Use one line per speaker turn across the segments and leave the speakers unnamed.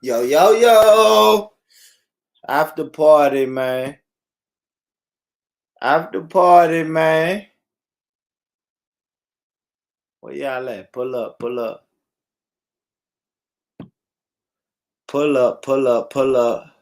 Yo, yo, yo. After party, man. After party, man. Where y'all at? Pull up, pull up. Pull up, pull up, pull up.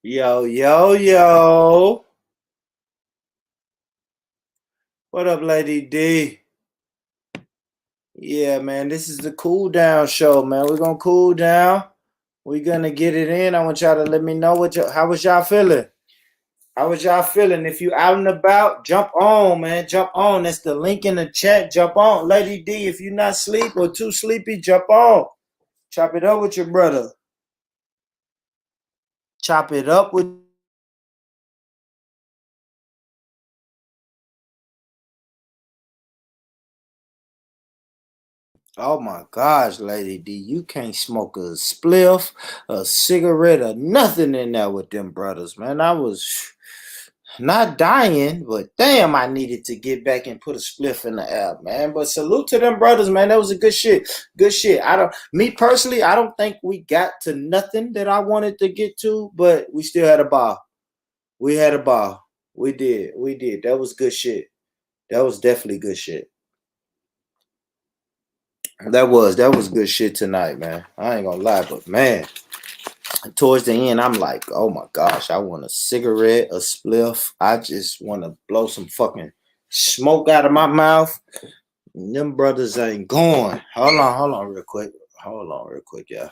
Yo, yo, yo. What up, Lady D? Yeah, man, this is the cool down show, man. We're gonna cool down. We're gonna get it in. I want y'all to let me know how was y'all feeling. How was y'all feeling? If you out and about, jump on, man. Jump on. That's the link in the chat. Jump on. Lady D, if you're not asleep or too sleepy, jump on. Chop it up with your brother. Chop it up with. Oh my gosh, Lady D, you can't smoke a spliff, a cigarette, or nothing in there with them brothers, man. I was not dying, but damn, I needed to get back and put a spliff in the air, man. But salute to them brothers, man. That was a good shit. Good shit. Me personally, I don't think we got to nothing that I wanted to get to, but we still had a ball. We had a ball. We did. We did. That was good shit. That was definitely good shit. That was good shit tonight, man. I ain't gonna lie, but man, towards the end, I'm like, oh my gosh, I want a cigarette, a spliff. I just want to blow some fucking smoke out of my mouth. Them brothers ain't going. Hold on, real quick. Hold on, real quick, yeah.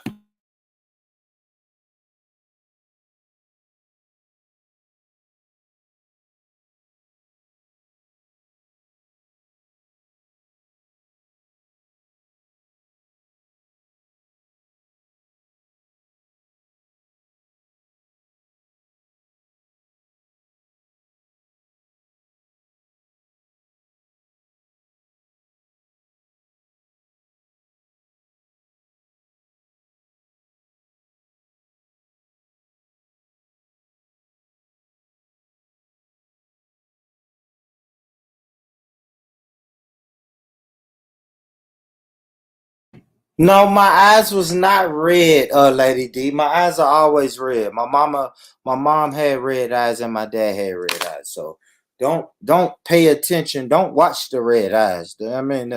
No, my eyes was not red, Lady D. My eyes are always red. My mom had red eyes and my dad had red eyes. So don't pay attention. Don't watch the red eyes. I mean,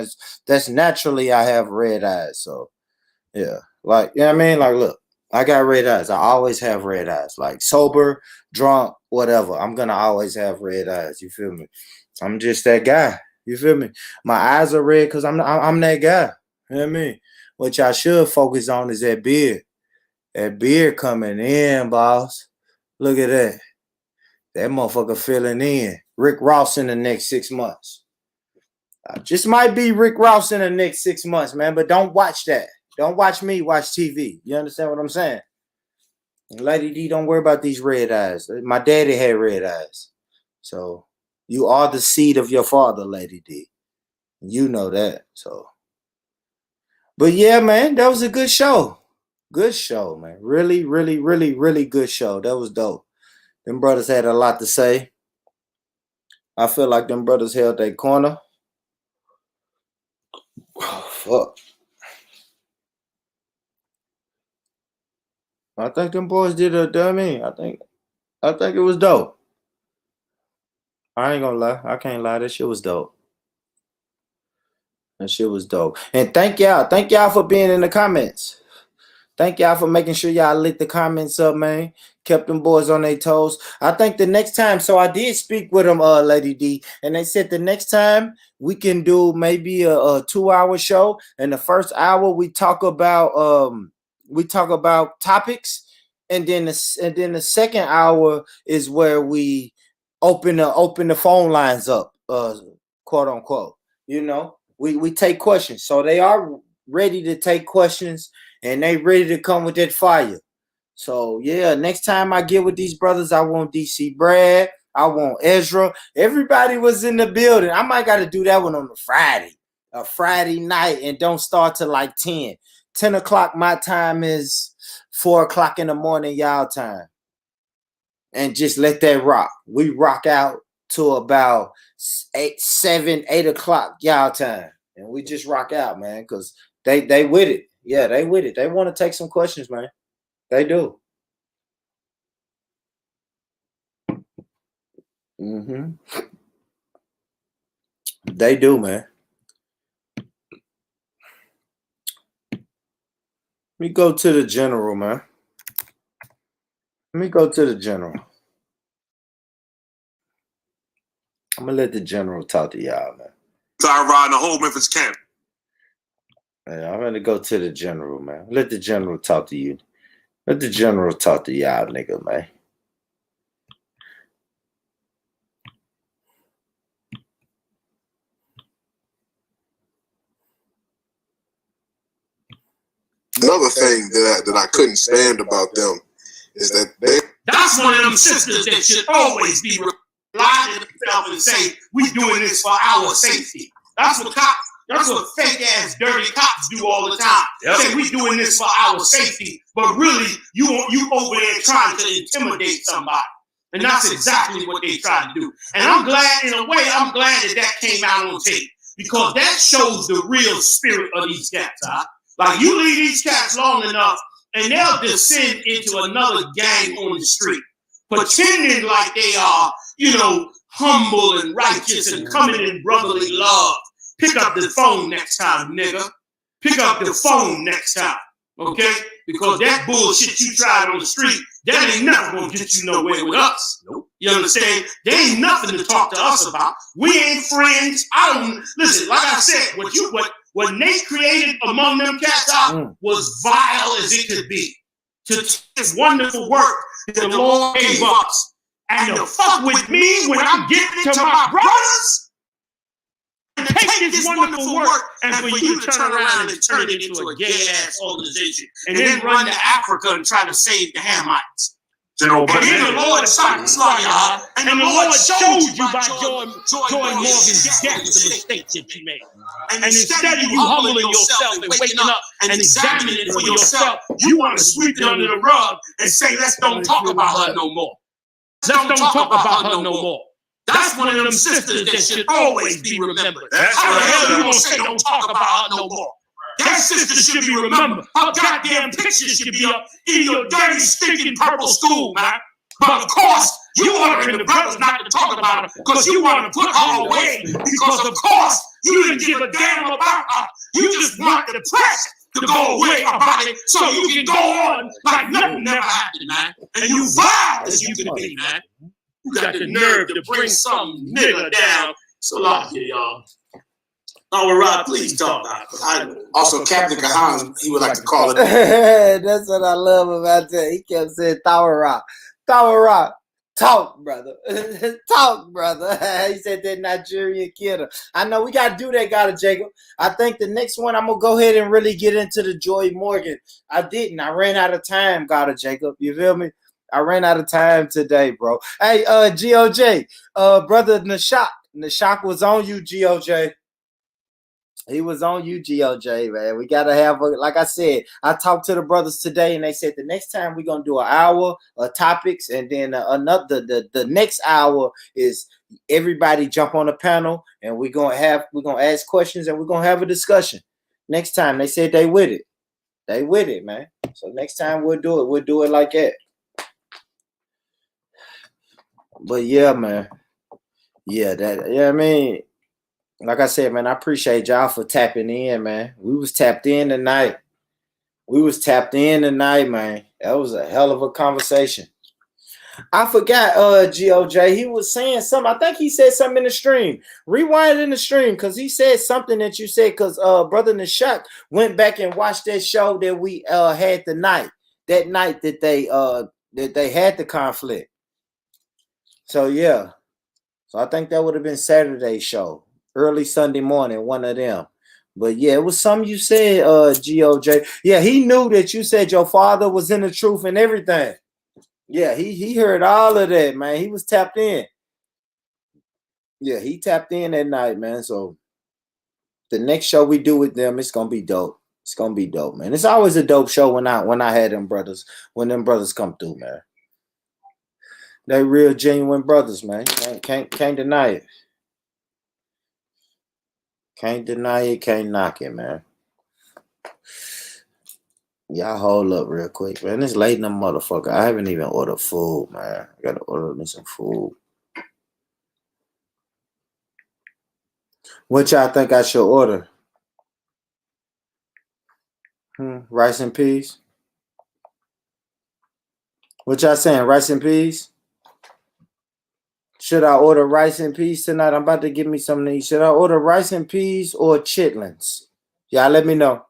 that's naturally I have red eyes. So yeah. Like, you know what I mean? Like, look, I got red eyes. I always have red eyes. Like sober, drunk, whatever. I'm gonna always have red eyes. You feel me? I'm just that guy. You feel me? My eyes are red because I'm that guy. You know what I mean? What y'all should focus on is that beard. That beard coming in, boss. Look at that. That motherfucker filling in. Rick Ross in the next 6 months. I just might be Rick Ross in the next 6 months, man. But don't watch that. Don't watch me watch TV. You understand what I'm saying? Lady D, don't worry about these red eyes. My daddy had red eyes. So you are the seed of your father, Lady D. You know that. So, but yeah, man, that was a good show. Good show, man. Really, really, really, really good show. That was dope. Them brothers had a lot to say. I feel like them brothers held their corner. Fuck. I think them boys did a dummy. I think it was dope. I ain't gonna lie. I can't lie. That shit was dope. That shit was dope. And thank y'all. Thank y'all for being in the comments. Thank y'all for making sure y'all lit the comments up, man. Kept them boys on their toes. I think the next time, so I did speak with them, Lady D, and they said the next time we can do maybe a 2-hour show. And the first hour we talk about topics, and then the second hour is where we open the phone lines up, quote unquote. You know, we take questions. So they are ready to take questions and they ready to come with that fire. So yeah, next time I get with these brothers, I want DC Brad. I want Ezra. Everybody was in the building. I might got to do that one on a Friday night, and don't start till like 10. 10 o'clock my time is 4 o'clock in the morning y'all time. And just let that rock. We rock out to about 8 o'clock y'all time. And we just rock out, man, because they with it. Yeah, they with it. They want to take some questions, man. They do. They do, man. Let me go to the general, man. Let me go to the general. I'm gonna let the general talk to y'all, man.
Start riding the whole Memphis camp.
Yeah, I'm gonna go to the general, man. Let the general talk to you. Let the general talk to y'all, nigga, man.
Another thing that I couldn't stand about them is that that's one of them sisters that should always be lying to themselves and say, we doing this for our safety. That's what fake ass dirty cops do all the time. Yep. Say we doing this for our safety, but really you over there trying to intimidate somebody. And that's exactly what they try to do. And I'm glad, in a way, that came out on tape, because that shows the real spirit of these cats, huh? Like, you leave these cats long enough, and they'll descend into another gang on the street, pretending like they are, humble and righteous and coming in brotherly love. Pick up the phone next time, nigga. Pick up the phone next time, okay? Because that bullshit you tried on the street, that ain't never gonna get you nowhere with us. Nope. You understand? There ain't nothing to talk to us about. We ain't friends. Listen, like I said, what Nate created among them cats out was vile as it could be. To this wonderful work that the Lord gave us. And to fuck with me when I'm giving it to my brothers, and take this wonderful work, and for you to turn around and turn it into a gay-ass organization, and then run to Africa and try to save the Hamites. And then the Lord started slaughter y'all, and the Lord showed you by Joy Morgan's death the mistakes that you made. And instead of you humbling yourself and waking up and examining it for yourself, you want to sweep it under the rug and say, let's don't talk about her no more. Let's don't talk about her no more. That's one of them sisters that should always be remembered. How the hell you gonna say don't talk about her no more? That sister should be remembered. Her goddamn picture should be up in your dirty, stinking purple school, man. But of course, you ordering the brothers not to talk about her because you want to put her away. Because of course, you didn't give a damn about her. You just want the press to go away about it so you can go on like nothing never happened, man. And you vile as you can be, man. You got the nerve to bring some nigga down. So lock here, y'all. All right, please talk about it. Also, Captain Kahan, he would like to call it.
That's what I love about that. He kept saying, Tower Rock. Talk, brother. Talk, brother. He said that Nigerian kidder. I know we got to do that, Gotta Jacob. I think the next one, I'm going to go ahead and really get into the Joy Morgan. I didn't. I ran out of time, Gotta Jacob. You feel me? I ran out of time today, bro. Hey, GOJ, brother Nashak was on you, GOJ. He was on you, GOJ, man. We got to have, like I said, I talked to the brothers today, and they said the next time we're going to do an hour of topics, and then the next hour is everybody jump on the panel, and we're going to ask questions, and we're going to have a discussion. Next time, they said they with it. They with it, man. So next time we'll do it. We'll do it like that. But yeah, man. Yeah, I mean, like I said, man, I appreciate y'all for tapping in, man. We was tapped in tonight. Man. That was a hell of a conversation. I forgot, GOJ. He was saying something. I think he said something in the stream. Rewind in the stream, because he said something that you said, because Brother Nashak went back and watched that show that we had that night that they had the conflict. So yeah. So I think that would have been Saturday's show. Early Sunday morning, one of them. But yeah, it was something you said, GOJ. Yeah, he knew that you said your father was in the truth and everything. Yeah, he heard all of that, man. He was tapped in. Yeah, he tapped in that night, man. So the next show we do with them, it's gonna be dope. It's gonna be dope, man. It's always a dope show when I had them brothers, when them brothers come through, man. They real genuine brothers, man. Can't deny it. Can't deny it, can't knock it, man. Y'all hold up real quick, man. It's late in the motherfucker. I haven't even ordered food, man. I gotta order me some food. What y'all think I should order? Rice and peas? What y'all saying? Rice and peas? Should I order rice and peas tonight? I'm about to give me something to eat. Should I order rice and peas or chitlins? Y'all let me know.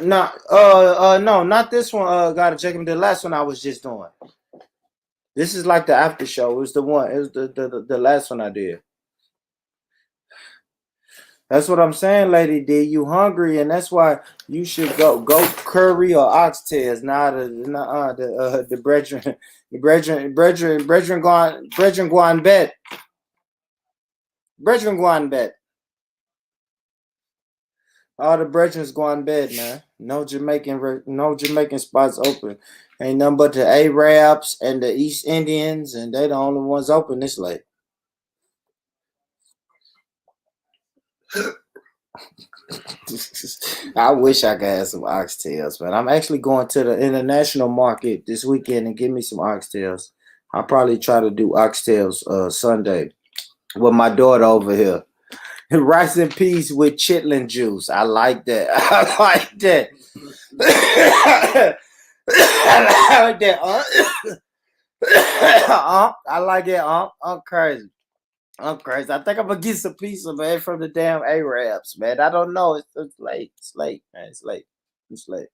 No, not this one. Gotta check him. The last one I was just doing. This is like the after show. It was the one. It was the last one I did. That's what I'm saying, Lady D. You hungry, and that's why you should go curry or oxtails. Now the brethren guan bet. Brethren guan bet. All the brethren's going bed, man. No Jamaican spots open. Ain't nothing but the Arabs and the East Indians, and they the only ones open this late. I wish I could have some oxtails, man. I'm actually going to the international market this weekend and give me some oxtails. I'll probably try to do oxtails Sunday with my daughter over here. Rice and peas with chitlin juice. I like that. I like that. I like that. I like that. I'm crazy. I'm crazy. I think I'm gonna get some pizza, man, from the damn Arabs, man. I don't know. It's late. It's late, man. It's late. It's late.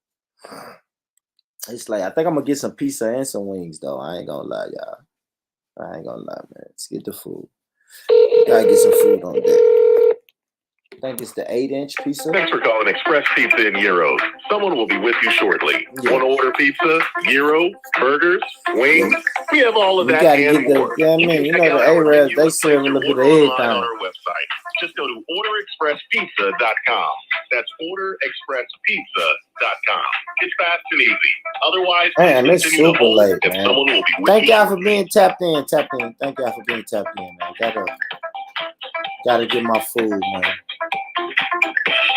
It's late. I think I'm gonna get some pizza and some wings, though. I ain't gonna lie, y'all. I ain't gonna lie, man. Let's get the food. Gotta get some food on deck. I think it's the 8-inch pizza.
Thanks for calling Express Pizza in Euros. Someone will be with you shortly. Yeah. Want to order pizza, gyro, burgers, wings? We have all of that and more.
Yeah, I mean, you know the Arabs, they serve a little bit of everything.
On our website. Just go to orderexpresspizza.com. That's orderexpresspizza.com. It's fast and easy. Otherwise,
man, it's super late, man. Thank y'all for being tapped in. Thank y'all for being tapped in, man. Gotta get my food, man.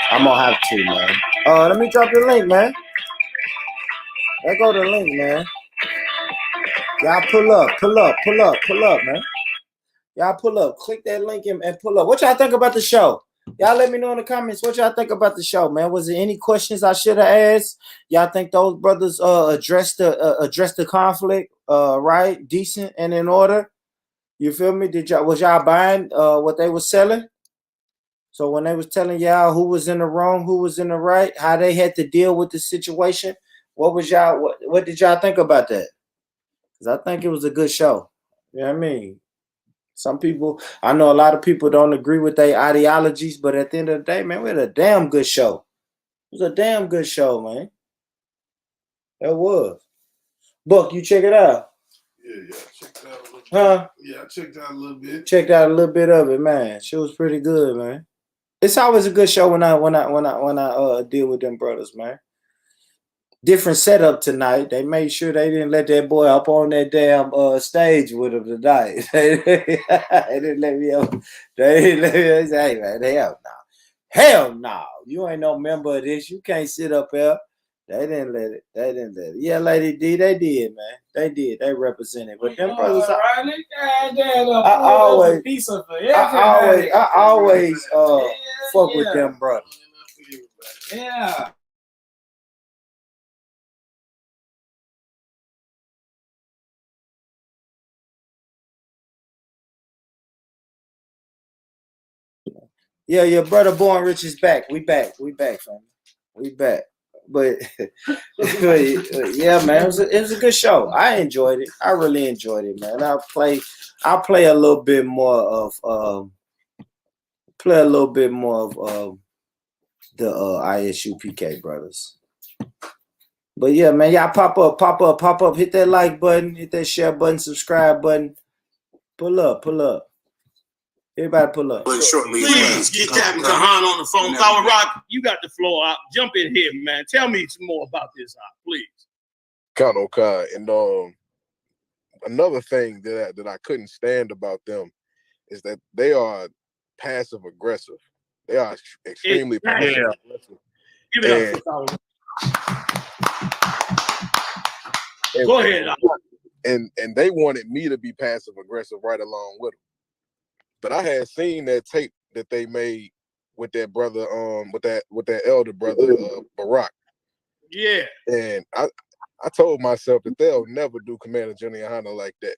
I'm gonna have to, man. Let me drop the link, man. There go the link, man. Y'all pull up, man. Y'all pull up. Click that link and pull up. What y'all think about the show? Y'all let me know in the comments what y'all think about the show, man. Was there any questions I should have asked? Y'all think those brothers addressed the conflict right, decent and in order? You feel me? Was y'all buying what they were selling? So when they was telling y'all who was in the wrong, who was in the right, how they had to deal with the situation, what did y'all think about that? Because I think it was a good show. You know what I mean? Some people, I know a lot of people don't agree with their ideologies, but at the end of the day, man, we had a damn good show. It was a damn good show, man. It was. Buck, you check it out.
Yeah, checked out a little bit.
Huh?
Yeah, I checked out a little bit.
Checked out a little bit of it, man. She was pretty good, man. It's always a good show when I deal with them brothers, man. Different setup tonight. They made sure they didn't let that boy up on that damn stage with him tonight. They didn't let me up. They didn't let me say, hey, man, hell no. You ain't no member of this. You can't sit up here. They didn't let it. Yeah, Lady D, they did, man. They did. They represented. But them brothers, I always fuck with them brothers. Yeah. Yeah, your brother Born Rich is back. We back, family. We back. but yeah, man, it was a good show. I enjoyed it. I really enjoyed it, man. I'll play a little bit more of the ISUPK brothers. But yeah, man, y'all pop up, hit that like button, hit that share button, subscribe button. Pull up. Everybody pull up.
Please get Captain Kahan on the phone. Power Rock, you got the floor out. Jump in here, man. Tell me some more about this, please.
Count on Kai. And another thing that I couldn't stand about them is that they are passive aggressive. They are extremely passive aggressive.
Give it up for Go ahead.
And they wanted me to be passive aggressive right along with them. But I had seen that tape that they made with that brother, with that elder brother, Barack.
Yeah.
And I told myself that they'll never do Commander Johnny Ahana like that.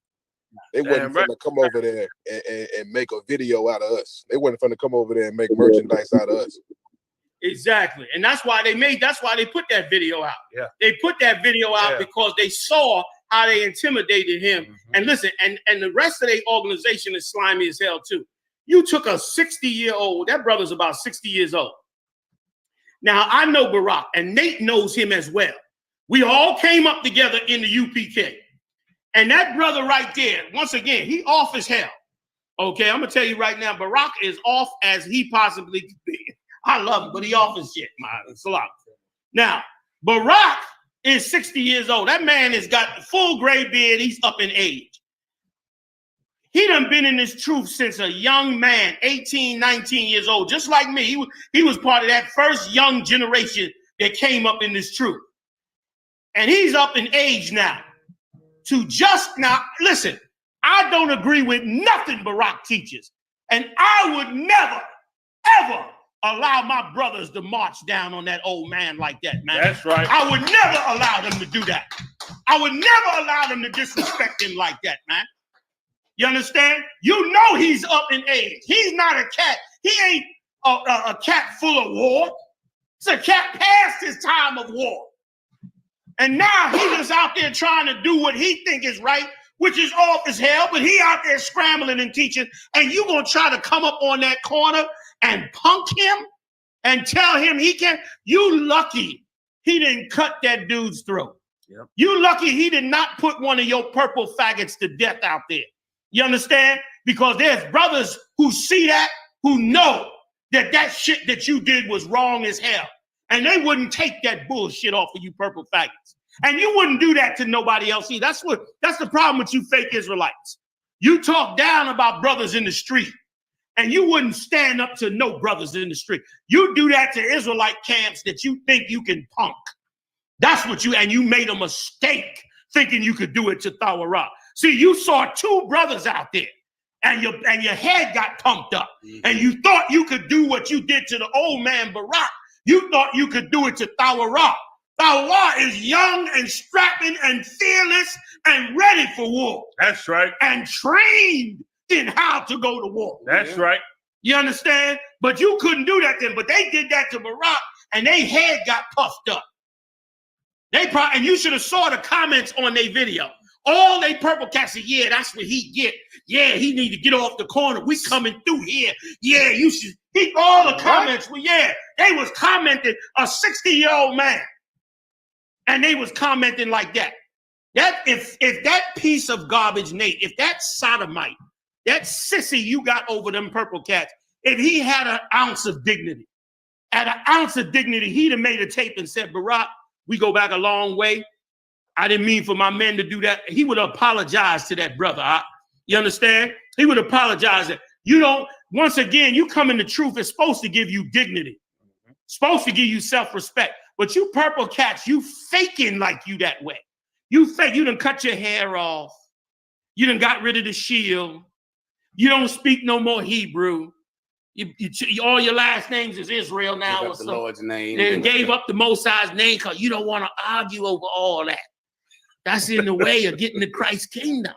They wasn't finna come over there and make a video out of us. They wasn't finna come over there and make merchandise out of us.
Exactly. And that's why they put that video out.
Yeah.
They put that video out because they saw how they intimidated him. Mm-hmm. And listen, and the rest of their organization is slimy as hell too. You took a 60-year-old, that brother's about 60 years old. Now, I know Barack, and Nate knows him as well. We all came up together in the UPK. And that brother right there, once again, he off as hell. Okay, I'm going to tell you right now, Barack is off as he possibly could be. I love him, but he off as shit, man. It's a lot. Now, Barack is 60 years old. That man has got full gray beard. He's up in age. He done been in this truth since a young man, 18, 19 years old, just like me. He was part of that first young generation that came up in this truth. And he's up in age now. Now, listen, I don't agree with nothing Barack teaches. And I would never, ever allow my brothers to march down on that old man like that, man.
That's right.
I would never allow them to do that. I would never allow them to disrespect him like that, man. You understand? You know he's up in age. He's not a cat. He ain't a cat full of war. It's a cat past his time of war. And now he's just out there trying to do what he think is right, which is off as hell, but he out there scrambling and teaching, and you gonna try to come up on that corner and punk him and tell him he can't. You lucky he didn't cut that dude's throat.
Yep.
You lucky he did not put one of your purple faggots to death out there. You understand? Because there's brothers who see that, who know that that shit that you did was wrong as hell. And they wouldn't take that bullshit off of you purple faggots. And you wouldn't do that to nobody else either. That's the problem with you fake Israelites. You talk down about brothers in the street, and you wouldn't stand up to no brothers in the street. You do that to Israelite camps that you think you can punk. That's what and you made a mistake thinking you could do it to Thawara. See, you saw two brothers out there, and your head got pumped up, and you thought you could do what you did to the old man Barack. You thought you could do it to Thawara. Thawara is young and strapping and fearless and ready for war.
That's right.
And trained in how to go to war.
That's right.
You understand? But you couldn't do that then. But they did that to Barack, and their head got puffed up. And you should have saw the comments on their video. All they purple cats said, yeah, that's what he get. Yeah, he need to get off the corner. We coming through here. Yeah, you should. All the comments were, they was commenting, a 60-year-old man. And they was commenting like that. If that piece of garbage, Nate, if that sodomite, that sissy you got over them purple cats, if he had an ounce of dignity, he'd have made a tape and said, Barack, we go back a long way. I didn't mean for my men to do that. He would apologize to that brother. You understand? He would apologize. Once again, you come in the truth, it's supposed to give you dignity. It's supposed to give you self-respect. But you purple cats, you faking like you that way. You done cut your hair off. You done got rid of the shield. You don't speak no more Hebrew. All your last names is Israel now. Or the Lord's name. They gave up the Most High's name because you don't want to argue over all that. That's in the way of getting to Christ's kingdom.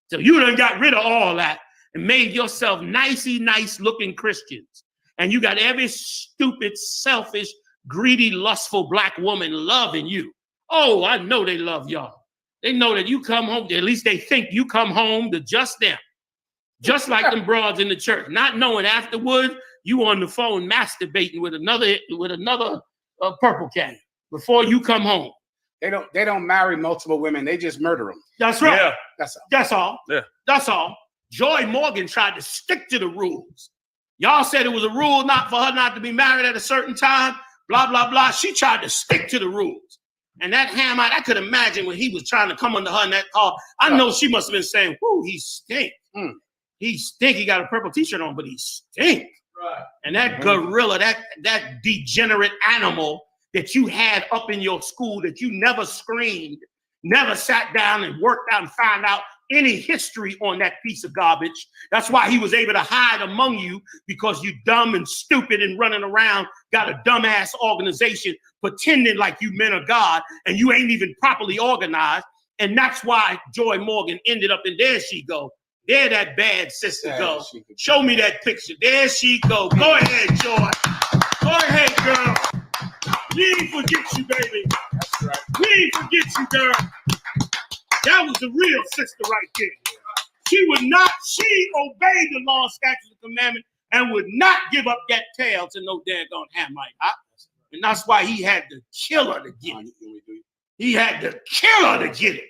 So you done got rid of all that and made yourself nice looking Christians. And you got every stupid, selfish, greedy, lustful black woman loving you. Oh, I know they love y'all. They know that you come home, at least they think you come home to just them. Just like them broads in the church, not knowing afterward you on the phone masturbating with another purple cat before you come home.
They don't marry multiple women. They just murder them.
That's right.
Yeah. That's all.
Yeah. That's all. Joy Morgan tried to stick to the rules. Y'all said it was a rule not for her not to be married at a certain time, blah, blah, blah. She tried to stick to the rules. And that Hamite, I could imagine when he was trying to come under her in that car, I know she must have been saying, whoo, he stink. He stink. He got a purple t-shirt on, but he stink. Right. And that gorilla, that degenerate animal that you had up in your school that you never screened, never sat down and worked out and found out any history on that piece of garbage. That's why he was able to hide among you, because you dumb and stupid and running around, got a dumbass organization pretending like you men of God and you ain't even properly organized. And that's why Joy Morgan ended up in there she go. There that bad sister go. Show me that picture. There she go. Go ahead, Joy. Go ahead, girl. We ain't forget you, baby. That's right. We ain't forget you, girl. That was the real sister right there. She obeyed the law, statutes, and commandments, and would not give up that tail to no daggone Hamite. And that's why he had to kill her to get it. He had to kill her to get it.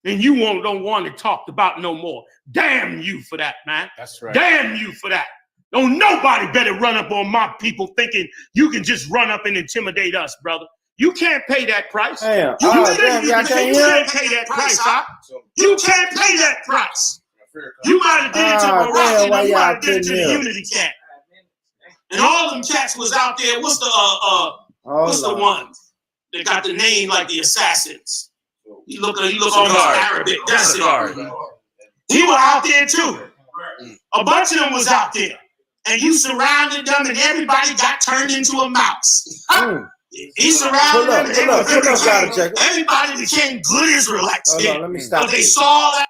And you don't want it talked about no more. Damn you for that, man. That's right. Damn you for that. Don't nobody better run up on my people thinking you can just run up and intimidate us, brother. You can't pay that price.
Damn.
You can't pay that price, huh? You can't pay that price. You might have did it to Barack, and you might have did it to the Unity cat. And all them cats was out there. What's the ones that got the name like the Assassins? He look almost Arabic. That's it. He was out there too. A bunch of them was out there. And you surrounded them and everybody got turned into a mouse. He surrounded them and everybody became good Israelites.
Hold on, let me stop.
They saw that.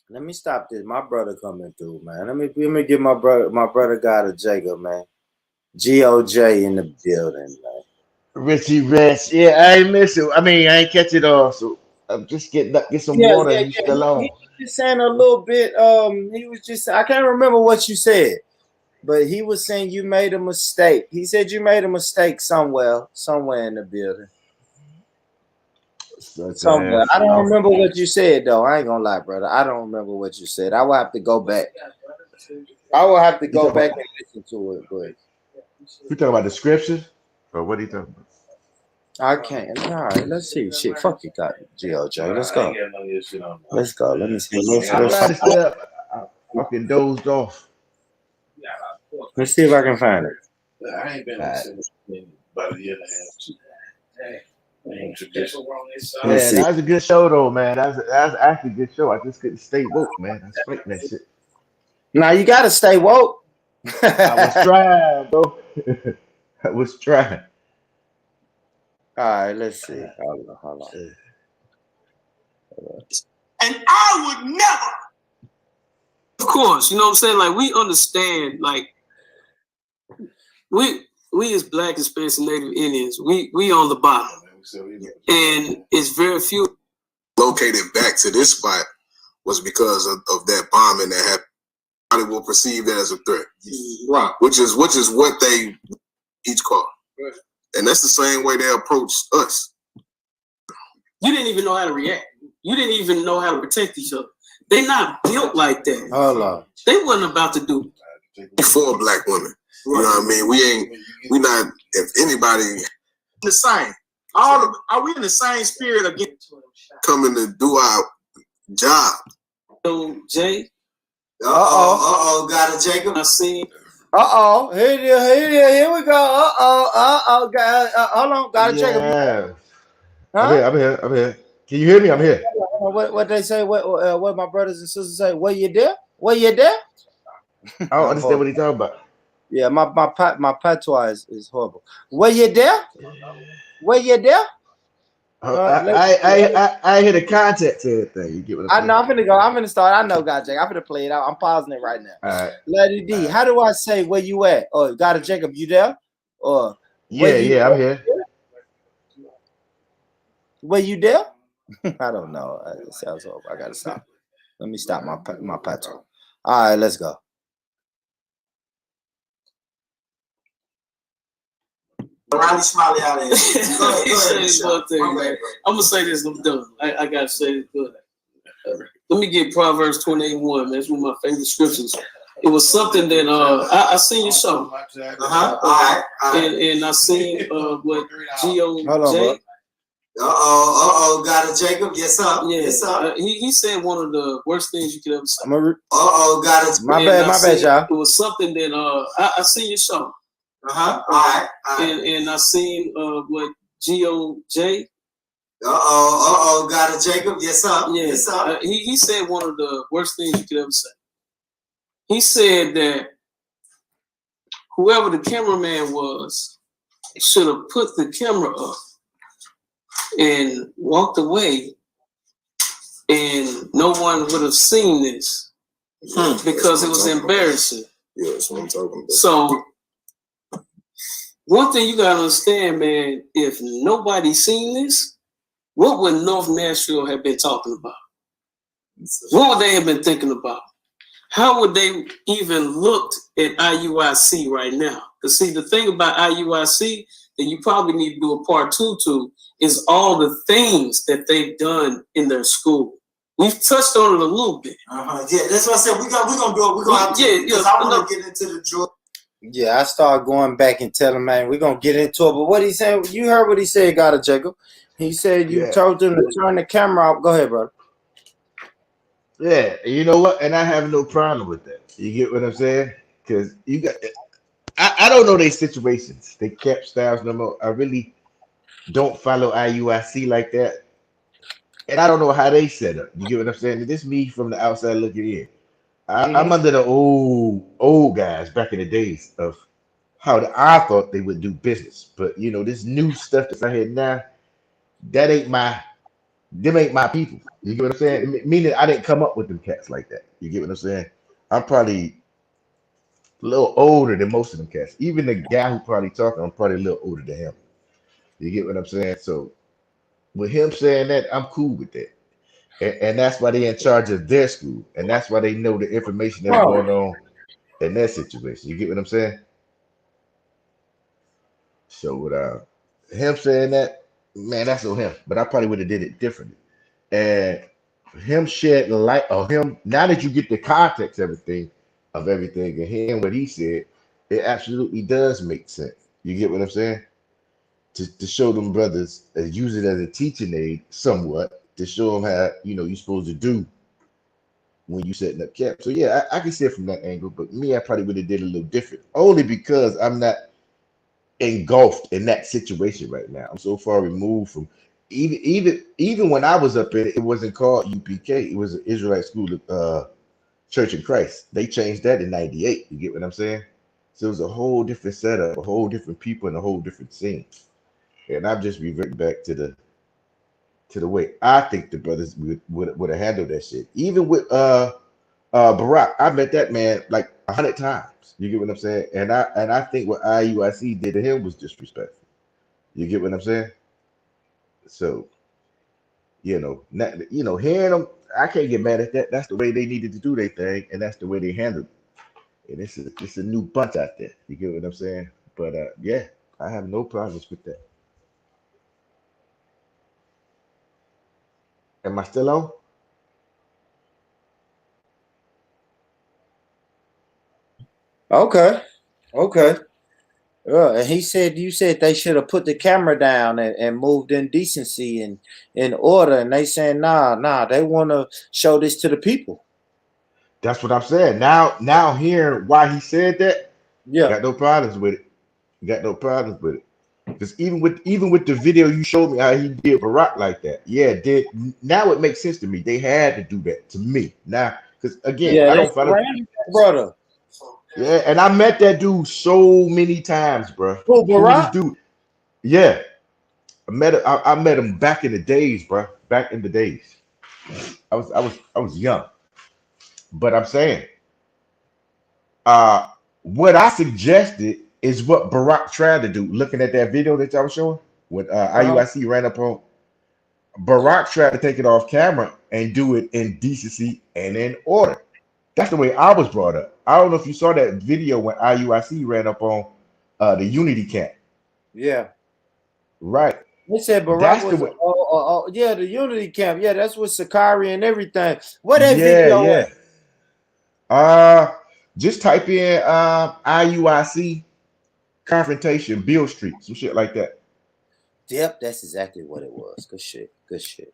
Let me stop this. My brother coming through, man. Let me give my brother God a Jacob, man. GOJ in the building, man.
Richie Rest. Yeah, I ain't miss it. I mean, I ain't catch it all, so I'm just get some water and you still on.
He was just saying a little bit. He was just, I can't remember what you said, but he was saying you made a mistake. He said you made a mistake somewhere in the building. Somewhere. I don't remember what you said though. I ain't gonna lie, brother. I don't remember what you said. I will have to go back. I will have to go back and listen to it, but
you talking about the scriptures? Or what are you talking about?
I can't. All right, let's see. Shit, fuck you, got GOJ. Let's go. Let's go. Let me see.
I fucking dozed off.
Let's see if I can find it.
I ain't been about a year and a half.
Yeah, that was a good show though, man. That was actually a good show. I just couldn't stay woke, man. I was fighting that shit.
Now you gotta stay woke.
I was trying, bro. I was trying.
All right, let's see. Hold on.
And I would never. Of course, you know what I'm saying? Like, we understand, like, we as Black, Hispanics, and Native Indians, we on the bottom. And it's very few.
Located back to this spot was because of that bombing that happened. They will perceive that as a threat. Right. Which is what they each call. Right. And that's the same way they approach us.
You didn't even know how to react. You didn't even know how to protect each other. They not built like that.
Hold on.
They wasn't about to do
it. For Black women. Right. You know what I mean? We not, if anybody,
the same. Are we in the same spirit again?
Coming to do our job.
So, Jay.
Got it, Jacob.
I see.
Here we go. Hold on, got it, Jacob.
Huh? I'm here. Can you hear me? I'm here.
What they say? What my brothers and sisters say? Were you there? I
don't understand what he's talking about.
Yeah, my patois is horrible. Were you there?
I hear the context of everything. You get what I'm saying?
I'm finna go. I'm finna start. I know, God, Jacob. I'm finna play it out. I'm pausing it right now.
All right.
Lady D, how do I say where you at? Or God, Jacob, you there? Or
Yeah, I'm here.
Were you there? I don't know. It sounds over. I gotta stop. Let me stop my patrol. All right, let's go.
Ronnie Smiley out there. I'm gonna say this. I'm done. I gotta say it good. Let me get Proverbs 28:1. That's one of my favorite scriptures. It was something that I seen your show. All right. And I seen what GOJ. Got it, Jacob. Yes, sir. Yeah. Yes, sir. He said one of the worst things you could ever say. Got it.
My bad, y'all.
It was something that I seen your show. All right. And I seen what GOJ. Got it, Jacob. Yes, sir. Yeah. Yes, sir. He said one of the worst things you could ever say. He said that whoever the cameraman was should have put the camera up and walked away, and no one would have seen this because it was embarrassing.
Yeah, that's what I'm talking about.
So, one thing you gotta understand, man, if nobody seen this, what would North Nashville have been talking about? What would they have been thinking about? How would they even looked at IUIC right now? Because see, the thing about IUIC that you probably need to do a part 2 to is all the things that they've done in their school. We've touched on it a little bit.
Yeah, that's what I said. We're gonna do it. We're gonna have to, because I want to get into the joy.
Yeah, I started going back and telling, man, we're gonna get into it. But what he said, you heard what he said, got it, Jacob. He said you told them to turn the camera off. Go ahead, brother.
Yeah, you know what? And I have no problem with that. You get what I'm saying? Because you got, I don't know their situations, they kept styles no more. I really don't follow IUIC like that, and I don't know how they set up. You get what I'm saying? This is me from the outside looking in. I'm under the old guys back in the days of how I thought they would do business. But you know, this new stuff that's out here now, that ain't them ain't my people. You get what I'm saying? Meaning I didn't come up with them cats like that. You get what I'm saying? I'm probably a little older than most of them cats. Even the guy who probably talking, I'm probably a little older than him. You get what I'm saying? So with him saying that, I'm cool with that. And that's why they're in charge of their school. And that's why they know the information that's going on in their situation. You get what I'm saying? So with him saying that, man, that's on him. But I probably would have did it differently. And him shed light on him, now that you get the context of everything and hearing what he said, it absolutely does make sense. You get what I'm saying? To show them brothers, use it as a teaching aid somewhat, to show them how, you know, you're supposed to do when you setting up camp. So yeah, I can see it from that angle, but me, I probably would have did a little different, only because I'm not engulfed in that situation right now. I'm so far removed from even when I was up in it, it wasn't called UPK. It was an Israelite School of Church of Christ. They changed that in '98. You get what I'm saying? So it was a whole different setup, a whole different people, and a whole different scene. And I've just reverted back to the way I think the brothers would have handled that shit. Even with Barack, I met that man like 100 times. You get what I'm saying? And I think what IUIC did to him was disrespectful. You get what I'm saying? So, hearing them, I can't get mad at that. That's the way they needed to do their thing, and that's the way they handled it. And it's a new bunch out there. You get what I'm saying? But yeah, I have no problems with that. Am I still on?
Okay. Yeah, and you said they should have put the camera down and moved in decency and in order. And they saying, nah, they want to show this to the people.
That's what I'm saying. Now hearing why he said that, got no problems with it. Because even with the video you showed me how he did Barack like that, now it makes sense to me. They had to do that to me now, because again, I don't follow
brother.
Yeah, and I met that dude so many times, bro.
Who, Barack?
Dude? Yeah, I met him back in the days, bro. Back in the days, I was young, but I'm saying, what I suggested is what Barack tried to do. Looking at that video that y'all was showing, when IUIC ran up on Barack, tried to take it off camera and do it in decency and in order. That's the way I was brought up. I don't know if you saw that video when IUIC ran up on the Unity camp.
Yeah.
Right.
They said Barack was yeah, the Unity camp. Yeah, that's with Sakari and everything. What that video
at? Just type in IUIC confrontation, Bill Street, some shit like that.
Yep, that's exactly what it was. Good shit. Good shit.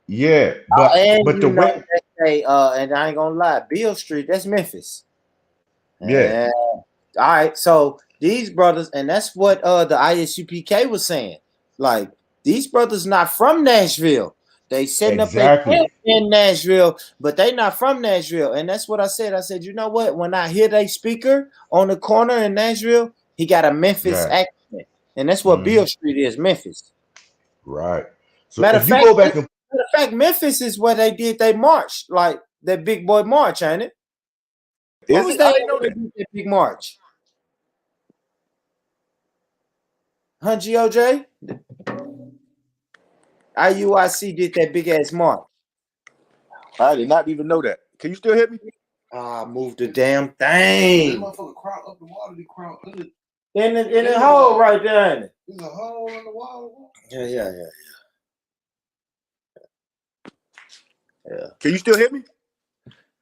Yeah, but the way
and I ain't gonna lie, Bill Street, that's Memphis.
Yeah.
All right, so these brothers, and that's what the ISUPK was saying. Like, these brothers not from Nashville. They setting up their camp in Nashville, but they not from Nashville. And that's what I said. I said, you know what? When I hear they speaker on the corner in Nashville, he got a Memphis accent. And that's what Bill Street is, Memphis.
Right. So matter of
fact, Memphis is where they did they march, like that big boy march, ain't it? What was that? I know that big march. Huh, GOJ? IUIC did that big ass march.
I did not even know that. Can you still hear me?
Move the damn thing.
That motherfucker crawl up the water. They crawl
in the hole right there, ain't it?
There's a hole in the wall.
Yeah.
Can you still hear me?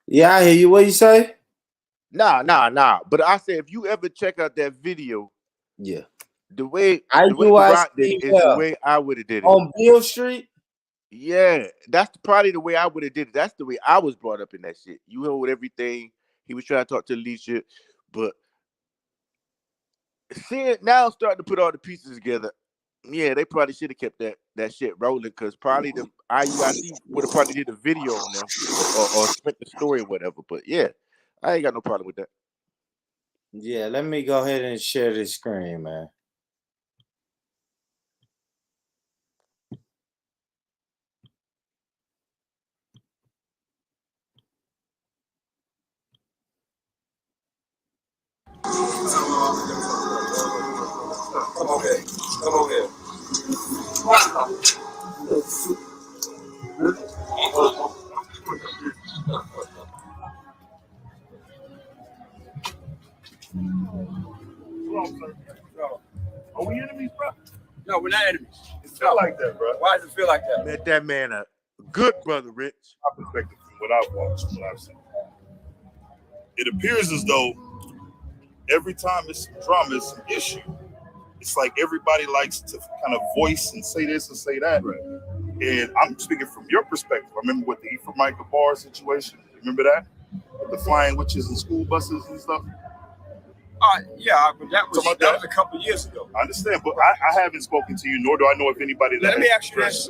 Yeah, I hear you. What you say?
Nah. But I said, if you ever check out that video, the way Barack did it is the way I would have did it.
On Bill Street?
Yeah, that's probably the way I would have did it. That's the way I was brought up in that shit. You hold everything. He was trying to talk to Alicia, but seeing now starting to put all the pieces together, yeah, they probably should have kept that shit rolling, because probably the IUIC would have probably did a video on them or spent the story or whatever. But yeah, I ain't got no problem with that.
Yeah, let me go ahead and share this screen, man.
Come over here.
Are we enemies, bro?
No, we're not enemies.
It felt like that, bro.
Why does it feel like that?
Met that man a good brother, Rich.
My perspective from what I've watched, what I've seen. It appears as though every time it's drama, it's an issue. It's like everybody likes to kind of voice and say this and say that. Right. And I'm speaking from your perspective. I remember with the Michael Bar situation. Remember that? With the flying witches and school buses and stuff?
Yeah, but that was a couple of years ago.
I understand, but I haven't spoken to you, nor do I know if anybody that.
Let me ask you this.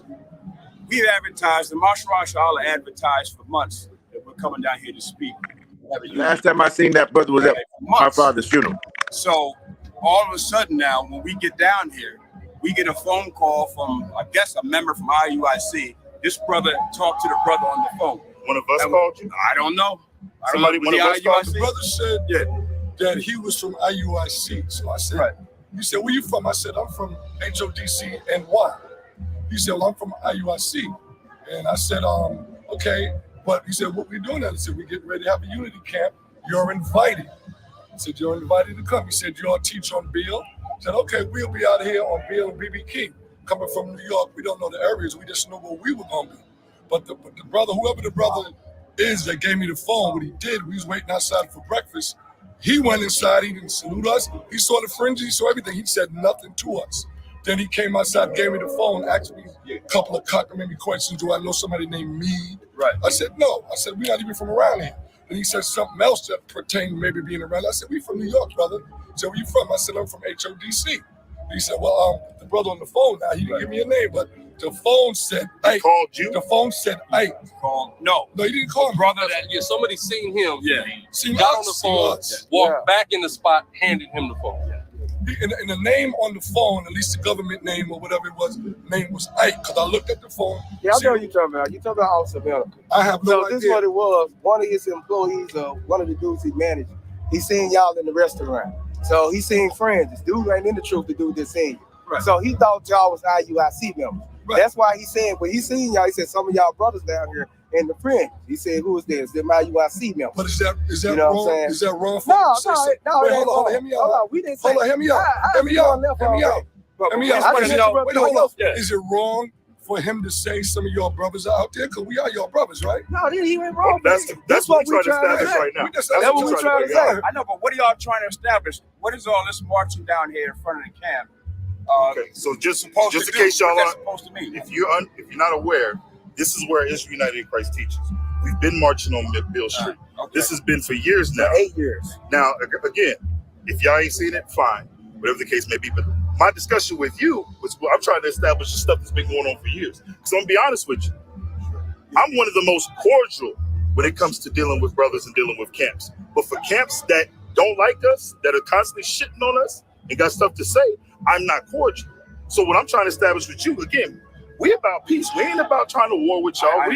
We've advertised, the Marshall Hall advertised for months that we're coming down here to speak.
Last time I seen that brother was at my father's funeral.
So all of a sudden now, when we get down here, we get a phone call from, I guess, a member from IUIC. This brother talked to the brother on the phone.
One of us called you?
I don't know.
Somebody, one of us called you?
The brother said that he was from IUIC. So I said, he said, where you from? I said, I'm from HODC NY. He said, well, I'm from IUIC. And I said, okay. But he said, what we doing now? He said, we're getting ready to have a unity camp. You're invited. I said, you're invited to come. He said, you all teach on Bill. I said, okay, we'll be out here on Bill and BB King. Coming from New York, we don't know the areas. We just know where we were going to be. But the brother, whoever the brother is that gave me the phone, what he did, we was waiting outside for breakfast. He went inside, he didn't salute us. He saw the fringes, he saw everything. He said nothing to us. Then he came outside, gave me the phone, asked me a couple of cockamamie questions. Do I know somebody named Meade? Right. I said, no. I said, we're not even from around here. And he said something else that pertained to maybe being around. I said, we from New York, brother. He said, where you from? I said, I'm from HODC. He said, well, the brother on the phone now, he didn't give me a name, but the phone said Ike. He called you? The phone said Ike.
No,
he didn't call me.
Brother, somebody seen him.
Seen
got
us,
on the phone, walked back in the spot, handed him the phone.
And the name on the phone, at least the government name or whatever it was, the name was Ike, because I looked at the phone.
Yeah, I know what you're talking about. You're talking about Officer Medical.
I have no idea.
This is what it was. One of his employees, one of the dudes he managed, he seen y'all in the restaurant. So he seen friends. This dude ain't in the truth. The dude just seen you. Right. So he thought y'all was IUIC members. Right. That's why he said when he seen y'all, he said some of y'all brothers down here and the friend. He said, who is this? They're my IUIC members.
But is that
you know
wrong?
What I'm saying?
Is that wrong?
No.
Wait, hold on, hear me out.
Hold on, we didn't say.
Hold on, hear me out. Hear me out. Hear me out. Hear me out. Wait, hold on. Is it wrong for him to say some of your brothers are out there? Because we are your brothers, right?
No, he ain't wrong.
That's what we're trying to establish right now.
That's
what we're trying to say.
I know, but what are y'all trying to establish? What is all this marching down here in front of the camp?
Okay, so just in case y'all aren't, if you're not aware, this is where Israel United in Christ teaches. We've been marching on Mill Street.
Okay.
This has been for years now.
8 years.
Now, again, if y'all ain't seen it, fine. Whatever the case may be. But my discussion with you was, I'm trying to establish the stuff that's been going on for years. So I'm gonna be honest with you. I'm one of the most cordial when it comes to dealing with brothers and dealing with camps. But for camps that don't like us, that are constantly shitting on us and got stuff to say, I'm not cordial. So what I'm trying to establish with you, again, we about peace. We ain't about trying to war with y'all.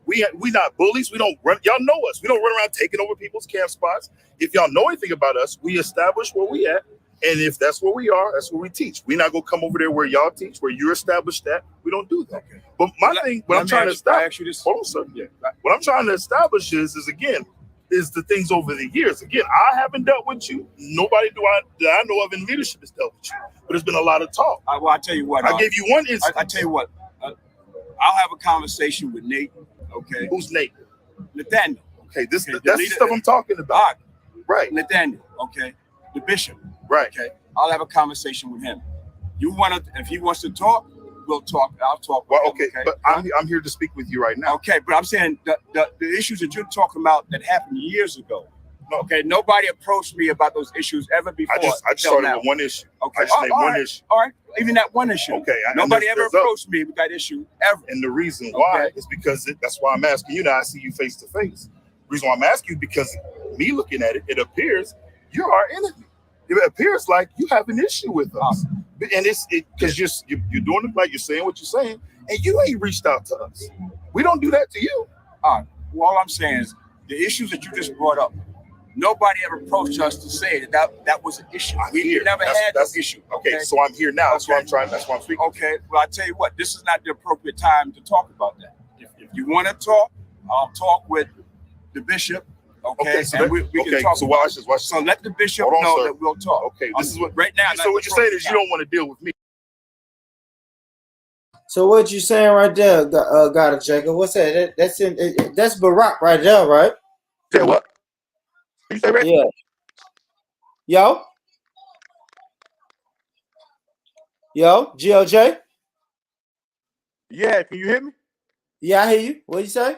We not bullies. We don't run. Y'all know us. We don't run around taking over people's camp spots. If y'all know anything about us, we establish where we at. And if that's where we are, that's where we teach. We're not gonna come over there where y'all teach, where you establish that. We don't do that. Okay. But my thing, what I'm trying to establish, hold on, sir. Yeah. What I'm trying to establish is the things over the years. Again, I haven't dealt with you. Nobody that I know of in leadership has dealt with you. But there's been a lot of talk.
Well, I tell you what.
I gave you one instance.
I tell you what. I'll have a conversation with Nate. Okay.
Who's Nate?
Nathaniel.
Okay. That's the stuff I'm talking about. Right.
Nathaniel. Okay. The bishop.
Right.
Okay. I'll have a conversation with him. If he wants to talk, we'll talk. I'll talk.
Well, okay. But I'm here to speak with you right now.
Okay, but I'm saying the issues that you're talking about that happened years ago. Okay, nobody approached me about those issues ever before.
I just started with one issue.
Okay,
I just named one issue.
All right, even that one issue.
Okay,
nobody ever approached me with that issue ever.
And the reason why is because that's why I'm asking you. Now I see you face to face. The reason why I'm asking you because me looking at it, it appears you're our enemy. It appears like you have an issue with us, and it's because you're doing it like you're saying what you're saying, and you ain't reached out to us. We don't do that to you.
Well, all I'm saying is the issues that you just brought up. Nobody ever approached us to say that was an issue. We never had that issue.
Okay, so I'm here now. That's why I'm trying. That's why I'm speaking.
Okay, well, I tell you what, this is not the appropriate time to talk about that. If you want to talk, I'll talk with the bishop. Okay,
so
and we can talk.
So watch this.
So let the bishop know that we'll talk.
Okay, this is what
right now.
So what you're saying is you don't want to deal with me.
So what you saying right there, got it, Jacob? What's that? That's Barack right there, right?
Say what? You say right?
Yeah. Yo, GOJ.
Yeah, can you hear me?
Yeah, I hear you. What you say?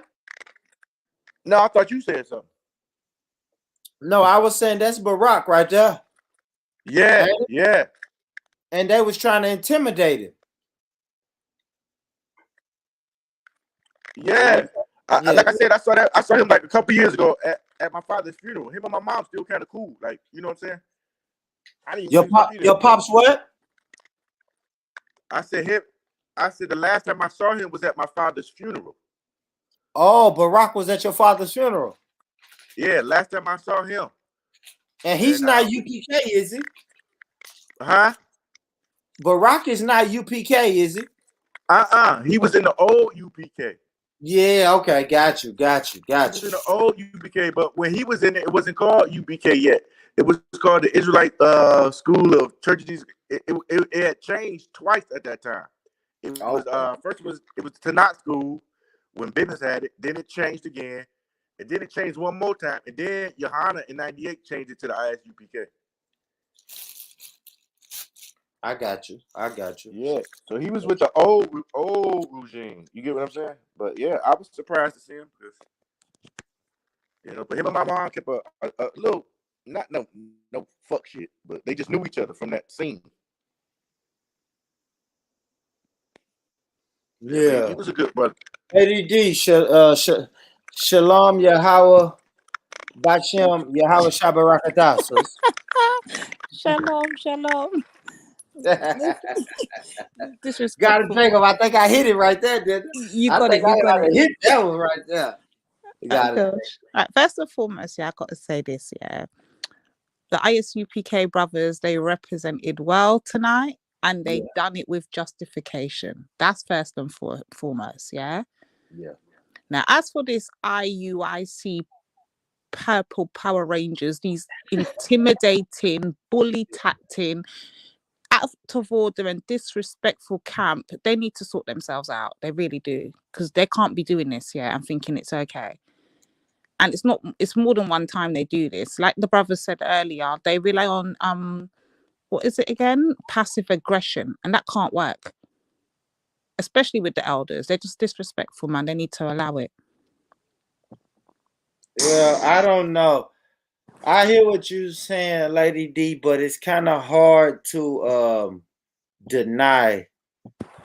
No, I thought you said something.
No, I was saying that's Barack right there.
Yeah, yeah.
And they was trying to intimidate him.
Yeah. Like I said, I saw him like a couple years ago at my father's funeral. Him and my mom still kind of cool. Like, you know what I'm saying?
Your pops what?
I said the last time I saw him was at my father's funeral.
Oh, Barack was at your father's funeral.
Yeah, last time I saw him.
And he's not UPK, is he?
Huh?
Barack is not UPK, is he?
He was in the old UPK.
Yeah, okay, got you.
He was in the old UPK, but when he was in it, it wasn't called UPK yet. It was called the Israelite School of Churches. It had changed twice at that time. It was first it was Tanakh School when Business had it. Then it changed again, and then it changed one more time, and then Johanna in '98 changed it to the ISUPK.
I got you.
Yeah, so he was with the old regime. You get what I'm saying? But yeah, I was surprised to see him because but him and my mom kept a little no fuck shit, but they just knew each other from that scene.
Yeah,
he was a good brother.
ADD, Shalom Yahweh Bachem Yahweh Shabarakatas.
Shalom.
Got to Jacob. I think I hit it right there, didn't I?
You got it.
Hit that one right there. You got it.
Right, first and foremost, I got to say this, yeah. the ISUPK brothers, they represented well tonight, and they done it with justification. That's first and foremost, yeah?
Yeah.
Now, as for this IUIC Purple Power Rangers, these intimidating, bully-tacting, out of order and disrespectful camp, they need to sort themselves out. They really do, because they can't be doing this, yeah, and thinking it's okay. And it's more than one time they do this. Like the brother said earlier, they rely on what is it again? Passive aggression, and that can't work. Especially with the elders. They're just disrespectful, man. They need to allow it.
Well, I don't know. I hear what you're saying, Lady D, but it's kind of hard to deny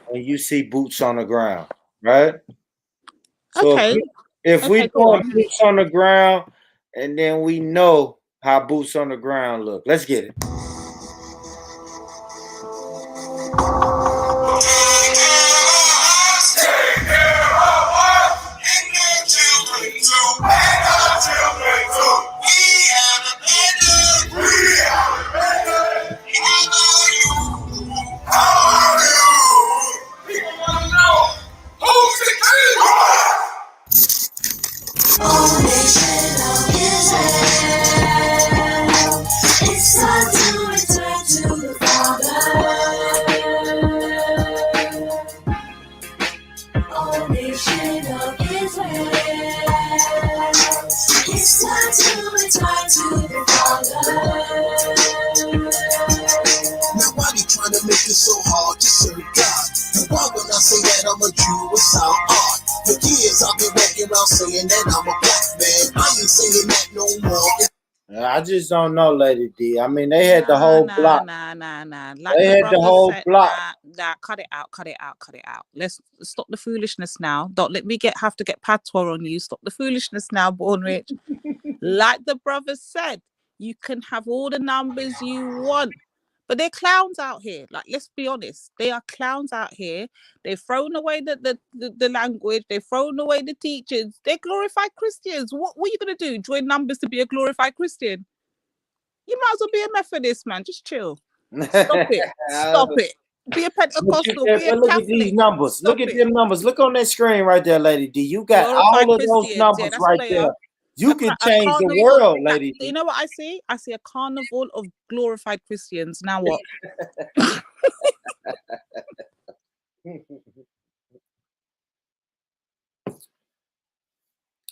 when you see boots on the ground, right? So
okay.
if we put boots on the ground, and then we know how boots on the ground look. Let's get it.
It's time to return to the Father. Oh, nation of Israel. It's time to return to the Father. Now why you trying to make it so hard to serve God? And why when I say that I'm a Jew, it sound odd? For years I've been walking around saying that I'm a black man. I ain't saying that no more.
I just don't know, Lady D. I mean, they had the whole block.
Like
they
the
had the whole
said,
block.
Cut it out. Let's stop the foolishness now. Don't let me have to get patois on you. Stop the foolishness now, Born Rich. Like the brother said, you can have all the numbers you want, but they're clowns out here. Like, let's be honest, they are clowns out here. They've thrown away the language. They've thrown away the teachings. They're glorified Christians. What are you gonna do? Join numbers to be a glorified Christian? You might as well be a Methodist, man. Just chill. Stop it. Stop it. Be a Pentecostal. Be a
look
Catholic.
at these numbers.
Stop
Look at
it.
them numbers. Look on that screen right there, Lady D. You got
Glorified
all of those
Christians.
numbers
Yeah, that's
right
what they
there.
are.
You can change the world, Lady D.
You know what I see? I see a carnival of glorified Christians. Now what?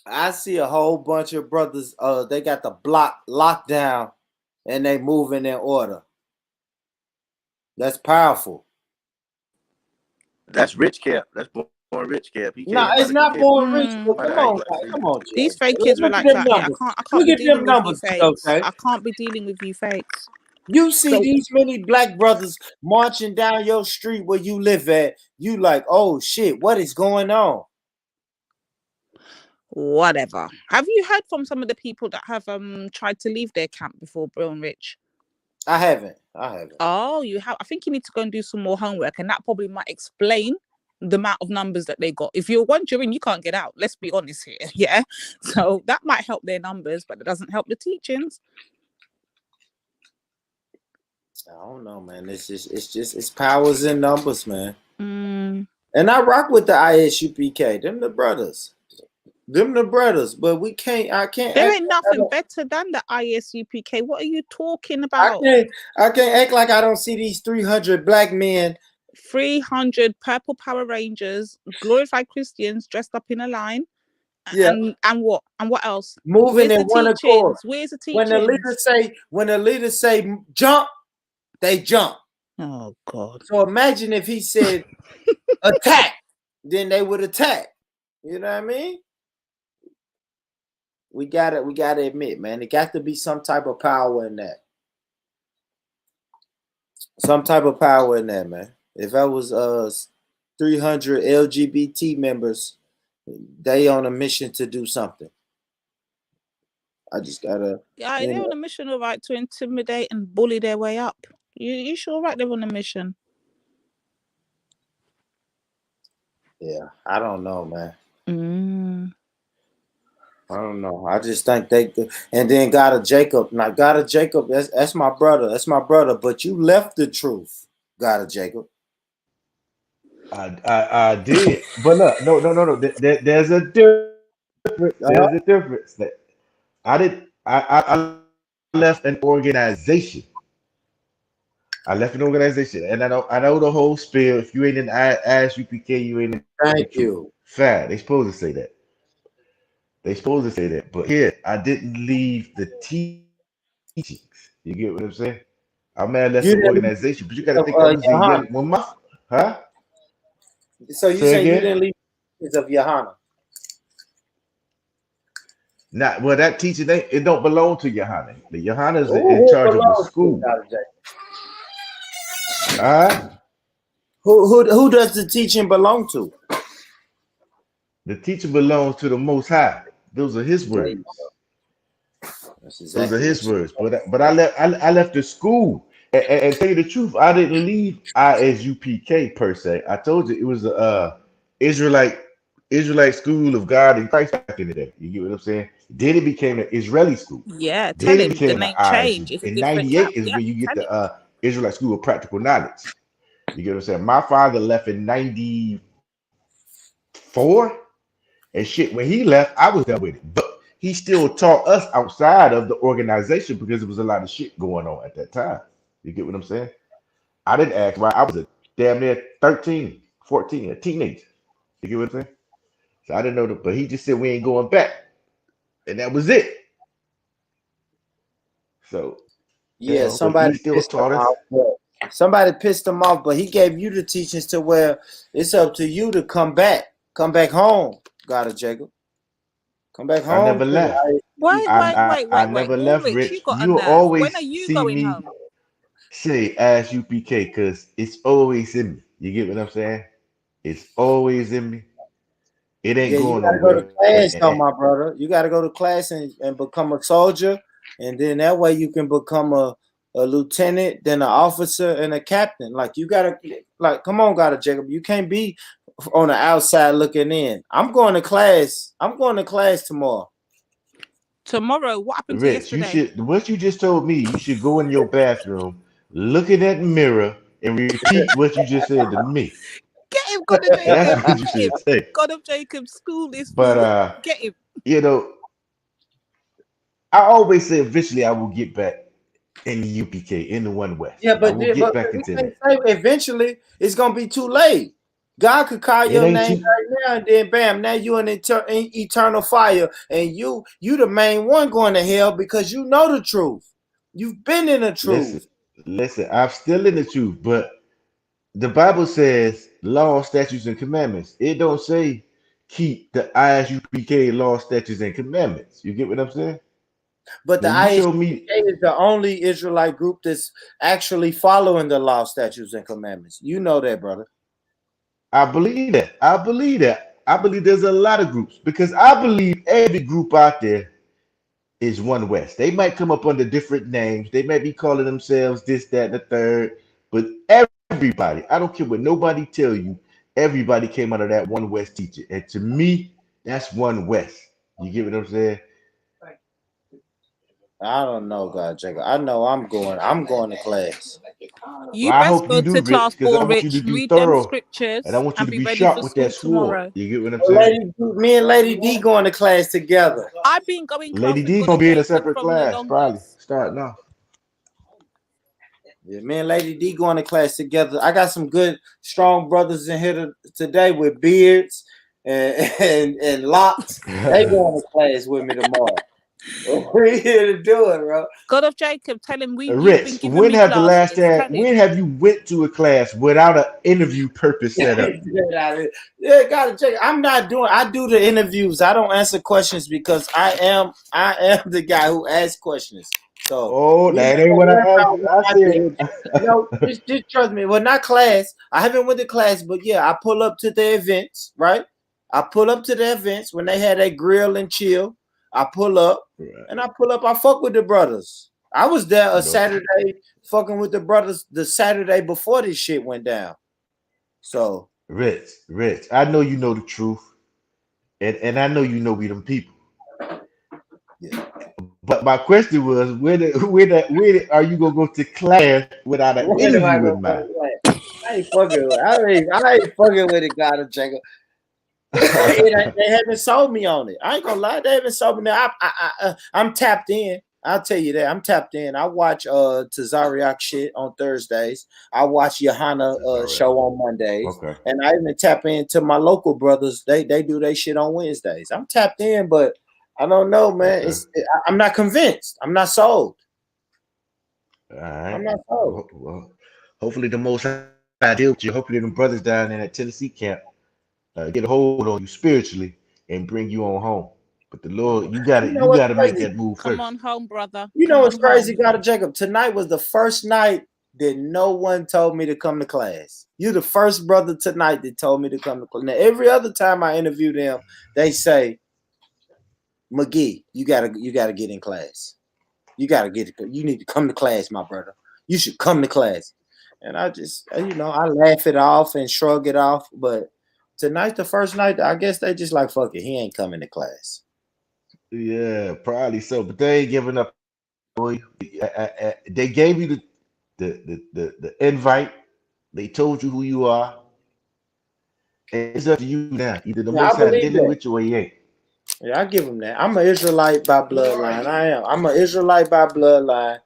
I see a whole bunch of brothers. They got the block locked down, and they moving in order. That's powerful.
That's rich cap. That's born rich cap.
No, it's not born rich. But come on,
These fake kids relax out here. I can't be dealing with you fakes. I can't be dealing with you fakes.
You see these many black brothers marching down your street where you live at. You like, oh shit, what is going on?
Whatever. Have you heard from some of the people that have tried to leave their camp before, Bill and Rich?
I haven't.
Oh, you have. I think you need to go and do some more homework, and that probably might explain the amount of numbers that they got. If you're wondering, you can't get out. Let's be honest here. Yeah. So that might help their numbers, but it doesn't help the teachings.
I don't know, man. It's powers in numbers, man.
Mm.
And I rock with the ISUPK. Them the brothers. But I can't.
There ain't nothing better than the ISUPK. What are you talking about?
I can't act like I don't see these 300 black men.
300 Purple Power Rangers, glorified Christians dressed up in a line.
Yeah.
And what? And what else?
Moving in one accord.
Where's the teachings?
When the leaders say jump, they jump.
Oh God.
So imagine if he said attack, then they would attack. You know what I mean? We gotta admit, man, it got to be some type of power in that. Some type of power in that, man. If I was 300 LGBT members, they on a mission to do something. I just gotta.
Yeah, they're on a mission, all right, to intimidate and bully their way up. You sure right? They're on a mission.
Yeah, I don't know, man. I don't know. I just think and then God of Jacob. Now, God of Jacob, that's my brother. That's my brother. But you left the truth, God of Jacob.
I did, but look, no. There's a difference. There's a difference. That I left an organization. I left an organization, and I know the whole spiel. If you ain't in ISUPK, you ain't in
Thank
the truth.
you.
Fine. They supposed to say that. They supposed to say that. But here, I didn't leave the teachings. You get what I'm saying? I may have left
You
the
didn't leave
organization, but you got to
of
think I was a
Johanna.
young woman. Huh?
So you
Say
saying you
again?
didn't leave of Johanna?
Not well. That teaching it don't belong to Johanna. The Johanna's in
Who it
charge of the
belongs to,
school.
God of Jacob?
Who
does the teaching belong to?
The teacher belongs to the Most High. Those are His
There you
words.
go. That's
Those are
exactly what
His
you
words. But I left the school. And tell you the truth, I didn't leave ISUPK per se. I told you it was a Israelite school of God in Christ back in the day. You get what I'm saying? Then it became an Israeli school.
Yeah, tell
Then it
him the
became an
name
ISU.
change. It's a
In
different
'98
camp.
is
Yeah,
where you get
tell him.
the Israelite School of Practical Knowledge. You get what I'm saying? My father left in '94, and shit. When he left, I was done with it. But he still taught us outside of the organization because there was a lot of shit going on at that time. You get what I'm saying? I didn't ask why. I was a damn near 13, 14, a teenager. You get what I'm saying? So I didn't know that, but he just said we ain't going back. And that was it. So,
Yeah,
but he
somebody
still
pissed him
taught us.
off. Somebody pissed him off, but he gave you the teachings to where it's up to you to come back home, God of Jacob. Come back
I
home
never
to the
left. I
Wait.
never left,
Ulrich, you
Rich.
got a
You'll
nerve. When are
always
you
see
going
me
home?
say ask UPK because it's always in me. You get what I'm saying? It's always in me. It ain't
Yeah, you
going
gotta go to
nowhere.
class though, my brother. You gotta go to class and become a soldier, and then that way you can become a lieutenant, then an officer and a captain. Like you gotta come on, God of Jacob. You can't be on the outside looking in. I'm going to class. I'm going to class tomorrow.
Tomorrow, what happened to
Rich, you
yesterday?
should what you just told me, you should go in your bathroom, look in that mirror, and repeat what you just said to me.
Get him, God of
That's
Jacob.
what you
Get him.
should say.
God of Jacob, school is
But
full. Get him.
you know, I always say eventually I will get back in the UPK, in the One West.
Yeah,
I
but
will get
but
back
you
into
can't
that.
say eventually it's gonna be too late. God could call
It
your
ain't
name
too
right now, and then bam, now you in eternal fire, and you the main one going to hell because you know the truth. You've been in the
listen,
truth.
listen, I'm still in the truth, but the Bible says law, statutes, and commandments. It don't say keep the ISUPK law, statutes, and commandments. You get what I'm saying?
But
Now
the
you show
ISUPK
me.
is the only Israelite group that's actually following the law, statutes, and commandments. You know that, brother.
I believe that. I believe that. I believe there's a lot of groups because I believe every group out there is One West. They might come up under different names. They might be calling themselves this, that, and the third. But everybody, I don't care what nobody tell you, everybody came out of that One West teacher. And to me, that's One West. You get what I'm saying?
I don't know, God, Jacob. I know I'm going to class.
You
Well, I
best
hope you
go
do,
to
Rich,
class,
because I
born
want you
rich,
to do
read them
thorough. And I
scriptures,
want you
and
to
be
be
ready for
sharp with that
school
sword.
tomorrow.
You get what I'm saying?
Me and Lady D going to class together.
I've been going class
Lady
with
D
God
gonna
of
be in a
Jacob
separate
from the
class, probably
longest.
starting off.
Yeah, me and Lady D going to class together. I got some good, strong brothers in here today with beards and locks. They going to class with me tomorrow. We're here to do it, bro.
God of Jacob, tell him you've been
Rich,
giving
when
me
have the last
classes.
time?
Tell him.
When have you went to a class without an interview purpose set up?
Yeah, gotta check. I do the interviews. I don't answer questions because I am the guy who asks questions. So
Oh,
we
that
never
ain't what I
went
asked
out
you.
when
I
I
said,
did. No, just trust me. Well, not class. I haven't went to class, but yeah, I pull up to the events, right? I pull up to the events when they had that grill and chill. I pull up and I pull up. I fuck with the brothers. I was there a Saturday fucking with the brothers the Saturday before this shit went down. So
Rich, I know you know the truth, and I know you know we them people. But my question was, when are you gonna go to class without an
When am I
interview
gonna
in mind?
fucking play? I ain't fucking with. I ain't fucking with it, God, Jacob. They haven't sold me on it. I ain't gonna lie, they haven't sold me. I'm tapped in. I'll tell you that. I'm tapped in. I watch Tazariak shit on Thursdays. I watch Johanna show on Mondays.
Okay.
And I even tap into my local brothers. They do their shit on Wednesdays. I'm tapped in, but I don't know, man. I'm not convinced. I'm not sold.
All right.
I'm not sold.
Well, hopefully the most High deal with you. Hopefully them brothers down in that Tennessee camp get a hold on you spiritually and bring you on home. But the Lord, you
You know what's
gotta make
crazy?
that move
Come
first.
on home, brother.
You
Come
know what's
on
crazy,
home.
God, Jacob? Tonight was the first night that no one told me to come to class. You're the first brother tonight that told me to come to class. Now, every other time I interview them, they say, McGee, you gotta get in class. You need to come to class, my brother. You should come to class. And I just, I laugh it off and shrug it off. But tonight's the first night, I guess they just like, fuck it, he ain't coming to class.
Yeah, probably so. But they ain't giving up on you. They gave you the invite. They told you who you are. And it's up to you now. Either the
Yeah,
Most
I
High
believe
dealing
that.
with you or he ain't.
Yeah, I give him that. I'm an Israelite by bloodline. I am. I'm an Israelite by bloodline.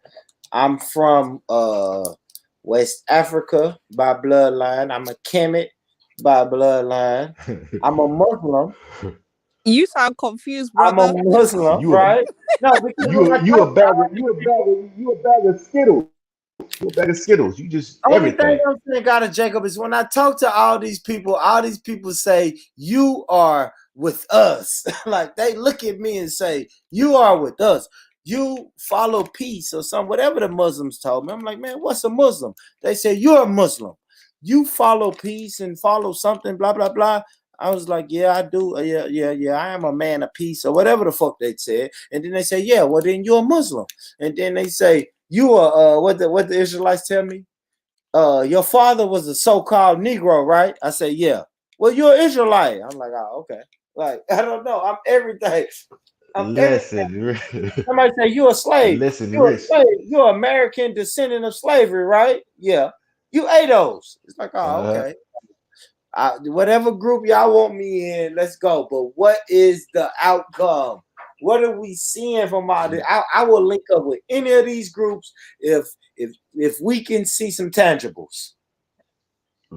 I'm from West Africa by bloodline. I'm a Kemet by bloodline. I'm a Muslim.
You sound confused,
I'm a
brother.
Muslim, right? No, because when I talk to all these people,
you a bag of Skittles. You a bag of Skittles. You just
only thing
everything.
I'm saying, God, Jacob, is when I talk to all these people say, you are with us. Like they look at me and say, you are with us. You follow peace or something, whatever the Muslims told me. I'm like, man, what's a Muslim? They say, you're a Muslim. You follow peace and follow something, blah, blah, blah. I was like, yeah, I do. Yeah. I am a man of peace or whatever the fuck they said. And then they say, yeah, well, then you're a Muslim. And then they say, you are, what the Israelites tell me? Your father was a so-called Negro, right? I say, yeah. Well, you're an Israelite. I'm like, oh, okay. Like, I don't know. I'm everything. I'm everything.
Listen,
Somebody say, you're a slave.
listen,
You're a
Rich.
slave. You're American descendant of slavery, right? Yeah. You ate those. It's like, oh, okay. Whatever group y'all want me in, let's go. But what is the outcome? What are we seeing from all this? I will link up with any of these groups if we can see some tangibles.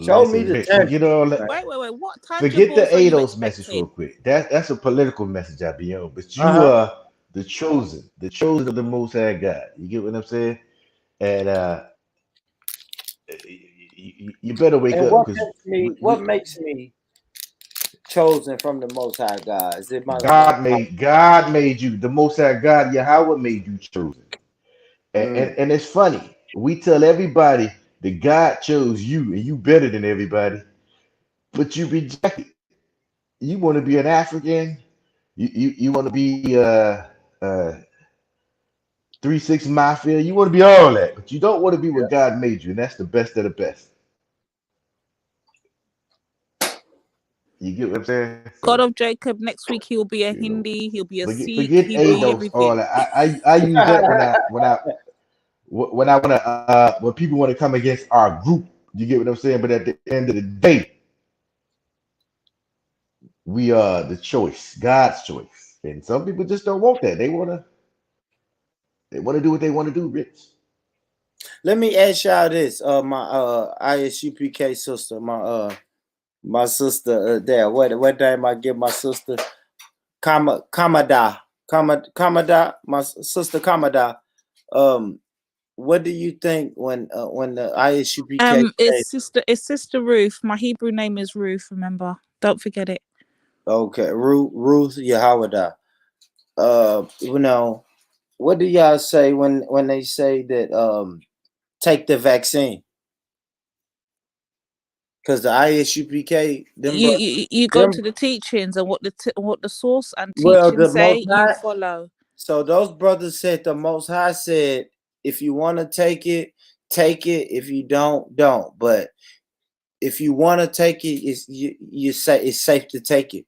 Show me
Listen,
the
Rich. Forget all
tangibles.
that.
Wait. What
Forget the
tangibles are you
ADOS message real
expecting?
quick. That's a political message I be on. But you are the chosen of the Most High God. You get what I'm saying? And you better wake
And
up because
what makes me chosen from the Most High God? Is it my
God made you. The Most High God Yahweh made you chosen. And it's funny. We tell everybody that God chose you and you better than everybody, but you reject it. You want to be an African. You want to be 3-6 Mafia. You want to be all that, but you don't want to be what God made you, and that's the best of the best. You get what I'm saying?
God
So
of Jacob, next week he'll be a Hindi, he'll be a Sikh,
forget
he'll be
ADOS, all
everything.
that. I use that when I want to when people want to come against our group. You get what I'm saying? But at the end of the day, we are the choice, God's choice, and some people just don't want that. They want to do what they want to do, Rich.
Let me ask y'all this. My ISUPK sister, my sister there. What name I give my sister? Kamada. My sister Kamada. What do you think when the ISUPK
It's sister Ruth. My Hebrew name is Ruth, remember. Don't forget it.
Okay, Ruth Yahawada. What do y'all say when they say that take the vaccine? Because the ISUPK,
You go to the teachings and what the source and
well,
teachings
the
say,
Most
you
High.
follow.
So those brothers said the Most High said, if you want to take it, take it. If you don't. But if you want to take it, you say it's safe to take it.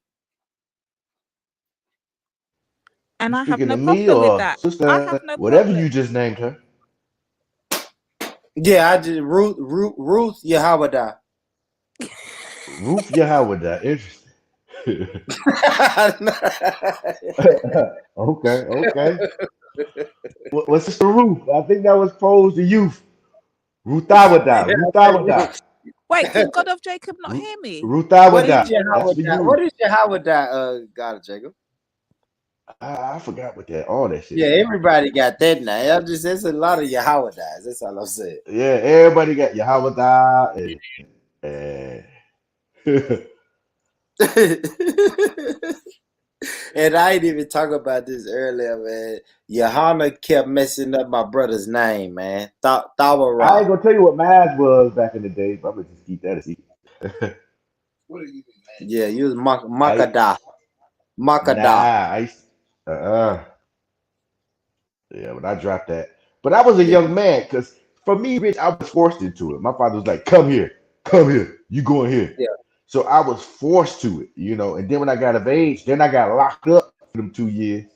And
You
I have
speaking
no
to me
problem with
or
that. I
sister,
have no
whatever you
problem.
just named her?
Yeah, I just Ruth Yahawada.
Ruth Yahawada. Interesting. Okay. What's Sister Ruth? I think that was posed to youth. Ruth Awada. Ruth Awada.
Wait, can God of Jacob not hear me?
Ruth
What is
Awada. That's for
Yahawada?
you.
What is Yahawada? God, Jacob.
I forgot what all that shit
Yeah,
stand.
everybody got that now. There's a lot of Yahawadas. That's all I'm saying.
Yeah, everybody got Yahawada and
And I didn't even talk about this earlier, man. Yahana kept messing up my brother's name, man.
I
Thawara.
ain't gonna tell you what mine was back in the day, but I'm gonna just keep that a secret.
What are you, man? Yeah, you was Makada.
Nah, yeah, but I dropped that. But I was a young man, because for me, Rich, I was forced into it. My father was like, come here, you going here.
Yeah.
So I was forced to it, and then when I got of age, then I got locked up for them 2 years.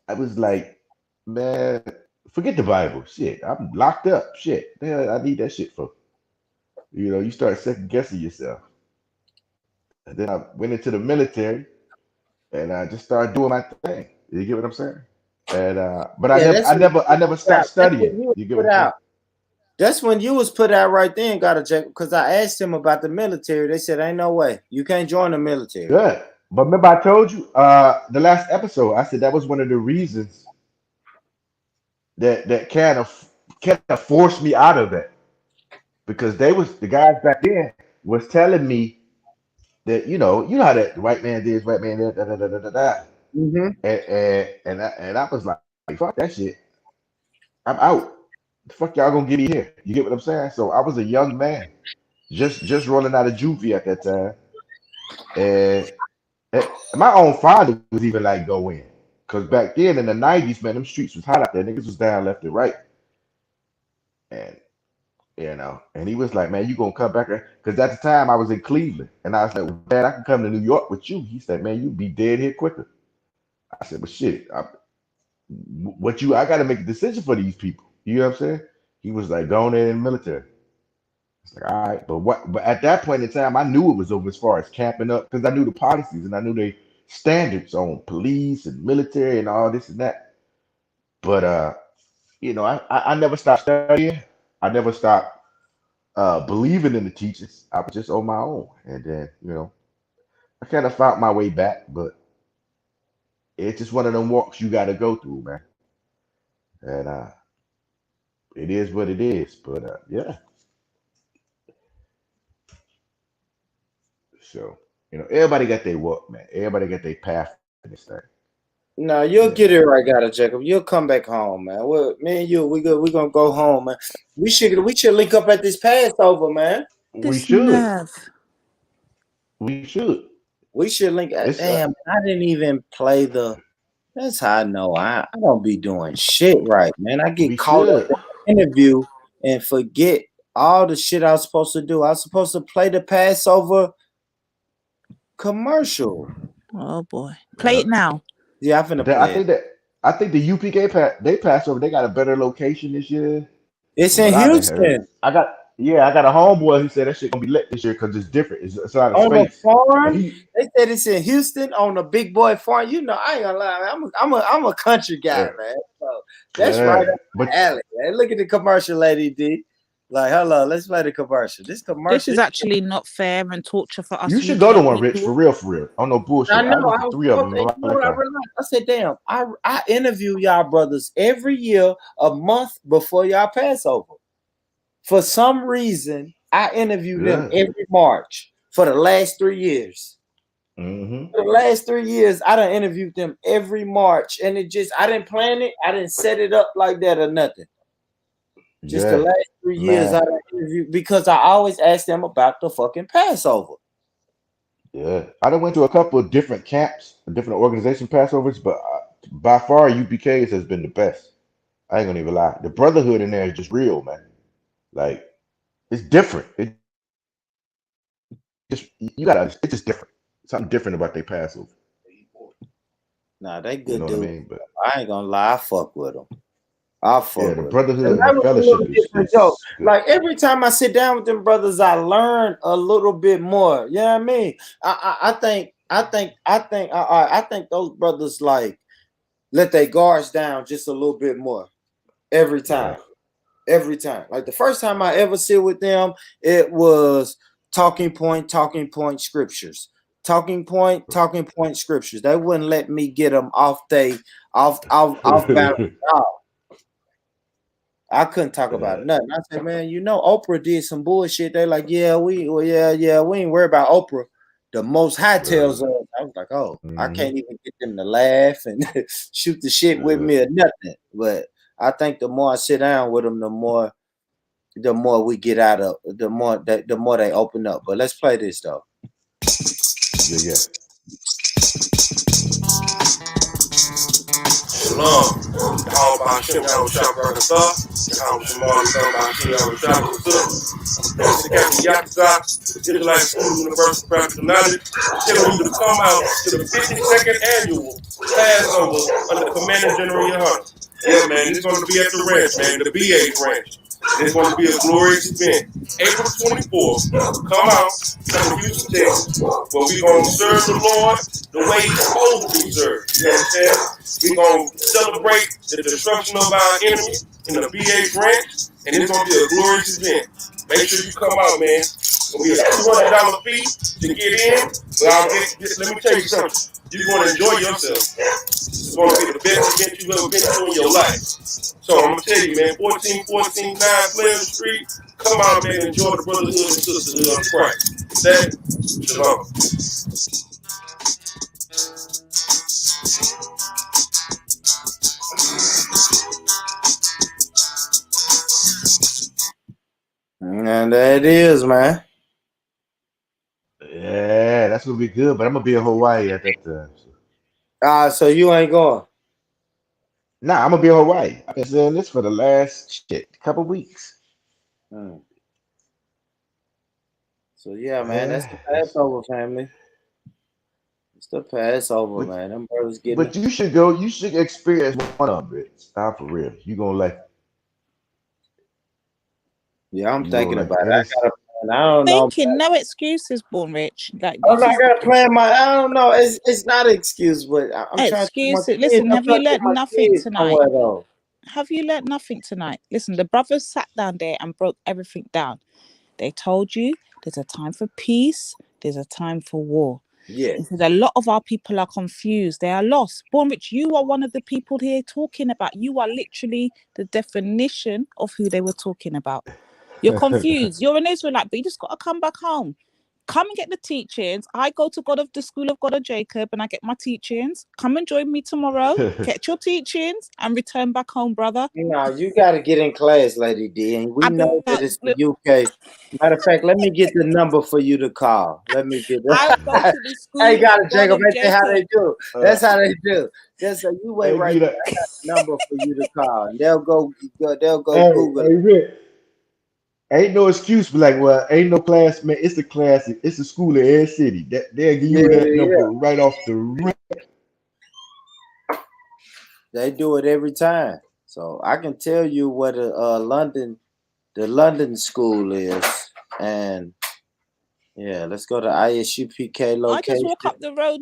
I was like, man, forget the Bible. Shit, I'm locked up. Shit, the hell I need that shit for? You start second guessing yourself. And then I went into the military and I just started doing my thing. You get what I'm saying? And but
Yeah,
I never stopped studying. You get what I'm saying?
That's when you was put out right then, because I asked him about the military. They said, ain't no way. You can't join the military.
Good. But remember I told you the last episode, I said that was one of the reasons that kind of forced me out of that. Because the guys back then was telling me that you know how that white man did, white man did, da da da da da da.
Mm-hmm.
And I was like, fuck that shit. I'm out. The fuck y'all gonna give me here? You get what I'm saying? So I was a young man, just rolling out of juvie at that time, and my own father was even like, go in, cause back then in the '90s, man, them streets was hot out there. Niggas was down left and right, and and he was like, man, you gonna come back? Because at the time I was in Cleveland, and I was like, man, I can come to New York with you. He said, man, you'd be dead here quicker. I said, but shit, I got to make a decision for these people. You know what I'm saying? He was like, going in the military. It's like, all right, but at that point in time, I knew it was over as far as camping up, because I knew the policies and I knew the standards on police and military and all this and that. But I never stopped studying. I never stopped believing in the teachers. I was just on my own, and then I kind of found my way back, but it's just one of them walks you got to go through, man. And it is what it is. But yeah. So, everybody got their walk, man. Everybody got their path in this thing.
No, you'll get it right, Jacob. You'll come back home, man. Well, me and you, we gonna go home, man. We should link up at this Passover, man.
We should. We should.
We should link. Damn, I didn't even play the. That's how I know I don't be doing shit right, man. I get caught up in the interview and forget all the shit I was supposed to do. I was supposed to play the Passover commercial.
Oh boy, play it now.
Yeah, I'm finna play
I think the UPK they Passover, they got a better location this year.
It's in Houston.
I got a homeboy who said that shit gonna be lit this year because it's different. It's out of
on
space.
The farm. They said it's in Houston on the big boy farm. I ain't gonna lie, I'm a country guy, man. So that's right up my alley, man. Look at the commercial, Lady D. Like, hello, let's play the commercial. This
is actually not fair and torture for us.
You should go to one, Rich, for real. On no bullshit.
I know.
I 3 of them.
I said, damn, I interview y'all brothers every year, a month before y'all Passover. For some reason, I interview them every March for the last 3 years.
Mm-hmm.
For the last 3 years, I done interviewed them every March, and I didn't plan it. I didn't set it up like that or nothing. Just the last 3 years, I done interviewed because I always ask them about the fucking Passover.
Yeah, I done went to a couple of different camps, different organization Passovers, but by far UPK's has been the best. I ain't gonna even lie. The brotherhood in there is just real, man. Like, it's different. It's just different. Something different about their Passover.
Nah, they good
You know what I
dude.
mean? But
I ain't gonna lie, I fuck with them. I fuck
the
with them.
brotherhood
And
and
that
the
was a
fellowship
little different
is
though.
good.
Like every time I sit down with them brothers, I learn a little bit more. You know what I mean? I think those brothers like let their guards down just a little bit more every time. Every time. Like the first time I ever sit with them, it was talking point scriptures. Talking point scriptures. They wouldn't let me get them off balance. I couldn't talk about nothing. I said, man, you know, Oprah did some bullshit. They're like, we ain't worried about Oprah. The Most High tells us. I was like, oh, I can't even get them to laugh and shoot the shit with me or nothing. But I think the more I sit down with them, the more we get out of, the more they open up. But let's play this though.
Yeah.
Shalom. All by Shem Yahushua Barakatah. Yahweh Shemar Yisrael Ba'ashir Yahushua Barakatah. This is Captain Yakazak, Israelite School Universal Practical Knowledge, telling you to come out to the 52nd annual Passover under Commander General Yohana. Yeah, man, it's going to be at the ranch, man, the BA ranch. And it's going to be a glorious event. April 24th, come out to Houston, Texas, where we're going to serve the Lord the way He's supposed to be served. You understand? We're going to celebrate the destruction of our enemy in the BA ranch, and it's going to be a glorious event. Make sure you come out, man. It's going to be a $200 fee to get in, but let me tell you something. You're going to enjoy yourself. It's going to be the best event you've ever been to in your life. So I'm going to tell you, man, 1414 9 Flair Street, come out, man, and enjoy the brotherhood and sisterhood of Christ. With that, shalom.
And there it is, man.
Yeah, that's gonna be good. But I'm gonna be in Hawaii at that time.
So you ain't going?
Nah, I'm gonna be in Hawaii. I've been saying this for the last couple weeks.
So yeah, man, that's the Passover, family. It's the Passover, man. Them brothers getting.
But you should go. You should experience one of it. Stop for real. You gonna like.
Yeah, I'm thinking about it. I gotta. I don't know.
No excuses, Born Rich. Like
I'm not gonna plan I don't know. It's not an excuse, but I'm trying to.
Listen, have you learned nothing tonight? Have you learned nothing tonight? Listen, the brothers sat down there and broke everything down. They told you there's a time for peace, there's a time for war.
Yeah.
A lot of our people are confused. They are lost. Born Rich, you are one of the people here talking about. You are literally the definition of who they were talking about. You're confused. You're an Israelite, but you just got to come back home. Come and get the teachings. I go to the School of God of Jacob, and I get my teachings. Come and join me tomorrow. Get your teachings and return back home, brother.
No, you got to get in class, Lady D, and we know that it's the UK. Matter of fact, let me get the number for you to call. Let me get that.
I'll go to the School
Hey, got it,
of God
Jacob.
of
That's how they do. That's how they do. Just so you wait right there. I got the number for you to call. And they'll go Google it.
Ain't no excuse for like, well, ain't no class, man. It's a class. It's a school in every city. They'll give you that number right off the rip.
They do it every time. So I can tell you what the London school is. And yeah, let's go to ISUPK location.
I just walk up the road,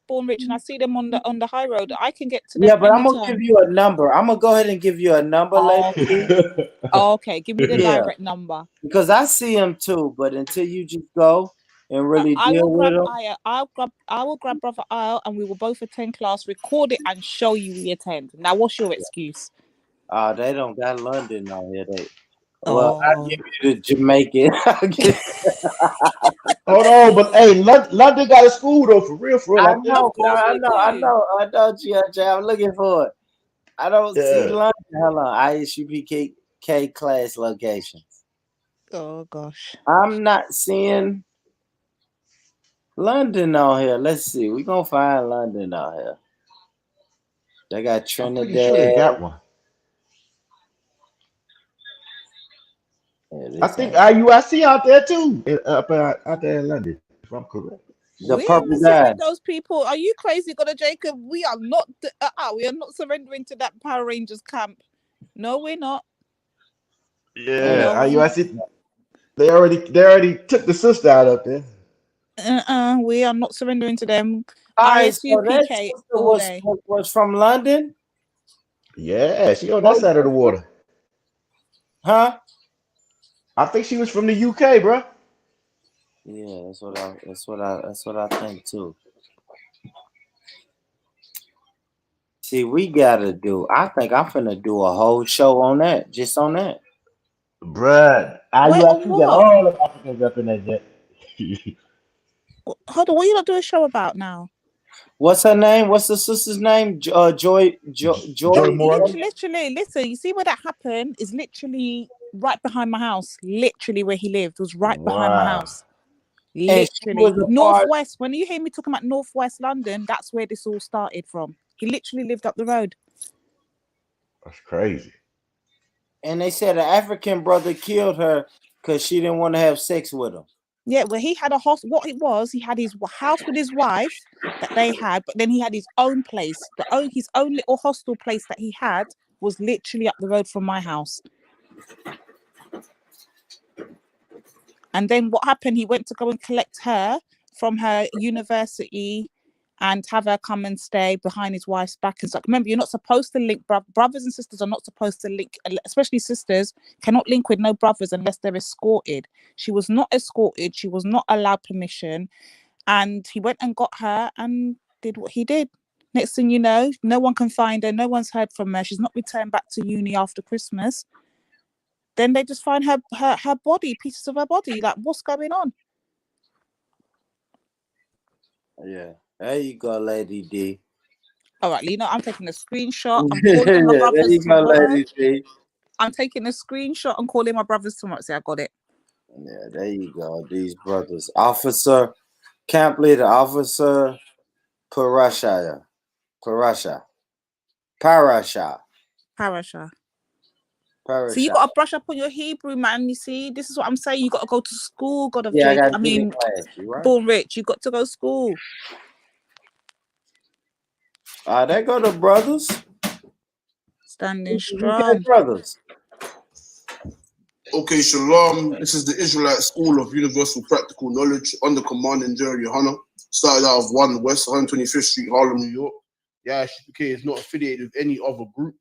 Born Rich, and I see them on the high road. I can get to them.
Yeah, but I'm gonna give you a number. I'm gonna go ahead and give you a number, lady.
Okay, give me the direct number.
Because I see them too, but until you just go and really deal with them,
I will grab Brother Isle, and we will both attend class, record it, and show you we attend. Now, what's your excuse?
They don't got London on here. Well, I'll give you the Jamaican.
Hold on, but hey, London got a school though, for real.
I know, GLJ. I'm looking for it. I don't see London. Hold on, ISUPK class locations.
Oh gosh,
I'm not seeing London on here. Let's see. We're gonna find London on here. They got Trinidad.
I'm pretty sure they got one. I think IUIC out there too, out there in London, if I'm correct.
The
We
purple
ain't
guy.
with those people. Are you crazy, God Jacob? We are not. We are not surrendering to that Power Rangers camp. No, we're not.
Yeah,
No, we're not.
IUIC. They already took the sister out up there.
We are not surrendering to them.
All right, so that
ISUPK
sister
all day.
was from London,
Yeah, she on that side of the water.
huh?
I think she was from the UK, bro.
Yeah, that's what I think too. See, we gotta do. I think I'm finna do a whole show on that, just on that.
Bruh,
Wait, on
IUIC got
what?
all the Africans up in that jet.
Hold on, what you not doing a show about now?
What's her name? What's the sister's name? Joy.
Joy Morgan.
Literally, listen. You see where that happened is literally right behind my house. Literally where he lived was right behind my
Wow.
house.
And she
Literally,
was a part.
Northwest. When you hear me talking about Northwest London, that's where this all started from. He literally lived up the road.
That's crazy.
And they said an African brother killed her because she didn't want to have sex with him.
Yeah, well, he had a house. What it was, he had his house with his wife that they had, but then he had his own place. His own little hostel place that he had was literally up the road from my house. And then what happened? He went to go and collect her from her university and have her come and stay behind his wife's back. And so remember, you're not supposed to link brothers and sisters are not supposed to link, especially sisters cannot link with no brothers unless they're escorted. She was not escorted. She was not allowed permission. And he went and got her and did what he did. Next thing you know, no one can find her. No one's heard from her. She's not returned back to uni after Christmas. Then they just find her body, pieces of her body. Like, what's going on?
Yeah, there you go, Lady D.
All right, Lena, I'm taking a screenshot. I'm calling my brothers
there you go,
tomorrow.
Lady D.
I'm taking a screenshot and calling my brothers tomorrow. See, I got it.
Yeah, there you go. These brothers. Officer, camp leader, Officer Parasha.
So you got to brush up on your Hebrew, man. You see, this is what I'm saying. You got to go to school, God of Jacob. I mean,
right?
Born Rich, you got to go to school.
There go the brothers.
Standing strong.
Brothers.
Okay, Shalom. This is the Israelite School of Universal Practical Knowledge under commanding Jerry Yohana. Started out of 1 West 125th Street, Harlem, New York. The IUIC is not affiliated with any other group.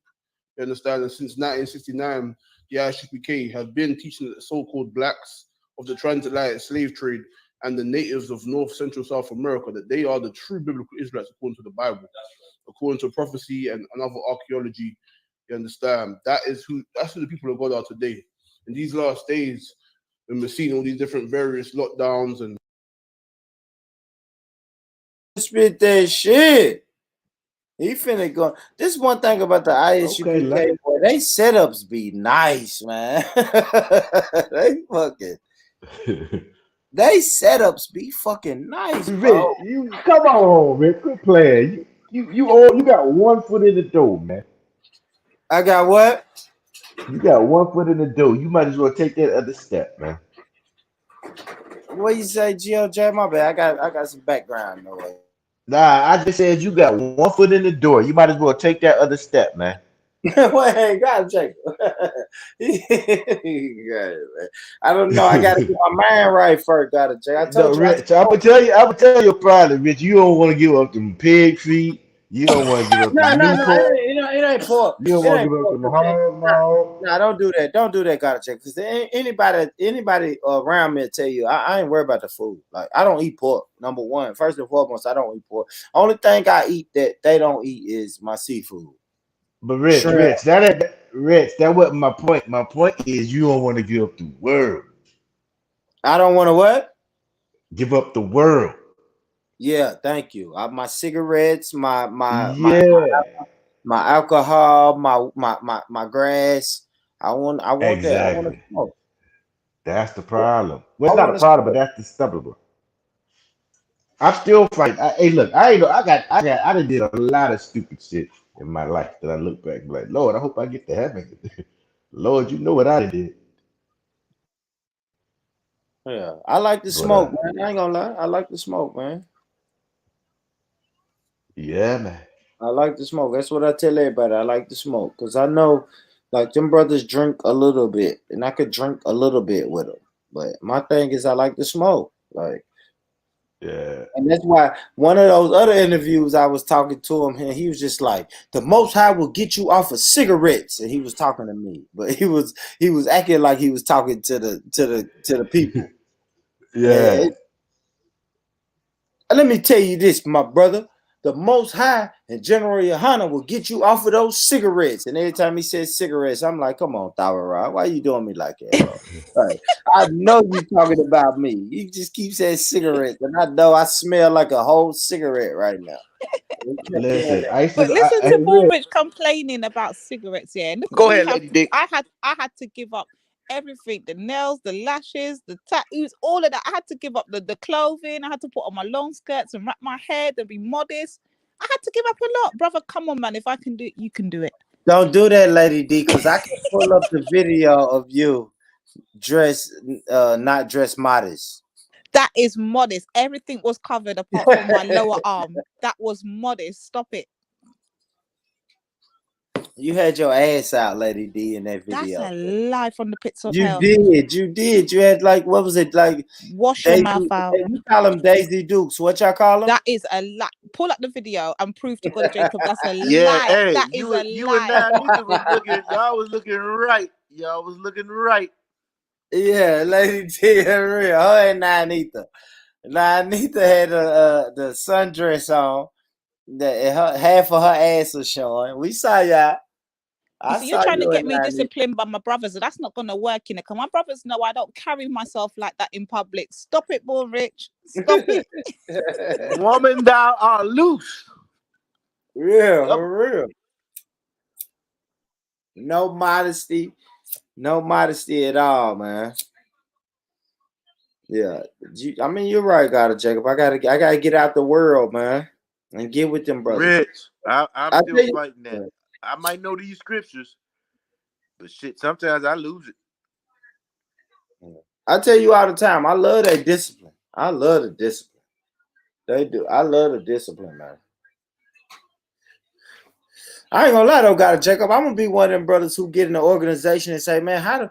You understand? And since 1969, the IUIC have been teaching the so-called blacks of the transatlantic slave trade and the natives of North, Central, South America that they are the true biblical Israelites according to the Bible, according to prophecy and other archaeology. You understand? That's who the people of God are today. In these last days, when we're seeing all these different various lockdowns and
spit that shit. He finna go. This is one thing about the ISUPK, boy. They setups be nice, man. They setups be fucking nice, bro.
Rick, you come on, Rick. Quit playing. You got 1 foot in the door, man.
I got what?
You got 1 foot in the door. You might as well take that other step, man.
What you say, GLJ? My bad. I got some background noise.
Nah, I just said you got 1 foot in the door. You might as well take that other step, man.
Wait, gotta check. I don't know. I gotta get my mind right first. Gotta check. I told you.
Rich, I'm gonna tell you probably, Rich. You don't want to give up them pig feet. You don't want to give up the new pork.
It ain't pork.
You don't want to give up the hog.
No, don't do that. Don't do that. Gotta check. Because anybody around me will tell you, I ain't worried about the food. Like, I don't eat pork. Number one, first and foremost, I don't eat pork. Only thing I eat that they don't eat is my seafood.
But Rich, that wasn't my point. My point is you don't want to give up the world.
I don't want to what?
Give up the world.
Yeah, thank you. My cigarettes, my alcohol, my grass. I want
exactly.
that. I want to smoke.
That's the problem. Well, it's not a problem, but that's the stubborn. I'm still fighting. Hey, look, I done did a lot of stupid shit in my life that I look back and be like, Lord, I hope I get to heaven. Lord, you know what I did.
Yeah, I like the
But
smoke, man. I ain't gonna lie. I like the smoke, man.
yeah, man.
I like the smoke. That's what I tell everybody. I like the smoke because I know, like, them brothers drink a little bit, and I could drink a little bit with them. But my thing is, I like the smoke. Like,
Yeah.
and that's why one of those other interviews I was talking to him, and he was just like, "The Most High will get you off of cigarettes," and he was talking to me, but he was acting like he was talking to the people.
Yeah.
And let me tell you this, my brother. The Most High and General Yohana will get you off of those cigarettes. And every time he says cigarettes, I'm like, come on, Tawara, why you doing me like that, bro? Like, I know you talking about me. You just keep saying cigarettes, and I know I smell like a whole cigarette right now.
Listen,
But listen to Bullrich complaining about cigarettes, yeah. And look
Go
what
ahead, Lady Dick.
I had to give up everything, the nails, the lashes, the tattoos, all of that. I had to give up the clothing. I had to put on my long skirts and wrap my hair and be modest. I had to give up a lot. Brother, come on, man. If I can do it, you can do it.
Don't do that, Lady D, because I can pull up the video of you not dressed modest.
That is modest. Everything was covered apart from my lower arm. That was modest. Stop it.
You had your ass out, Lady D, in that video.
That's a lie from the pits of
You
hell.
did. You had, like, what was it, like?
Wash your mouth out.
You call them Daisy Dukes. What y'all call them?
That is a lie. Pull up the video and prove to God Jacob that's a
Yeah,
lie.
hey,
That is a
you
lie.
and Nita was looking. Y'all was looking right. Y'all was looking right.
Yeah, Lady D, real. Her and Nanita. Nanita had the sundress on. Half of her ass was showing. We saw y'all.
You see, you're trying to get me disciplined by my brothers, and that's not going to work, you know. Because my brothers know I don't carry myself like that in public. Stop it, Bullrich. Stop it.
Woman, thou art loose.
Real, for real. No modesty. No modesty at all, man. Yeah. I mean, you're right, Jacob. I gotta get out the world, man, and get with them brothers.
Rich, I'm still fighting that. I might know these scriptures, but shit, sometimes I lose it.
I tell you all the time, I love that discipline. I love the discipline. They do. I love the discipline, man. I ain't gonna lie though, Jacob. I'm gonna be one of them brothers who get in the organization and say, man, how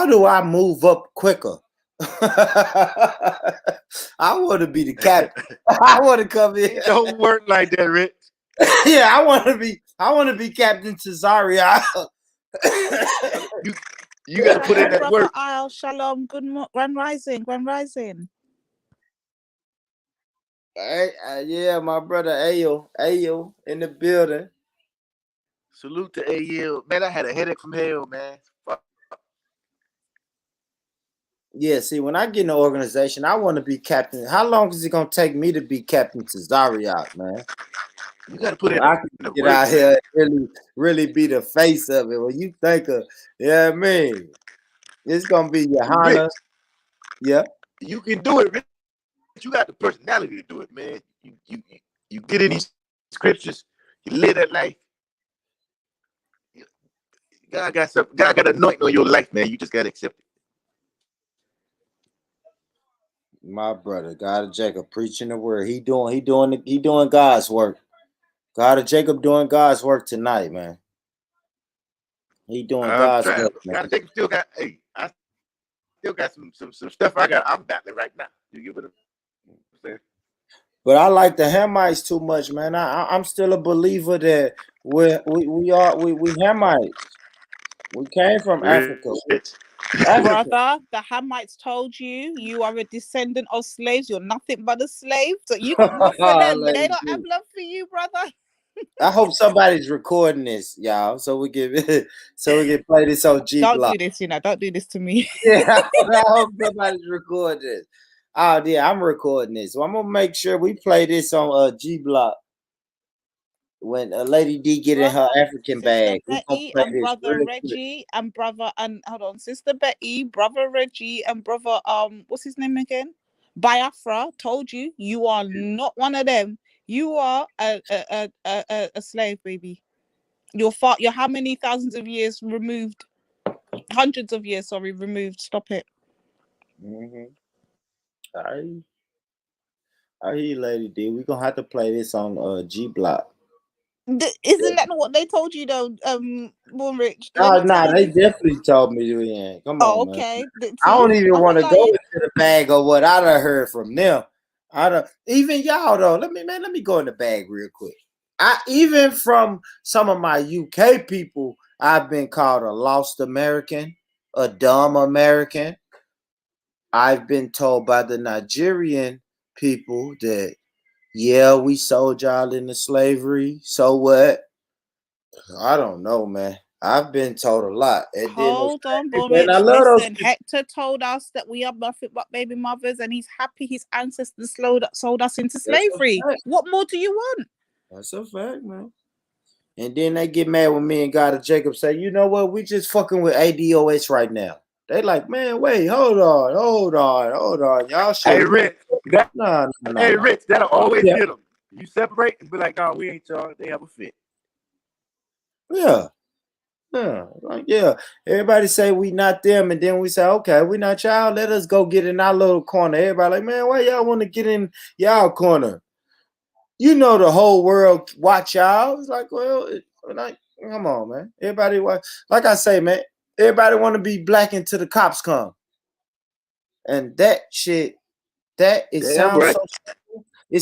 do I move up quicker? I want to be the captain. I want to come in.
It don't work like that, Rich.
Yeah, I want to be Captain Cesaria.
You got to put in that work.
Isle, shalom, grand rising.
Hey, yeah, my brother Ayo in the building.
Salute to Ayo. Man, I had a headache from hell, man. Fuck.
Yeah, see, when I get in the organization, I want to be captain. How long is it gonna take me to be Captain Cesaria, man?
You gotta put it.
I can get out here and really be the face of it. When you think of, I mean, it's gonna be Johanna. Yeah,
you can do it, Rich. You got the personality to do it, man. You get in these scriptures, you live that life. God got something. God got anointing on your life, man. You just gotta accept it.
My brother, God of Jacob, preaching the word. He doing God's work. God of Jacob doing God's work tonight, man. He doing God's work.
God of Jacob still got. Hey, I still got some stuff I'm battling right now. You get what I'm saying?
But I like the Hamites too much, man. I'm still a believer that we Hamites. We came from Africa.
Brother, the Hamites told you are a descendant of slaves. You're nothing but a slave. So you got love for them, but they don't have love for you, brother.
I hope somebody's recording this, y'all, so we can play this on G Block.
Don't do this, don't do this to me.
Yeah, I hope somebody's recording this. Oh yeah, I'm recording this. So I'm gonna make sure we play this on G Block when Lady D get in her African bag.
Betty and brother Reggie and Sister Betty, brother Reggie and brother what's his name again? Biafra told you are not one of them. You are a slave, baby. You're how many thousands of years removed? Hundreds of years, removed. Stop it.
I hear you, Lady D. We're gonna have to play this on G Block.
Isn't that what they told you though, Born Rich? Let
Oh
me tell
no,
you
they
this.
definitely told me to end. Come
Oh,
on, man.
okay.
I don't even
I'm
want
not
to go
lying.
into the bag of what I done heard from them. I don't even y'all though. Let me go in the bag real quick. Even from some of my UK people, I've been called a lost American, a dumb American. I've been told by the Nigerian people that, yeah, we sold y'all into slavery. So what? I don't know, man. I've been told a lot. And
Hold on, Born
then I
Rich.
love those
Listen,
people.
Hector told us that we are nothing but baby mothers, and he's happy his ancestors sold us into slavery. What more do you want?
That's a fact, man. And then they get mad when me and God and Jacob say, you know what? We just fucking with ADOS right now. They like, man, wait, hold on. Y'all should.
Hey, Rich.
No.
Hey, Rich, that'll always
Yeah.
get them. You separate and be like, no, we ain't y'all. They have a fit.
Yeah. Like, yeah. Everybody say we not them, and then we say, okay, we not y'all. Let us go get in our little corner. Everybody like, man, why y'all want to get in y'all corner? You know the whole world watch y'all. It's like, well, come on, man. Everybody like I say, man, everybody want to be black until the cops come. And that shit, it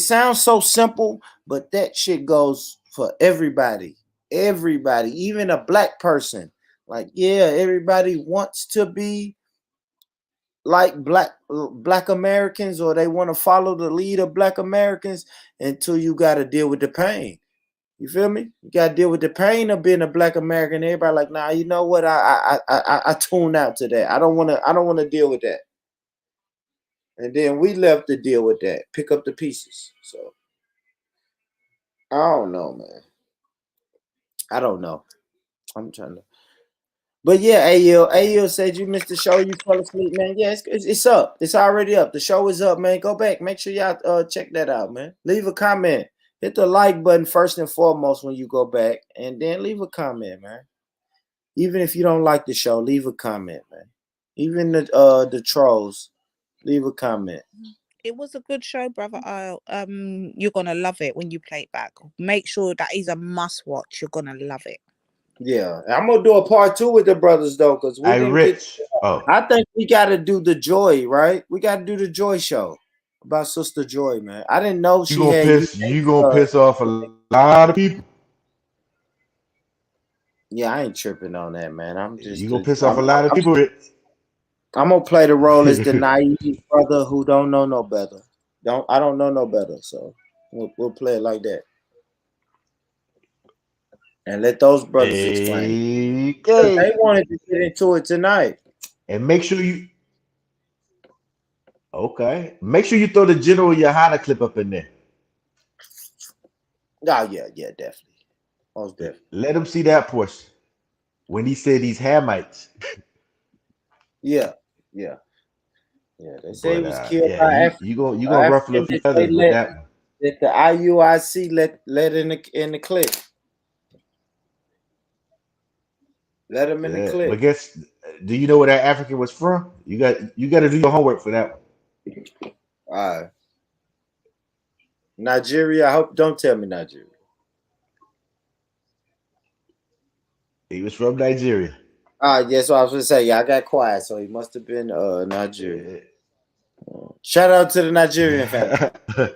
sounds so simple, but that shit goes for everybody. Everybody, even a black person. Like, yeah, everybody wants to be like black Americans, or they want to follow the lead of black Americans, until you got to deal with the pain. You feel me? You got to deal with the pain of being a black American. Everybody like, nah, you know what? I tune out to that. I don't want to deal with that. And then we left to deal with that, pick up the pieces. So I don't know, man. I don't know. I'm trying to. But yeah, AL said you missed the show. You fell asleep, man. Yeah, it's up. It's already up. The show is up, man. Go back. Make sure y'all check that out, man. Leave a comment. Hit the like button first and foremost when you go back, and then leave a comment, man. Even if you don't like the show, leave a comment, man. Even the trolls, leave a comment.
It was a good show, brother. You're gonna love it when you play it back. Make sure that is a must watch. You're gonna love it.
Yeah, I'm gonna do a part 2 with the brothers though, because we didn't
Rich.
I think we got to do the Joy, right? We got to do the Joy show about Sister Joy, man. I didn't know she had.
You gonna piss off a lot of people.
Yeah, I ain't tripping on that, man. I'm just.
You gonna piss off a lot of people.
I'm gonna play the role as the naive brother who don't know no better. I don't know no better, so we'll play it like that. And let those brothers explain. Because they wanted to get into it tonight.
And make sure you. Okay. Make sure you throw the General Yohana clip up in there.
Oh, yeah, definitely. Most definitely.
Let them see that portion. When he said these Hamites.
Yeah. They say he was killed by
African. You gonna ruffle a few feathers with that one.
That the IUIC let in the clip. Let him in the clip.
But do you know where that African was from? You got to do your homework for that one.
Nigeria. I hope. Don't tell me Nigeria.
He was from Nigeria.
Yes. What I was gonna say. Yeah, I got quiet, so he must have been Nigeria. Shout out to the Nigerian family.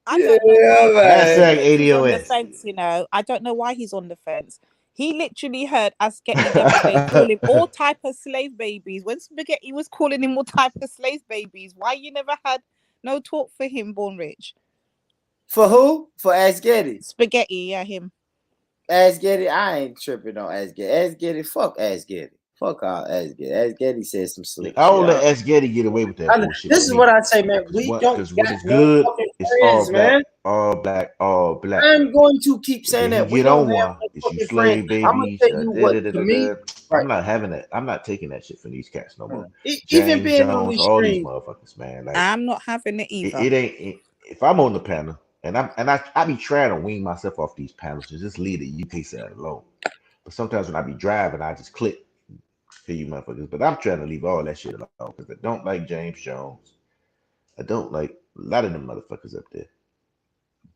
I don't know
why
he's on the fence, you know. I don't know why he's on the fence. He literally heard us getting yesterday call him all type of slave babies. When Spaghetti was calling him all type of slave babies, why you never had no talk for him, Born Rich?
For who? For Asgetty?
Spaghetti, yeah, him.
Asgetty, I ain't tripping on Asgetty. Asgetty, fuck Asgetty. Fuck all Asgetty. Asgetty said some slick
I don't
shit.
let Asgetty get away with that bullshit.
This is what I say, man. We don't
because when it's good, it's all black, all black, all black.
I'm going to keep saying that.
We don't have it's you slave babies.
I'm gonna tell you what to me.
I'm not having that. I'm not taking that shit from these cats no more.
Even being on these
all these motherfuckers, man. Like,
I'm not having it either.
It ain't. If I'm on the panel, and I be trying to wean myself off these panels to just leave the UK side alone. But sometimes when I be driving, I just click for you motherfuckers. But I'm trying to leave all that shit alone because I don't like James Jones. I don't like a lot of them motherfuckers up there.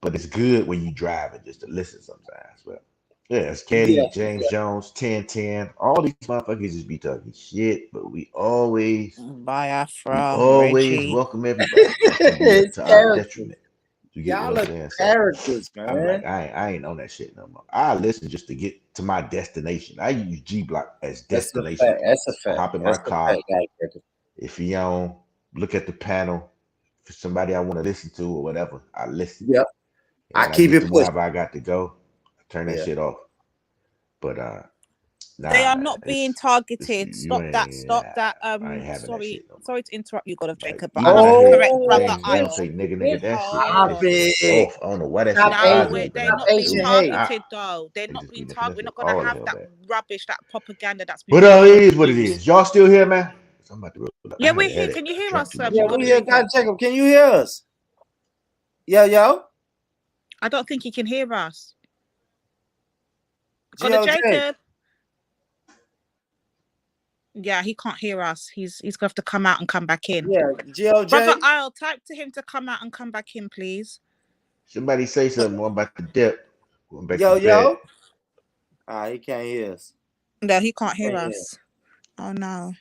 But it's good when you driving just to listen sometimes. But yeah, it's Candy, James Jones, 1010. All these motherfuckers just be talking shit, but we always
Reggie.
welcome everybody. To our detriment. You get
Y'all
what
are
I'm saying? So
characters, man.
I'm like, I ain't on that shit no more. I listen just to get to my destination. I use G Block as destination.
That's a fact.
Hop in my car. If you on, look at the panel. For somebody I want to listen to or whatever, I listen.
Yep.
I keep it wherever I got to go. I turn that shit off. But
they are not being targeted. Stop that. Sorry to interrupt you, God of Jacob, but I must correct brother Isle.
Say nigga, that
Stop
shit.
it.
Off. I don't know why that shit.
They're not being targeted though. They're not being targeted. We're not gonna have that rubbish, that propaganda that's been.
But it is what it is. Y'all still here, man?
Yeah, we're here. Can you hear us?
Yeah, we here. God, Jacob, can you hear us? Yo.
I don't think he can hear us. God, Jacob. Yeah, he can't hear us. He's gonna have to come out and come back in.
Yeah, GOJ.
Brother Isle, type to him to come out and come back in, please.
Somebody say something about the dip.
Yo. He can't hear us.
No, he can't hear us. Oh no.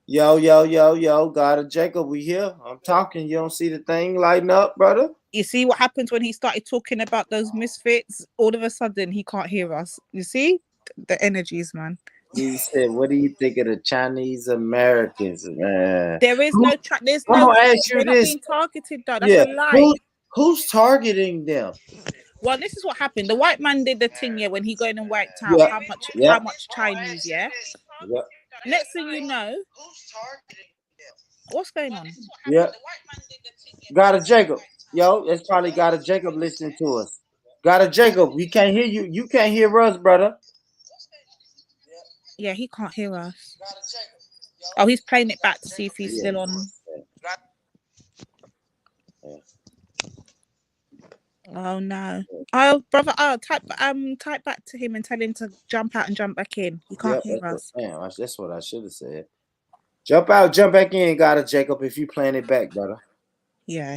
Yo. God of Jacob, we here. I'm talking. You don't see the thing lighting up, brother?
You see what happens when he started talking about those misfits? All of a sudden, he can't hear us. You see? The energies, man.
He said, what do you think of the Chinese Americans, man?
There is no... There's
I'm
no...
going to ask you
they're
this.
Not being targeted, though. That's a lie.
Who's targeting them?
Well, this is what happened. The white man did the thing, when he got in and wiped out how much Chinese, Next thing you know... What's going on?
Yeah. God of Jacob. Yo, it's probably God of Jacob listening to us. God of Jacob, we can't hear you. You can't hear us, brother.
Yeah, he can't hear us. Oh, he's playing it back to see if he's still on. Oh no. Oh, brother, type back to him and tell him to jump out and jump back in. He can't hear us.
Damn, that's what I should have said. Jump out, jump back in, God of Jacob, if you playing it back, brother.
Yeah,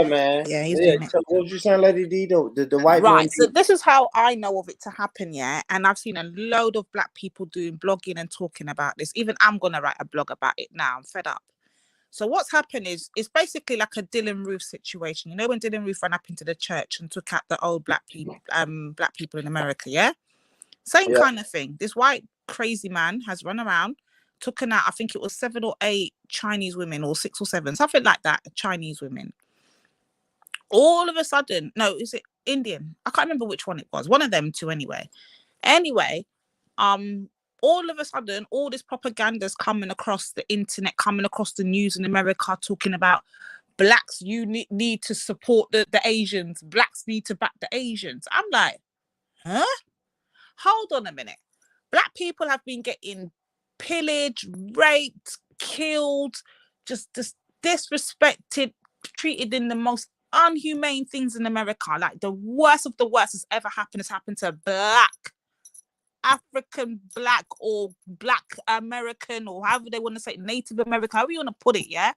man.
Yeah, he's doing it.
So what was you saying, Lady D? The white
right.
man.
So this is how I know of it to happen, and I've seen a load of black people doing blogging and talking about this. Even I'm gonna write a blog about it now. I'm fed up. So what's happened is it's basically like a Dylan Roof situation. You know when Dylan Roof ran up into the church and took out the old black people in America, Same kind of thing. This white crazy man has run around, taken out, I think it was 7 or 8 Chinese women, or 6 or 7, something like that, Chinese women. All of a sudden, no, is it Indian? I can't remember which one it was. One of them two anyway. All of a sudden, all this propaganda is coming across the internet, coming across the news in America, talking about blacks, you need to support the Asians. Blacks need to back the Asians. I'm like, huh? Hold on a minute. Black people have been getting pillaged, raped, killed, just disrespected, treated in the most unhumane things in America. Like the worst of the worst has happened to black African black or black American, or however they want to say it, Native American, however you want to put it,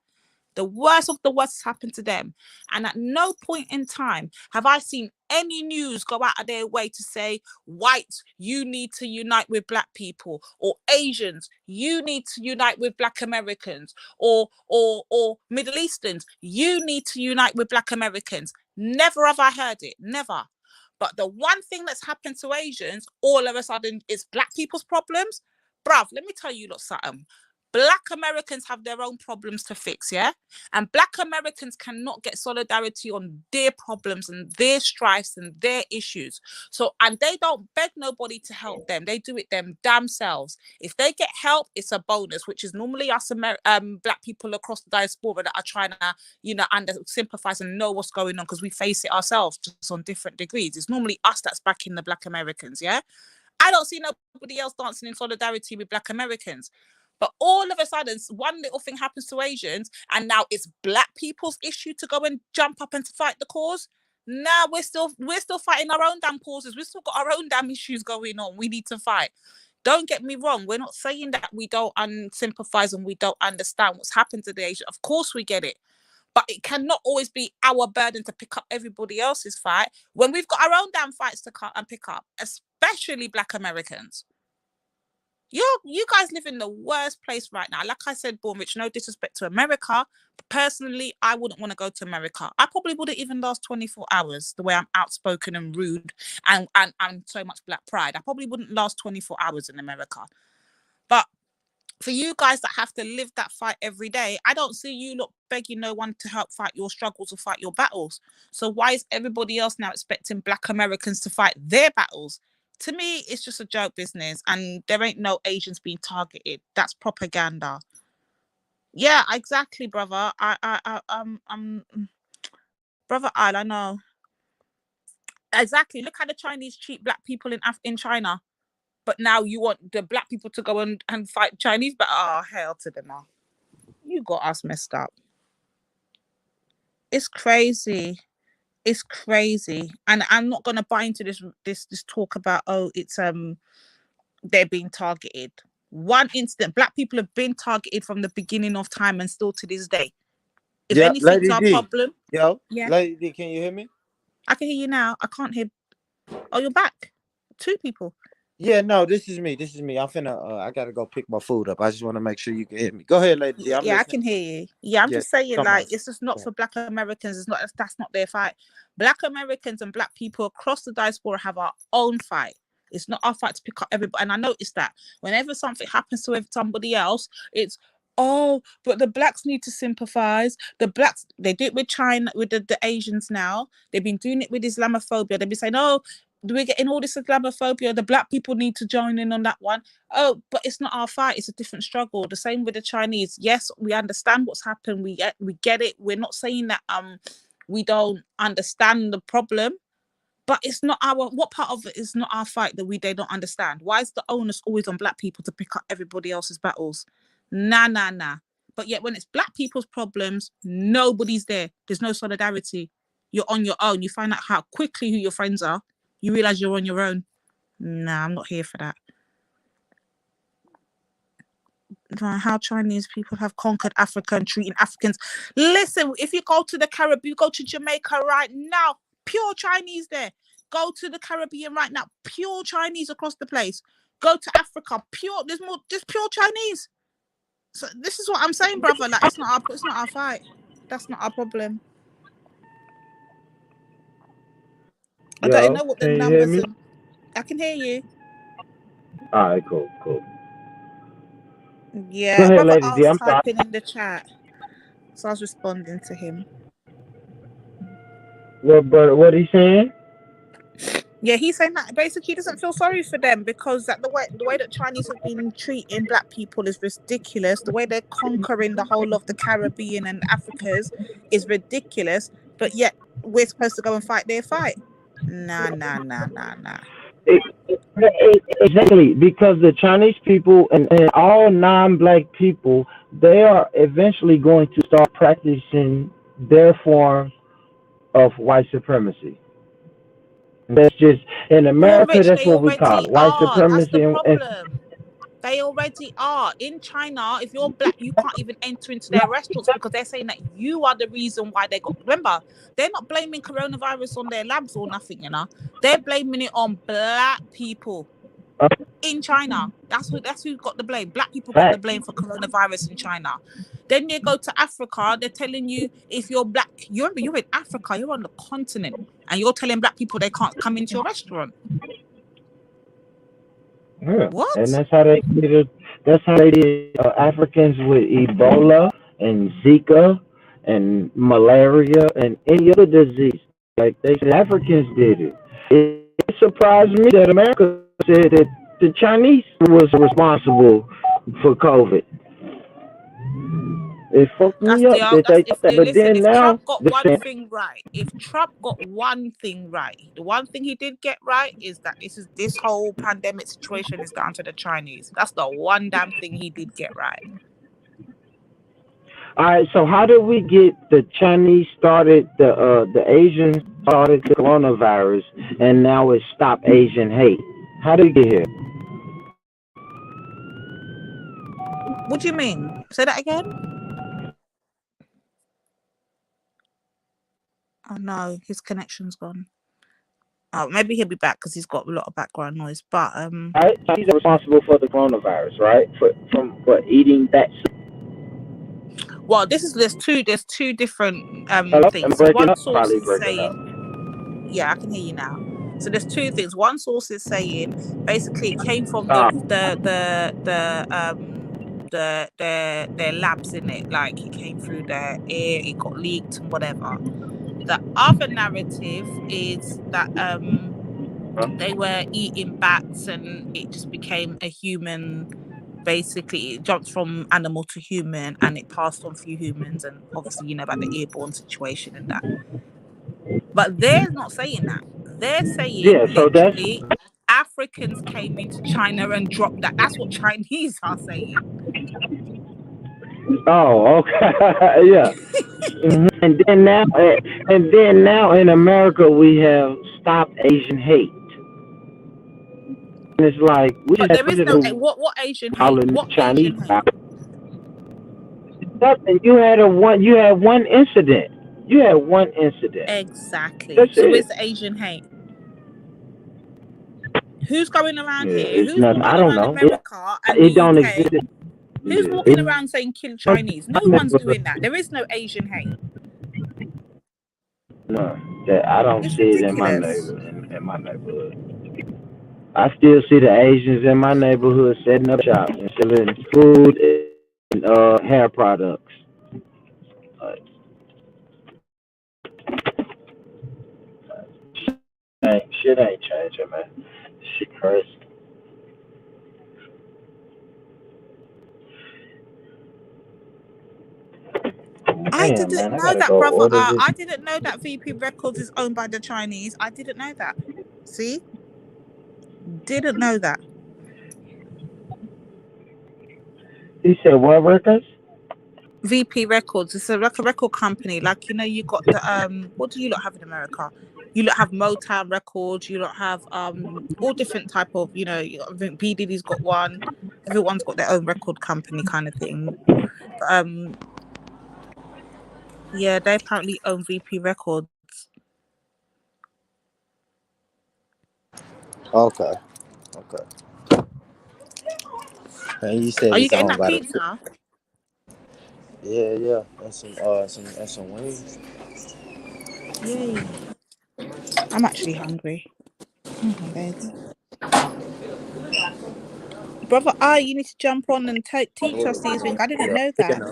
the worst of the worst has happened to them. And at no point in time have I seen any news go out of their way to say, whites, you need to unite with black people, or Asians, you need to unite with black Americans, or Middle Easterns, you need to unite with black Americans. Never have I heard it, never. But the one thing that's happened to Asians, all of a sudden, is black people's problems. Bruv, let me tell you something. Black Americans have their own problems to fix, and black Americans cannot get solidarity on their problems and their strifes and their issues. So, and they don't beg nobody to help them. They do it them damn selves. If they get help, it's a bonus, which is normally us black people across the diaspora that are trying to, sympathize and know what's going on, because we face it ourselves just on different degrees. It's normally us that's backing the black Americans, I don't see nobody else dancing in solidarity with black Americans. But all of a sudden, one little thing happens to Asians, and now it's black people's issue to go and jump up and to fight the cause. Now we're still fighting our own damn causes. We've still got our own damn issues going on. We need to fight. Don't get me wrong. We're not saying that we don't sympathize and we don't understand what's happened to the Asian. Of course we get it. But it cannot always be our burden to pick up everybody else's fight when we've got our own damn fights to cut and pick up, especially Black Americans. You guys live in the worst place right now. Like I said, Born Rich, no disrespect to America. But personally, I wouldn't want to go to America. I probably wouldn't even last 24 hours, the way I'm outspoken and rude and so much Black pride. I probably wouldn't last 24 hours in America. But for you guys that have to live that fight every day, I don't see you lot begging no one to help fight your struggles or fight your battles. So why is everybody else now expecting Black Americans to fight their battles? To me, it's just a joke business, and there ain't no Asians being targeted. That's propaganda. Yeah, exactly, brother. Brother Al, I know. Exactly. Look how the Chinese treat Black people in China. But now you want the Black people to go and fight Chinese, but hell to them now. You got us messed up. It's crazy. It's crazy. And I'm not gonna buy into this talk about it's they're being targeted. One incident, Black people have been targeted from the beginning of time and still to this day. If anything's our problem.
Yo,
yeah.
Lady D, can you hear me?
I can hear you now. I can't hear. Oh, you're back. 2 people.
Yeah, no, this is me. I'm finna I gotta go pick my food up. I just want to make sure you can hear me. Go ahead, Lady D. I'm listening.
I can hear you. Yeah, I'm just saying, it's just not for Black Americans. That's not their fight. Black Americans and Black people across the diaspora have our own fight. It's not our fight to pick up everybody. And I noticed that whenever something happens to somebody else, it's but the Blacks need to sympathize. The Blacks, they do it with China, with the Asians now. They've been doing it with Islamophobia. They've been saying, we're getting all this Islamophobia. The Black people need to join in on that one. But it's not our fight. It's a different struggle. The same with the Chinese. Yes, we understand what's happened. We get it. We're not saying that we don't understand the problem, but it's not what part of it is not our fight that they don't understand? Why is the onus always on Black people to pick up everybody else's battles? Nah. But yet when it's Black people's problems, nobody's there. There's no solidarity. You're on your own. You find out how quickly who your friends are. You realize you're on your own. Nah, I'm not here for that. How Chinese people have conquered Africa and treating Africans. Listen, if you go to the Caribbean, go to Jamaica right now, pure Chinese there. Go to the Caribbean right now, pure Chinese across the place. Go to Africa, there's more, just pure Chinese. So this is what I'm saying, brother. Like it's not our fight. That's not our problem. I don't know what the numbers are. I can hear you.
All right, cool.
Yeah,
go ahead,
brother
Lady D. I'm
typing in the chat, so I was responding to him.
What are you saying?
Yeah, he's saying that basically he doesn't feel sorry for them because the way that Chinese have been treating Black people is ridiculous. The way they're conquering the whole of the Caribbean and Africas is ridiculous. But yet we're supposed to go and fight their fight. Nah.
Exactly, because the Chinese people and all non-Black people, they are eventually going to start practicing their form of white supremacy. That's just in America. That's what we call it, white supremacy.
That's the problem. They already are. In China, if you're Black, you can't even enter into their restaurants because they're saying that you are the reason why they got. Remember, they're not blaming coronavirus on their labs or nothing, you know. They're blaming it on Black people in China. That's who got the blame. Black people got the blame for coronavirus in China. Then you go to Africa, they're telling you if you're Black, you're in Africa, you're on the continent, and you're telling Black people they can't come into your restaurant.
Yeah.
What?
And that's how they did Africans with Ebola and Zika and malaria and any other disease. Like they said, Africans did it. It surprised me that America said that the Chinese was responsible for COVID. It fucked me up.
If Trump got one thing right, the one thing he did get right is that this whole pandemic situation is down to the Chinese. That's the one damn thing he did get right.
All right, so how did we get the Chinese started the Asians started the coronavirus and now it stopped Asian hate? How did we get here?
What do you mean? Say that again. Oh no, his connection's gone. Oh, maybe he'll be back because he's got a lot of background noise. But
Right? So he's responsible for the coronavirus, right? From eating that.
well, there's two different
Hello?
things.
I'm
So
breaking
one
up.
source
Probably
is
breaking up.
saying, yeah, I can hear you now. So there's two things. One source is saying basically it came from their labs, in it, like it came through their air, it got leaked and whatever. The other narrative is that they were eating bats and it just became a human. Basically, it jumped from animal to human and it passed on through humans, and obviously you know about the airborne situation and that. But they're not saying that. They're saying
So that's
literally Africans came into China and dropped that. That's what Chinese are saying.
oh, okay, yeah. And then now in America we have stopped Asian hate. And it's like we
But
just
there is no what Asian hate? What
Chinese
Asian hate?
Nothing. You had one incident. You had one incident.
Exactly.
That's
So
it.
where's the Asian hate? Who's going around here?
It's
Who's
nothing.
walking
I don't
around
know.
America and
It
the
don't
UK?
exist.
Who's walking around saying kill Chinese? No one's doing that. There is no Asian hate.
No, I don't
It's
see it in my
ridiculous.
neighborhood. I still see the Asians in my neighborhood setting up shop and selling food and hair products. Shit ain't changing, man. Shit crazy.
I didn't
Man, I
know
gotta
that,
go
brother.
order this.
I didn't know that VP Records is owned by the Chinese. I didn't know that. See? Didn't know that.
He said, what records?
VP Records. It's like a record company. Like, you know, you got the what do you lot have in America? You lot have Motown Records, you lot have all different type of, you know, I think P. Diddy's got one. Everyone's got their own record company kind of thing. But, yeah, they apparently own VP Records.
Okay. And you said
Are you
it's
getting
owned
that
by the.
pizza?
Yeah, and some wings.
Yay. I'm actually hungry. Hold on, baby. Brother, you need to jump on and teach us these things. I didn't know that.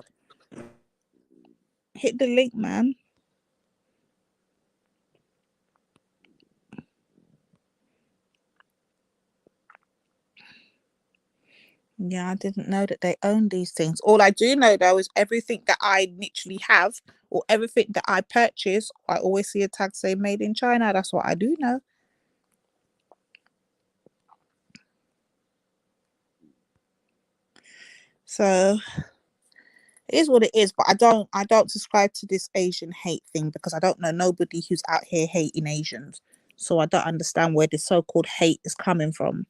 Hit the link, man. Yeah, I didn't know that they own these things. All I do know, though, is everything that I literally have or everything that I purchase, I always see a tag say made in China. That's what I do know. So it is what it is, but I don't subscribe to this Asian hate thing because I don't know nobody who's out here hating Asians. So I don't understand where this so-called hate is coming from.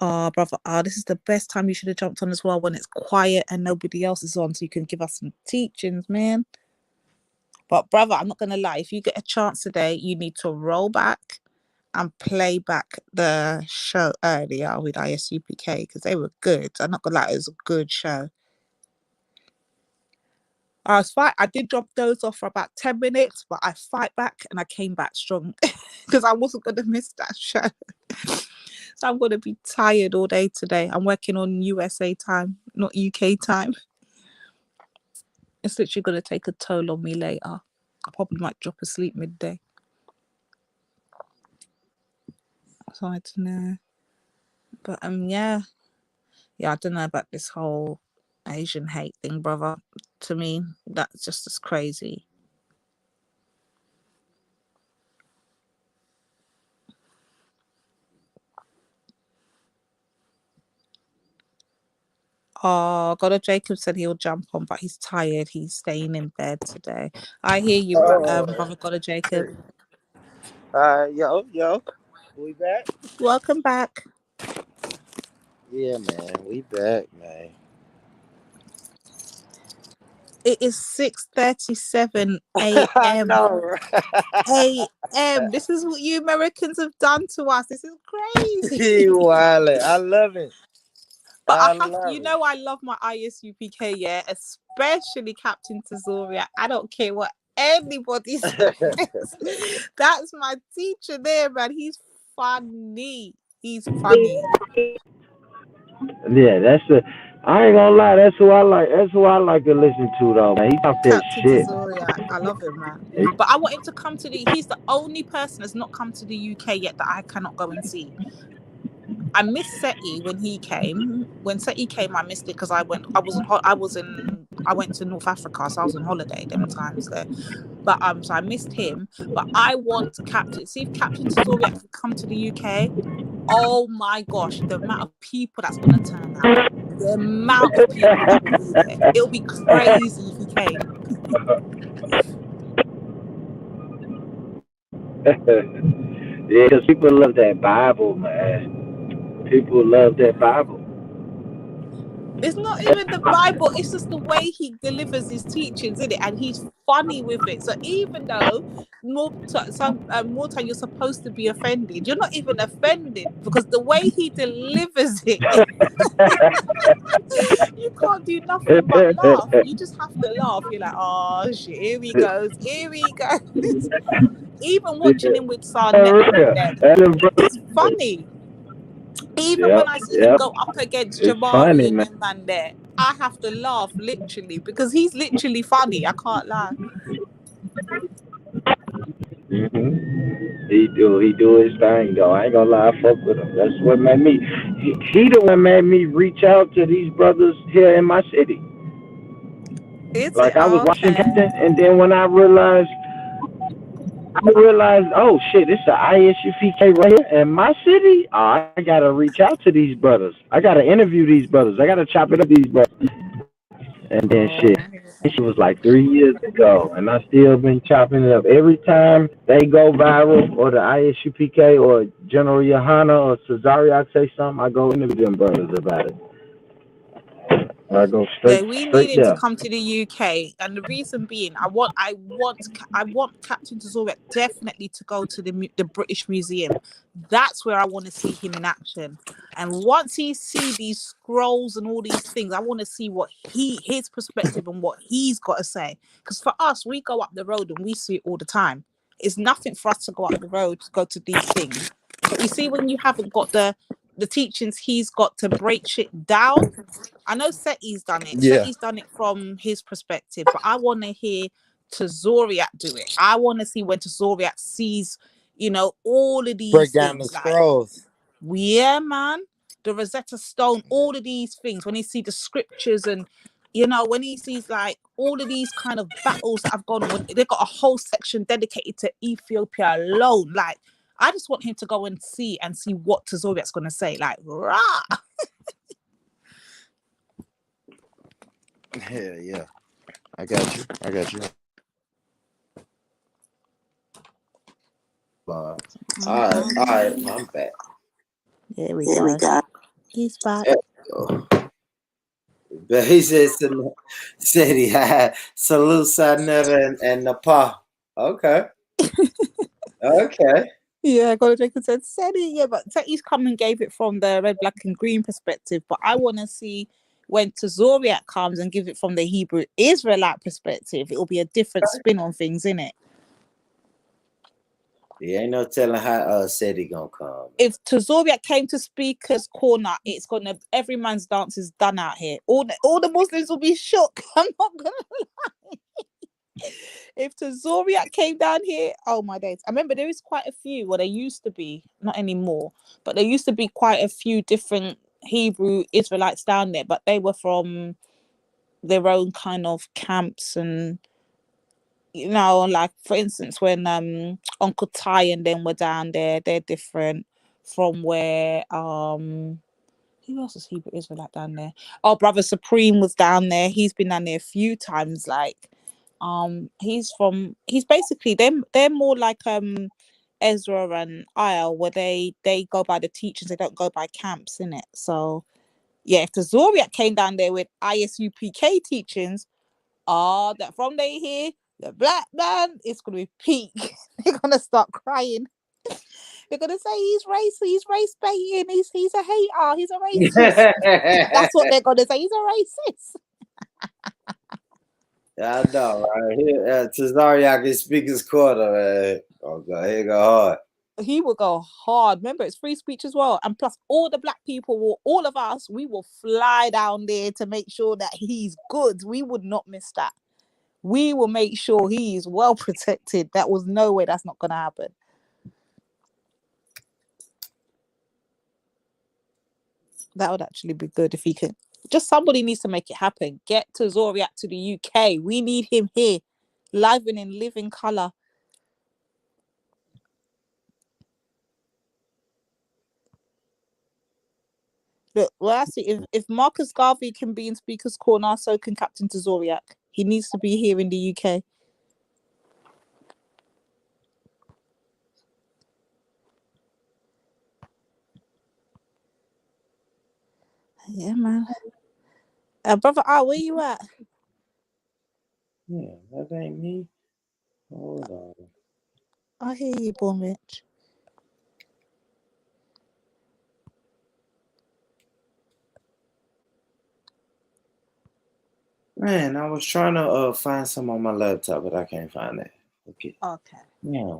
Oh, brother, this is the best time you should have jumped on as well, when it's quiet and nobody else is on, so you can give us some teachings, man. But brother, I'm not gonna lie, if you get a chance today, you need to roll back and play back the show earlier with ISUPK because they were good. I'm not gonna lie, it was a good show. I did drop those off for about 10 minutes, but I fight back and I came back strong because I wasn't gonna miss that show. So I'm gonna be tired all day today. I'm working on USA time, not UK time. It's literally gonna take a toll on me later. I probably might drop asleep midday. So I don't know. But yeah, I don't know about this whole Asian hate thing, brother. To me, that's just as crazy. Oh, God, Jacob said he'll jump on, but he's tired. He's staying in bed today. I hear you, brother God, Jacob.
Yo, we back.
Welcome back.
Yeah, man. We back, man.
It is 6:37
I
a.m.
know.
a.m. This is what you Americans have done to us. This is crazy.
You wildin'. I love it.
But
I
I have,
love
you
it.
know, I love my ISUPK, yeah, especially Captain Tezoria. I don't care what anybody says. That's my teacher there, man. He's funny. He's funny.
Yeah, that's the. I ain't gonna lie. That's who I like. That's who I like to listen to, though, man. He talk that
Captain
shit.
Tezoria. I love him, man. But I want him to come to he's the only person that's not come to the UK yet that I cannot go and see. I missed Seti when he came. When Seti came, I missed it because I went to North Africa, so I was on holiday them times there. But so I missed him. But I want see if Captain Tezoria can come to the UK. Oh my gosh, the amount of people that's gonna turn out. The amount of people that will be there. It'll be crazy if he came.
Yeah, because people love that Bible, man. People love that Bible.
It's not even the Bible, it's just the way he delivers his teachings, isn't it? And he's funny with it. So even though more time you're supposed to be offended, you're not even offended because the way he delivers it, you can't do nothing but laugh. You just have to laugh. You're like, oh shit, here he goes. Even watching him with Sarnetta and them, it's funny. Even when I see him go up against
It's funny,
Jabari and
man.
them man there, I have to laugh literally because he's literally funny. I can't lie.
He do his thing though. I ain't gonna lie, I fuck with him. That's what made me. He the one made me reach out to these brothers here in my city.
Is
Like
it?
I was
Oh,
watching
okay.
Captain, and then when I realized, oh shit, it's the ISUPK right here in my city. Oh, I gotta reach out to these brothers. I gotta interview these brothers. I gotta chop it up these brothers. And then shit. She was like 3 years ago, and I still been chopping it up. Every time they go viral, or the ISUPK, or General Yohana, or Cesario say something, I go interview them brothers about it. I go
Yeah, we need
straight
him to
there.
come to the UK, and the reason being, I want Captain Tezouric definitely to go to the British Museum. That's where I want to see him in action. And once he see these scrolls and all these things, I want to see what his perspective and what he's got to say. Because for us, we go up the road and we see it all the time. It's nothing for us to go up the road to go to these things. But you see, when you haven't got the teachings he's got to break shit down. I know Seti's done it.
Yeah.
Seti's done it from his perspective, but I want to hear Tazoriak do it. I want to see when Tazoriak sees, all of these
Break down the
things.
scrolls.
Yeah, man. The Rosetta Stone, all of these things. When he sees the scriptures and, when he sees like all of these kind of battles that have gone on, they've got a whole section dedicated to Ethiopia alone. Like, I just want him to go and see what Tazoriak's going to say. Like, rah.
Yeah. I got you. All right, I'm back.
There we go. He's back.
But he said he had salute Sarnetta and Nepal. Okay. Okay.
Yeah, Golden Jacob said Seti, yeah, but Seti's come and gave it from the red, black, and green perspective. But I want to see when Tazoriak comes and give it from the Hebrew Israelite perspective. It'll be a different spin on things, innit?
Yeah, ain't no telling how Seti gonna come.
If Tazoriak came to Speaker's Corner, it's gonna every man's dance is done out here. All the Muslims will be shook. I'm not gonna lie. If Tazoriak came down here, oh my days. I remember there is quite a few, well, there used to be, not anymore, but there used to be quite a few different Hebrew Israelites down there, but they were from their own kind of camps. And like for instance, when Uncle Ty and them were down there, they're different from where who else is Hebrew Israelite down there? Oh, Brother Supreme was down there. He's been down there a few times. Like he's basically they're more like Ezra and Iyal, where they go by the teachings, they don't go by camps, innit? So Yeah, if the Zodiac came down there with ISUPK teachings, that from they hear the black man, it's gonna be peak. They're gonna start crying. They're gonna say he's racist, he's race baiting, he's a hater, he's a racist. That's what they're gonna say. He's a racist.
I know, right? Here, Tazariak is speaker's quarter, man. Oh God, he go hard.
He will go hard. Remember, it's free speech as well. And plus, all the black people, all of us, we will fly down there to make sure that he's good. We would not miss that. We will make sure he's well protected. That was no way that's not going to happen. That would actually be good if he could. Just somebody needs to make it happen. Get to Zodiac to the UK. We need him here, live and in living colour. Look, well, I see. If Marcus Garvey can be in Speaker's Corner, so can Captain Tazoriak. He needs to be here in the UK. Yeah, man. Brother, where you at?
Yeah, that ain't me. Hold on.
I hear you, Born Rich.
Man, I was trying to find some on my laptop, but I can't find it. Okay. Yeah.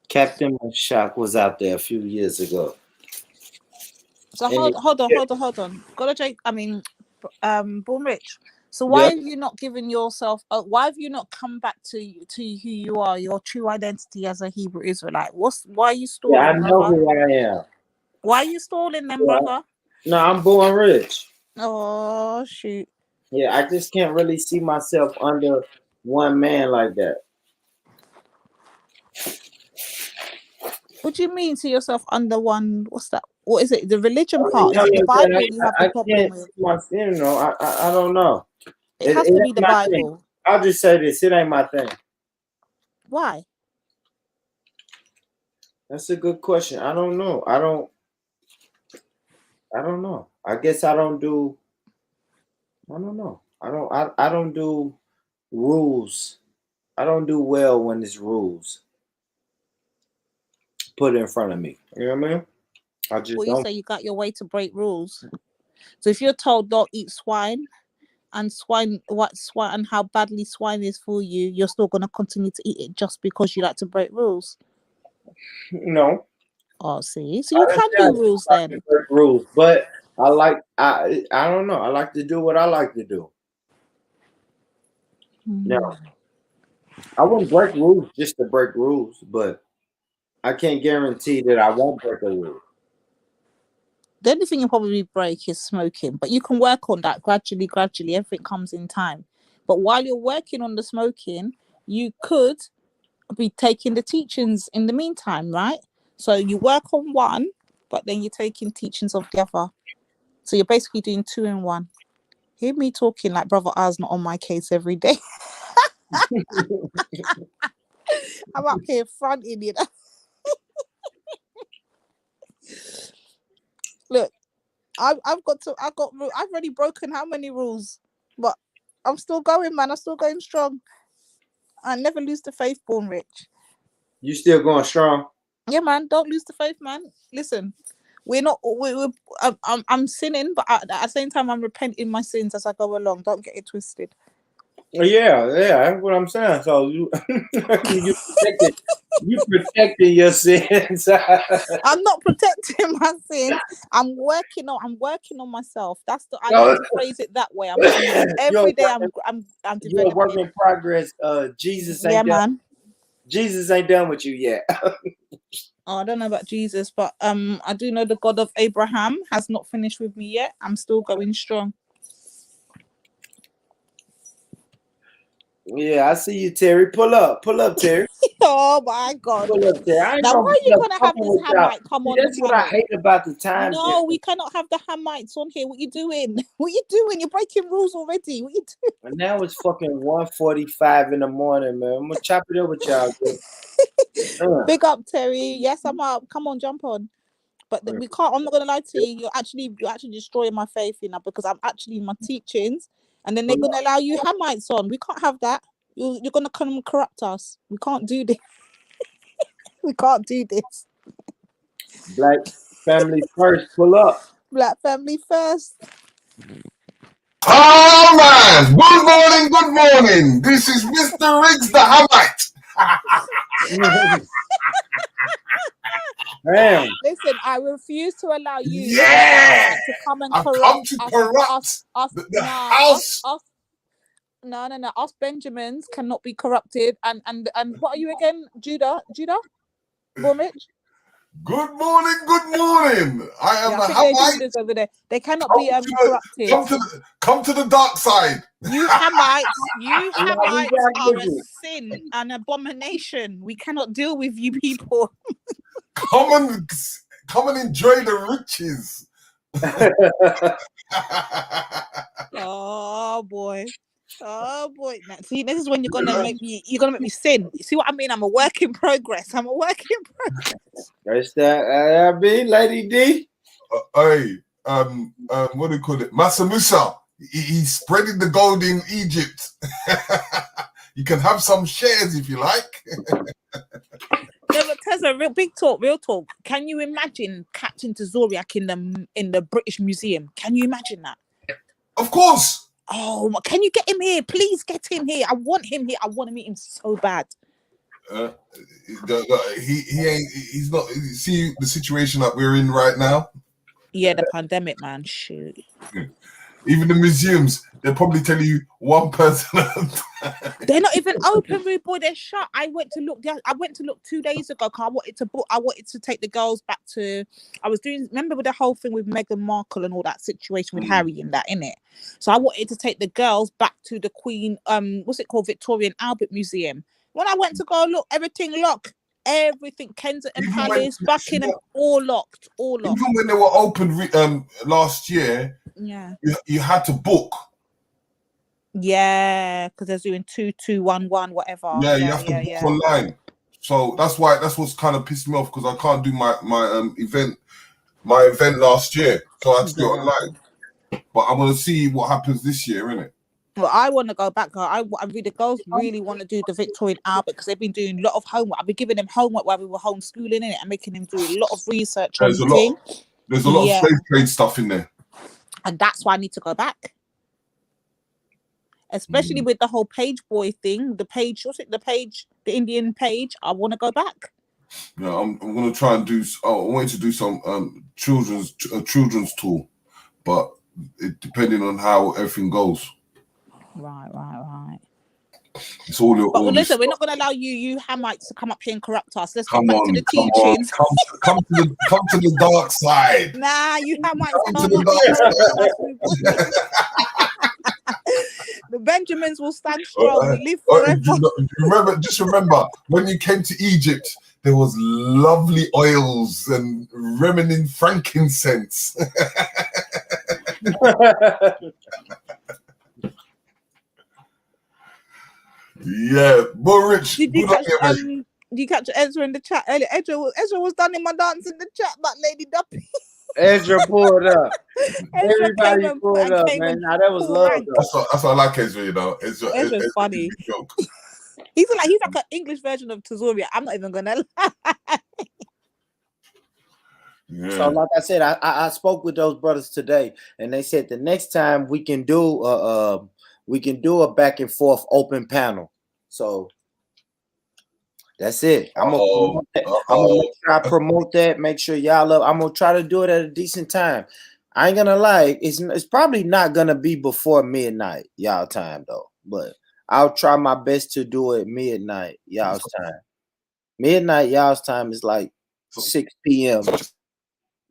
Captain Shock was out there a few years ago.
So hold on. Born Rich. So why have you not given yourself? Why have you not come back to who you are, your true identity as a Hebrew Israelite? Why are you stalling?
Yeah, I know who I am.
Why are you stalling them, brother?
No, I'm born rich.
Oh shoot.
Yeah, I just can't really see myself under one man like that.
What do you mean to yourself under one? What's that? What is it? The religion part? Is it the Bible you have the problem with?
I don't know.
It has to be the Bible.
Thing. I'll just say this: it ain't my thing.
Why?
That's a good question. I don't know. I don't know. I guess I don't do. I don't know. I don't do rules. I don't do well when it's rules put in front of me. You know what I mean? I just
you say you got your way to break rules. So if you're told don't eat swine, and and how badly swine is for you, you're still gonna continue to eat it just because you like to break rules?
No.
Oh, see, so you can do rules then.
Break rules, but I don't know. I like to do what I like to do. Now, I wouldn't break rules just to break rules, but I can't guarantee that I won't break a rule.
The only thing you probably break is smoking, but you can work on that gradually. Everything comes in time. But while you're working on the smoking, you could be taking the teachings in the meantime, right? So you work on one, but then you're taking teachings of the other. So you're basically doing 2 in 1. Hear me talking like Brother R's not on my case every day. I'm up here fronting, you know. Look, I've already broken how many rules, but I'm still going, man. I'm still going strong. I never lose the faith, Born Rich.
You still going strong?
Yeah, man. Don't lose the faith, man. Listen, I'm sinning, but at the same time, I'm repenting my sins as I go along. Don't get it twisted.
Yeah, that's what I'm saying. So you protecting your sins.
I'm not protecting my sins. I'm working on myself. I need to phrase it that way. Every day I'm developing.
You're a work in progress. Jesus ain't done. Jesus ain't done with you yet.
I don't know about Jesus, but I do know the God of Abraham has not finished with me yet. I'm still going strong.
Yeah, I see you, Terry. Pull up, Terry.
Oh my God!
Pull up, Terry.
Now, why are you gonna have this Hamite come on?
That's what I hate about the time.
No, we cannot have the Hamites on here. What you doing? What you doing? You're breaking rules already. What you doing?
And now it's fucking 1:45 in the morning, man. I'm gonna chop it up with y'all.
Big up, Terry. Yes, I'm up. Come on, jump on. But we can't. I'm not gonna lie to you. You're actually destroying my faith, you know, because I'm actually in my teachings, and then they're gonna allow you Hamites on. We can't have that. You're gonna come and corrupt us. We can't do this. We can't do this.
Black family first. Pull up.
Black family first.
Oh man, good morning. This is Mr. Riggs the Hamite.
Damn.
Listen, I refuse to allow you
Yeah,
to come and
I've
corrupt
come to corrupt the house.
No. Us Benjamins cannot be corrupted. And what are you again, Judah? Bromwich?
Good morning. I am a Hamite.
Over there. They cannot be corrupted.
Come to the dark side.
You Hamites are a sin, an abomination. We cannot deal with you people.
Come and enjoy the riches.
Oh boy. Now, see, this is when you're gonna make me sin. You see what I mean? I'm a work in progress.
There's that be Lady D.
Hey, what do you call it? Massa Musa. He's spreading the gold in Egypt. You can have some shares if you like.
No, but Tessa, real talk. Can you imagine Captain Zodiac in the British Museum? Can you imagine that?
Of course.
Oh, can you get him here? Please get him here. I want him here. I want to meet him so bad.
He's not. See the situation that we're in right now.
Yeah, the pandemic, man. Shoot.
Even the museums, they'll probably tell you one person.
They're not even open, rude boy. They're shut. I went to look 2 days ago. I wanted to take the girls back to. I was doing. Remember with the whole thing with Meghan Markle and all that situation with Harry and that, innit? So I wanted to take the girls back to the Queen. What's it called? Victoria and Albert Museum. When I went to go look, everything locked. Everything, Kensington Palace, Buckingham, all locked.
Even when they were open last year,
yeah,
you had to book.
Yeah, because they're doing 2211, whatever.
Yeah, you have to book online. So that's what's kind of pissed me off because I can't do my event last year, so I had to do it online. But I'm gonna see what happens this year, innit?
Well, I want to go back. The girls really want to do the Victorian Albert because they've been doing a lot of homework. I've been giving them homework while we were homeschooling in it and making them do a lot of research on the thing.
There's a lot of slave trade stuff in there,
and that's why I need to go back. Especially with the whole page boy thing, the Indian page. I want to go back.
Yeah, I'm gonna try and do. I wanted to do some children's tour, but depending on how everything goes.
Right.
It's all your.
But listen, we're not going to allow you Hamites to come up here and corrupt us. Let's
come
go back
on,
to the teachings.
Come to the dark side.
Nah, you Hamites
come to the dark side.
The Benjamins will stand strong. We live forever.
Remember when you came to Egypt, there was lovely oils and remnant frankincense. Yeah, more rich.
Did you catch Ezra in the chat earlier? Ezra was done in my dance in the chat, but Lady Duppy.
Ezra pulled up. Everybody pulled up, man. Now that was love.
That's why I like Ezra, you know.
Ezra's funny. He's like an English version of Tazuria. I'm not even gonna lie.
Yeah. So, like I said, I spoke with those brothers today, and they said the next time we can do a back and forth open panel. So that's it. I'm gonna try to promote that. Make sure y'all up. I'm gonna try to do it at a decent time. I ain't gonna lie. It's probably not gonna be before midnight y'all time though. But I'll try my best to do it midnight y'all's time. Midnight y'all's time is like 6 p.m.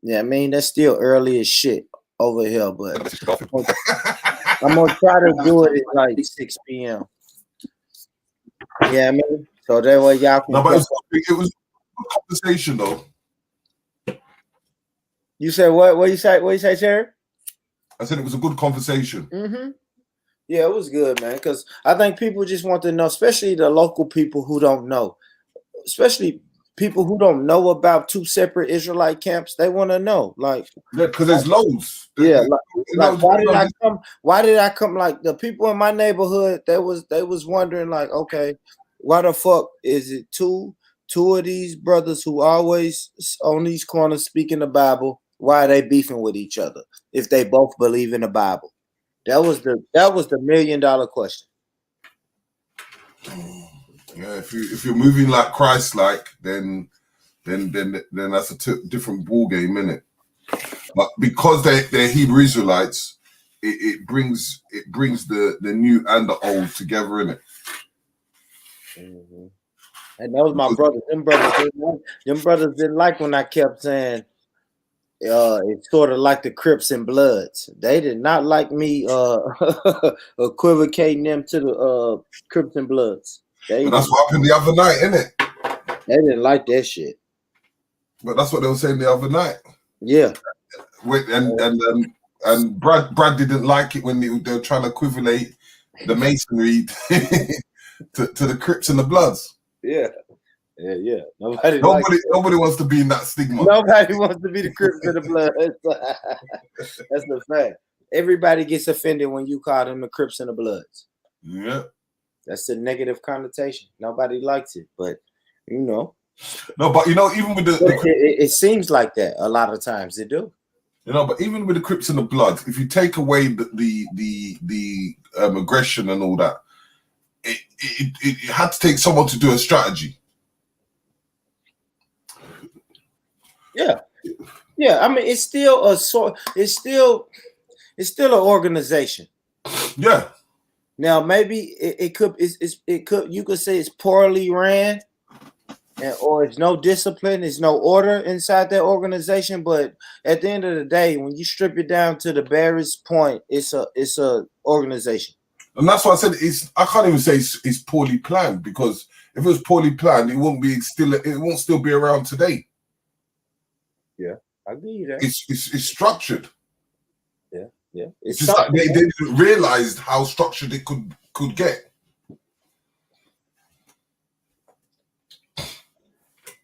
Yeah, I mean that's still early as shit over here, but I'm gonna try to do it at like 6 p.m. Yeah, I mean, so that way y'all can.
No, but it was a conversation though.
You said what? What you say, Terry?
I said it was a good conversation.
Mm-hmm. Yeah, it was good, man. Because I think people just want to know, especially the local people who don't know, especially people who don't know about two separate Israelite camps, they want to know, like,
yeah, because there's loads.
Yeah, like why did I come? Why did I come? Like the people in my neighborhood, they was wondering, like, okay, why the fuck is it two of these brothers who always on these corners speaking the Bible? Why are they beefing with each other if they both believe in the Bible? That was the $1 million question.
Yeah, if you're moving like Christ-like, then that's a different ball game, innit? But because they're Hebrew Israelites, it brings the new and the old together, innit?
Mm-hmm. And that was my brother. Them brothers didn't like when I kept saying it's sort of like the Crips and Bloods. They did not like me equivocating them to the Crips and Bloods.
And that's what happened the other night, innit?
They didn't like that shit.
But that's what they were saying the other night.
Yeah.
And Brad didn't like it when they were trying to equivalate the Masonry to the Crips and the Bloods.
Yeah. Nobody
wants to be in that stigma.
Nobody wants to be the Crips and the Bloods. That's the fact. Everybody gets offended when you call them the Crips and the Bloods.
Yeah.
That's a negative connotation. Nobody likes it, but you know.
No, but you know, even with
it seems like that a lot of times they do.
You know, but even with the Crips and the Bloods, if you take away the aggression and all that, it had to take someone to do a strategy.
Yeah. I mean, it's still it's still an organization.
Yeah.
Now maybe it could you could say it's poorly ran, or it's no discipline, it's no order inside that organization. But at the end of the day, when you strip it down to the barest point, it's a organization.
And that's why I said I can't even say it's poorly planned, because if it was poorly planned, it won't still be around today.
Yeah, I give you that.
It's structured.
Yeah.
It's just like they didn't realize how structured it could get.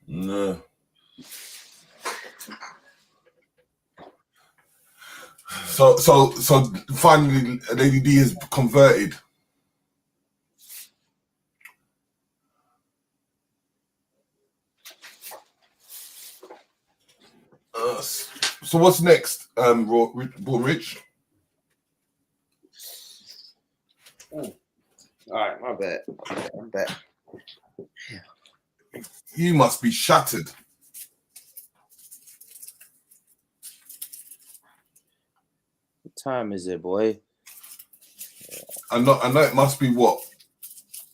No. So finally, Lady D has converted. So what's next, Born Rich?
All right, my bad. I'm back.
You must be shattered.
What time is it, boy?
I know it must be what?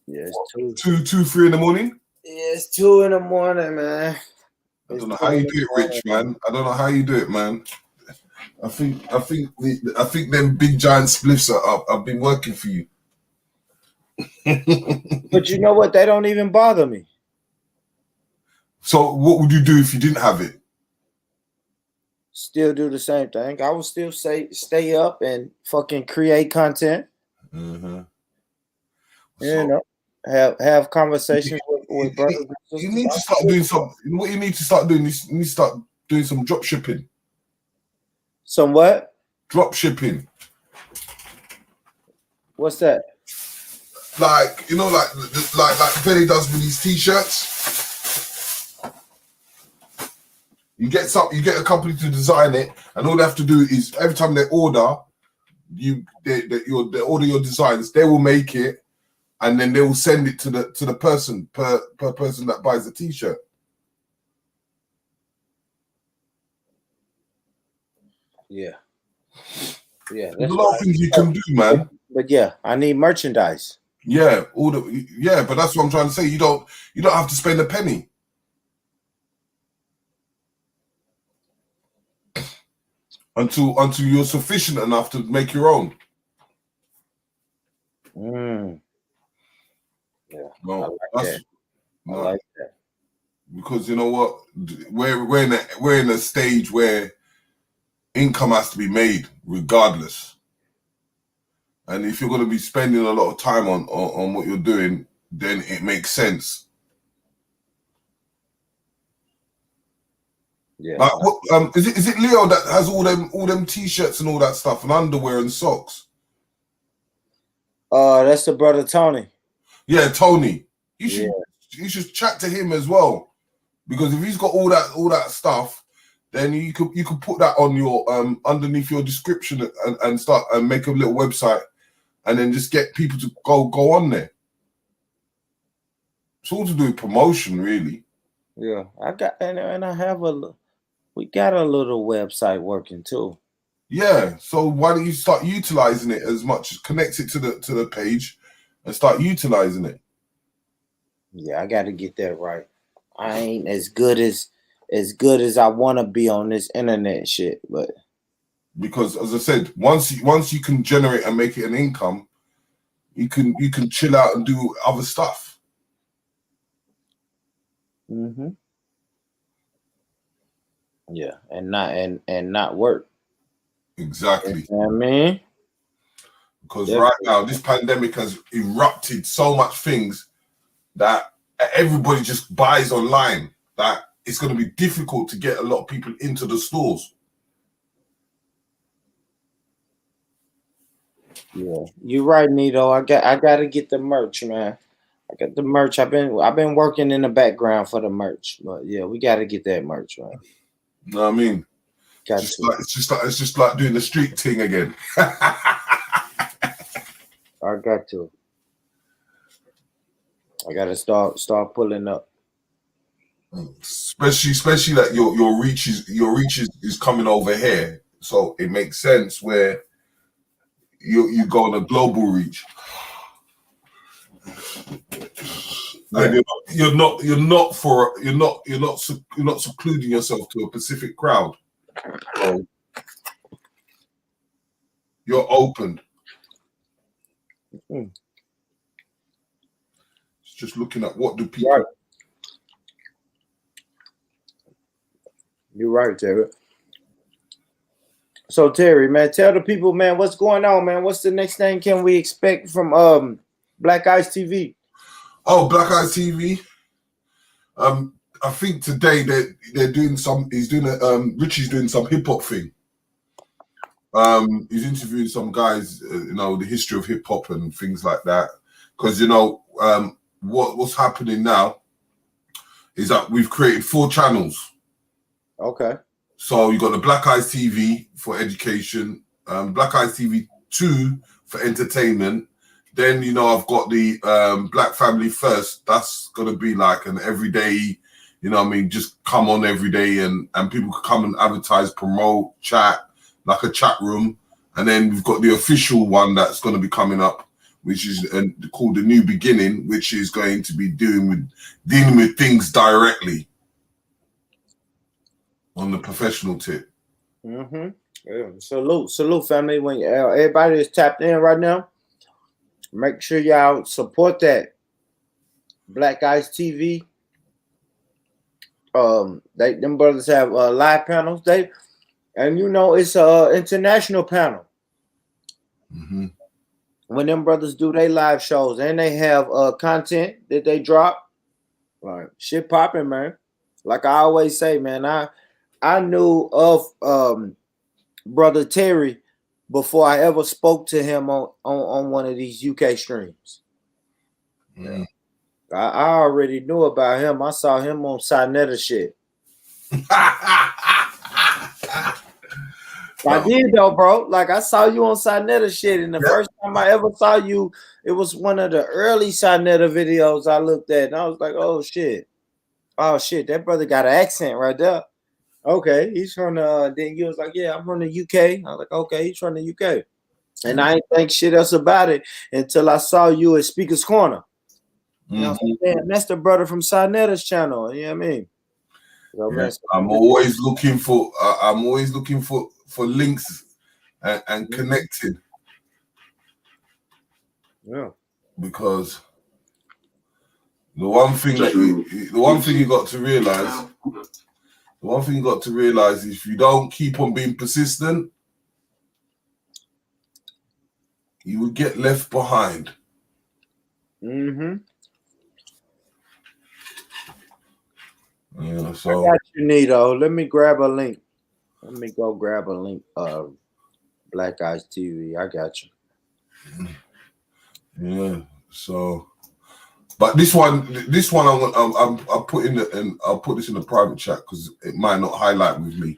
Yeah, it's
3 in the morning?
Yeah, it's 2 in the morning, man.
I don't know how you do it, Rich, man. I don't know how you do it, man. I think them big giant spliffs have been working for you.
But you know what? They don't even bother me.
So what would you do if you didn't have it?
Still do the same thing. I would still stay up and fucking create content.
Mm-hmm.
You know, have conversations with brothers.
You need to start doing something. What you need to start doing is you need to start doing some drop shipping.
Some what?
Drop shipping.
What's that?
Like, you know, like Benny does with these t-shirts. You get a company to design it, and all they have to do is every time they order, they order your designs, they will make it, and then they will send it to the person per person that buys the t-shirt.
Yeah.
There's a lot of things you can do, man.
But yeah, I need merchandise.
Yeah, but that's what I'm trying to say. You don't have to spend a penny. Until you're sufficient enough to make your own.
Yeah.
No,
I like that.
Because you know what? We're in a stage where income has to be made regardless. And if you're going to be spending a lot of time on what you're doing, then it makes sense.
Yeah.
Like, what, is it Leo that has all them t-shirts and all that stuff and underwear and socks?
That's the brother Tony.
Yeah, Tony. You should chat to him as well, because if he's got all that stuff, then you could put that on your underneath your description and start and make a little website, and then just get people to go on there. It's all to do with promotion, really.
Yeah, I got and I have we got a little website working too.
Yeah, so why don't you start utilizing it as much? Connect it to the page and start utilizing it.
Yeah, I got to get that right. I ain't as good as I want to be on this internet shit, but
because as I said, once you can generate and make it an income, you can chill out and do other stuff.
Mm-hmm. Yeah, and not work.
Exactly.
You know what I mean?
Because right now, this pandemic has erupted so much things that everybody just buys online. That it's going to be difficult to get a lot of people into the stores.
Yeah, you're right, Nito. I got to get the merch, man. I got the merch. I've been working in the background for the merch, but yeah, we got to get that merch, man.
You know what I mean? It's just like doing the street thing again.
I got to. I got to start pulling up.
Especially that your reach is coming over here, so it makes sense where you go on a global reach. Yeah. And you're not secluding yourself to a specific crowd. So you're open. It's just looking at what do people.
Right. You're right, Terry. So Terry, man, tell the people, man, what's going on, man. What's the next thing can we expect from Black Ice TV?
Oh, Black Ice TV. I think today they're doing some. Richie's doing some hip hop thing. He's interviewing some guys, the history of hip hop and things like that. Because what's happening now is that we've created 4 channels.
Okay.
So you got the Black Ice TV for education, Black Ice TV 2 for entertainment. Then I've got the Black Family First. That's gonna be like an everyday, just come on every day and people can come and advertise, promote, chat, like a chat room. And then we've got the official one that's gonna be coming up, which is called The New Beginning, which is going to be dealing with things directly on the professional tip.
Mm-hmm. Yeah. Salute, family. When everybody is tapped in right now, make sure y'all support that Black Ice TV. Them brothers have live panels. It's a international panel.
Mm-hmm.
When them brothers do their live shows and they have content that they drop, like shit popping, man. Like I always say, man, I knew of Brother Terry before I ever spoke to him on one of these UK streams.
Mm-hmm.
Yeah. I already knew about him. I saw him on Sinetta shit. I did though, bro. Like I saw you on Sinetta shit, and the first time I ever saw you, it was one of the early Sinetta videos I looked at, and I was like, "Oh shit, that brother got an accent right there." Okay, he's from the. Then you was like, "Yeah, I'm from the UK." I was like, "Okay, he's from the UK," and I ain't think shit else about it until I saw you at Speaker's Corner. And I was like, "Man, that's the brother from Sinetta's channel." You know what I mean? So, man,
I'm always looking for links and connecting.
Yeah.
Because the one thing you got to realize is if you don't keep on being persistent, you will get left behind.
Mm-hmm.
Yeah,
I got you, Nito. Let me grab a link. Let me go grab a link. Black Eyes TV. I got you.
Yeah. So, but this one, I'll put I'll put this in the private chat because it might not highlight with me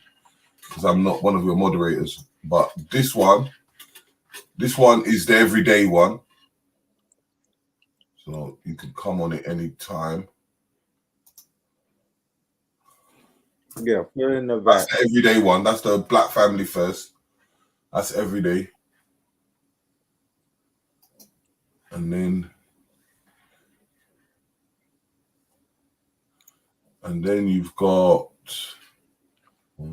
because I'm not one of your moderators. But this one is the everyday one. So you can come on it anytime.
Yeah, put it in the back.
That's the everyday one. That's the Black Family First. That's everyday. And then you've got
there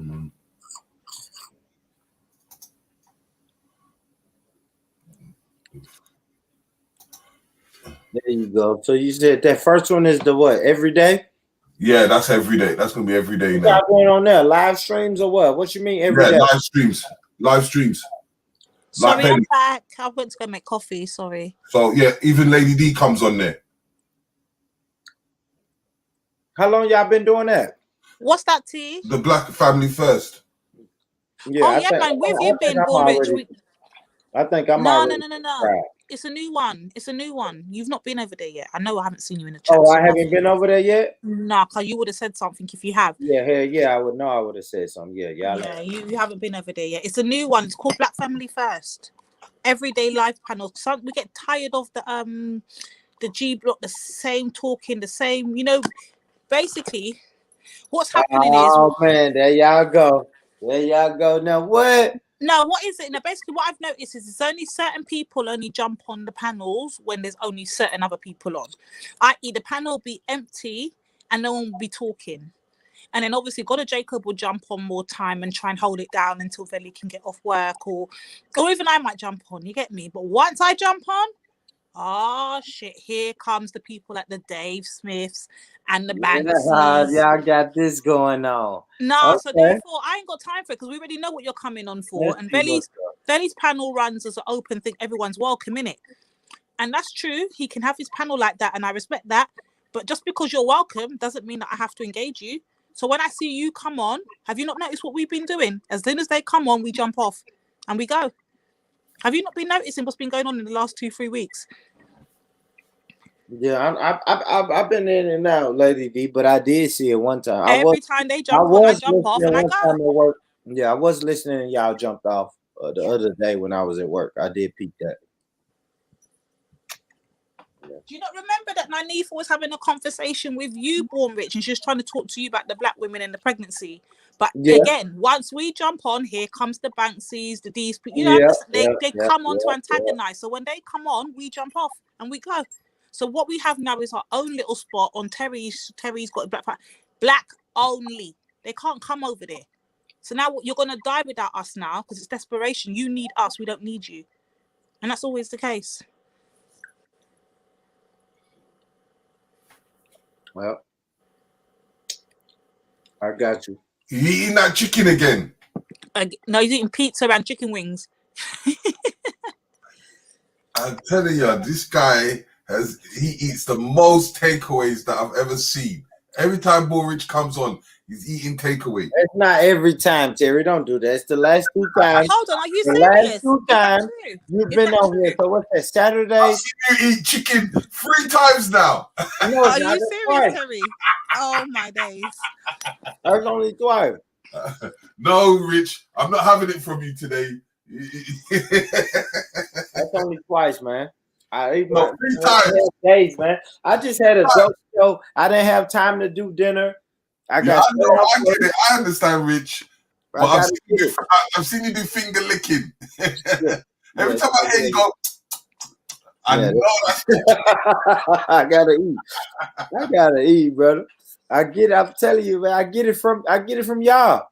you go. So you said that first one is the what? Every day?
Yeah, that's every day. That's gonna be every day
What
now.
y'all going on there? Live streams or what? What you mean every day?
Live streams. Live streams.
Sorry, I'm back. I went to go make coffee. Sorry.
So yeah, even Lady D comes on there.
How long y'all been doing that?
What's that, T?
The Black Family First.
Yeah,
oh yeah, man. Where have you been, Borrich?
I think I'm
No.
already.
It's a new one. It's a new one. You've not been over there yet. I know I haven't seen you in the chat.
Oh, I haven't been over there yet?
No, because you would have said something if you have.
Yeah, I would know. I would have said something. Yeah,
you haven't been over there yet. It's a new one. It's called Black Family First. Everyday live panel. So we get tired of the G block, the same talking, the same, basically what's happening is.
Oh man, there y'all go. There y'all go. Now what?
No, what is it? Now, basically, what I've noticed is it's only certain people only jump on the panels when there's only certain other people on. I.e., the panel will be empty and no one will be talking. And then obviously, God or Jacob will jump on more time and try and hold it down until Veli can get off work, or even I might jump on. You get me? But once I jump on, oh shit! Here comes the people like the Dave Smiths and the Banksies.
Y'all got this going on.
No, so therefore I ain't got time for it because we already know what you're coming on for. And Veli's panel runs as an open thing. Everyone's welcome in it. And that's true. He can have his panel like that, and I respect that. But just because you're welcome doesn't mean that I have to engage you. So when I see you come on, have you not noticed what we've been doing? As soon as they come on, we jump off and we go. Have you not been noticing what's been going on in the last 2-3 weeks?
Yeah, I've been in and out, Lady D, but I did see it one time.
Every time they jump on, I jump off and I go.
Yeah, I was listening and y'all jumped off the other day when I was at work. I did peep that.
Do you not remember that Nanifa was having a conversation with you, Born Rich, and she was trying to talk to you about the black women and the pregnancy? But again, once we jump on, here comes the Banksies, the D's. They come on to antagonize. So when they come on, we jump off and we go. So what we have now is our own little spot on Terry's. Terry's got black only. They can't come over there. So now you're gonna die without us now because it's desperation. You need us. We don't need you, and that's always the case.
Well, I got you.
You eating that chicken again?
No, he's eating pizza and chicken wings.
I'm telling you, this guy he eats the most takeaways that I've ever seen. Every time Borich comes on, he's eating takeaway.
It's not every time, Terry. Don't do that. It's the last 2 times.
Hold on, are you
the
serious?
Last 2 times you've been over here. So what's that? Saturday?
I've seen you eat chicken 3 times now.
No,
are you serious, Terry? Oh my days!
That's only twice.
No, Rich, I'm not having it from you today.
That's only twice, man. I ate
3 times.
Days, man. I just had a dope show. I didn't have time to do dinner. I get
it. I understand, Rich. But I've seen you do finger licking. Every time I hear you go, I know that's
I gotta eat. I gotta eat, brother. I'm telling you, man. I get it from y'all.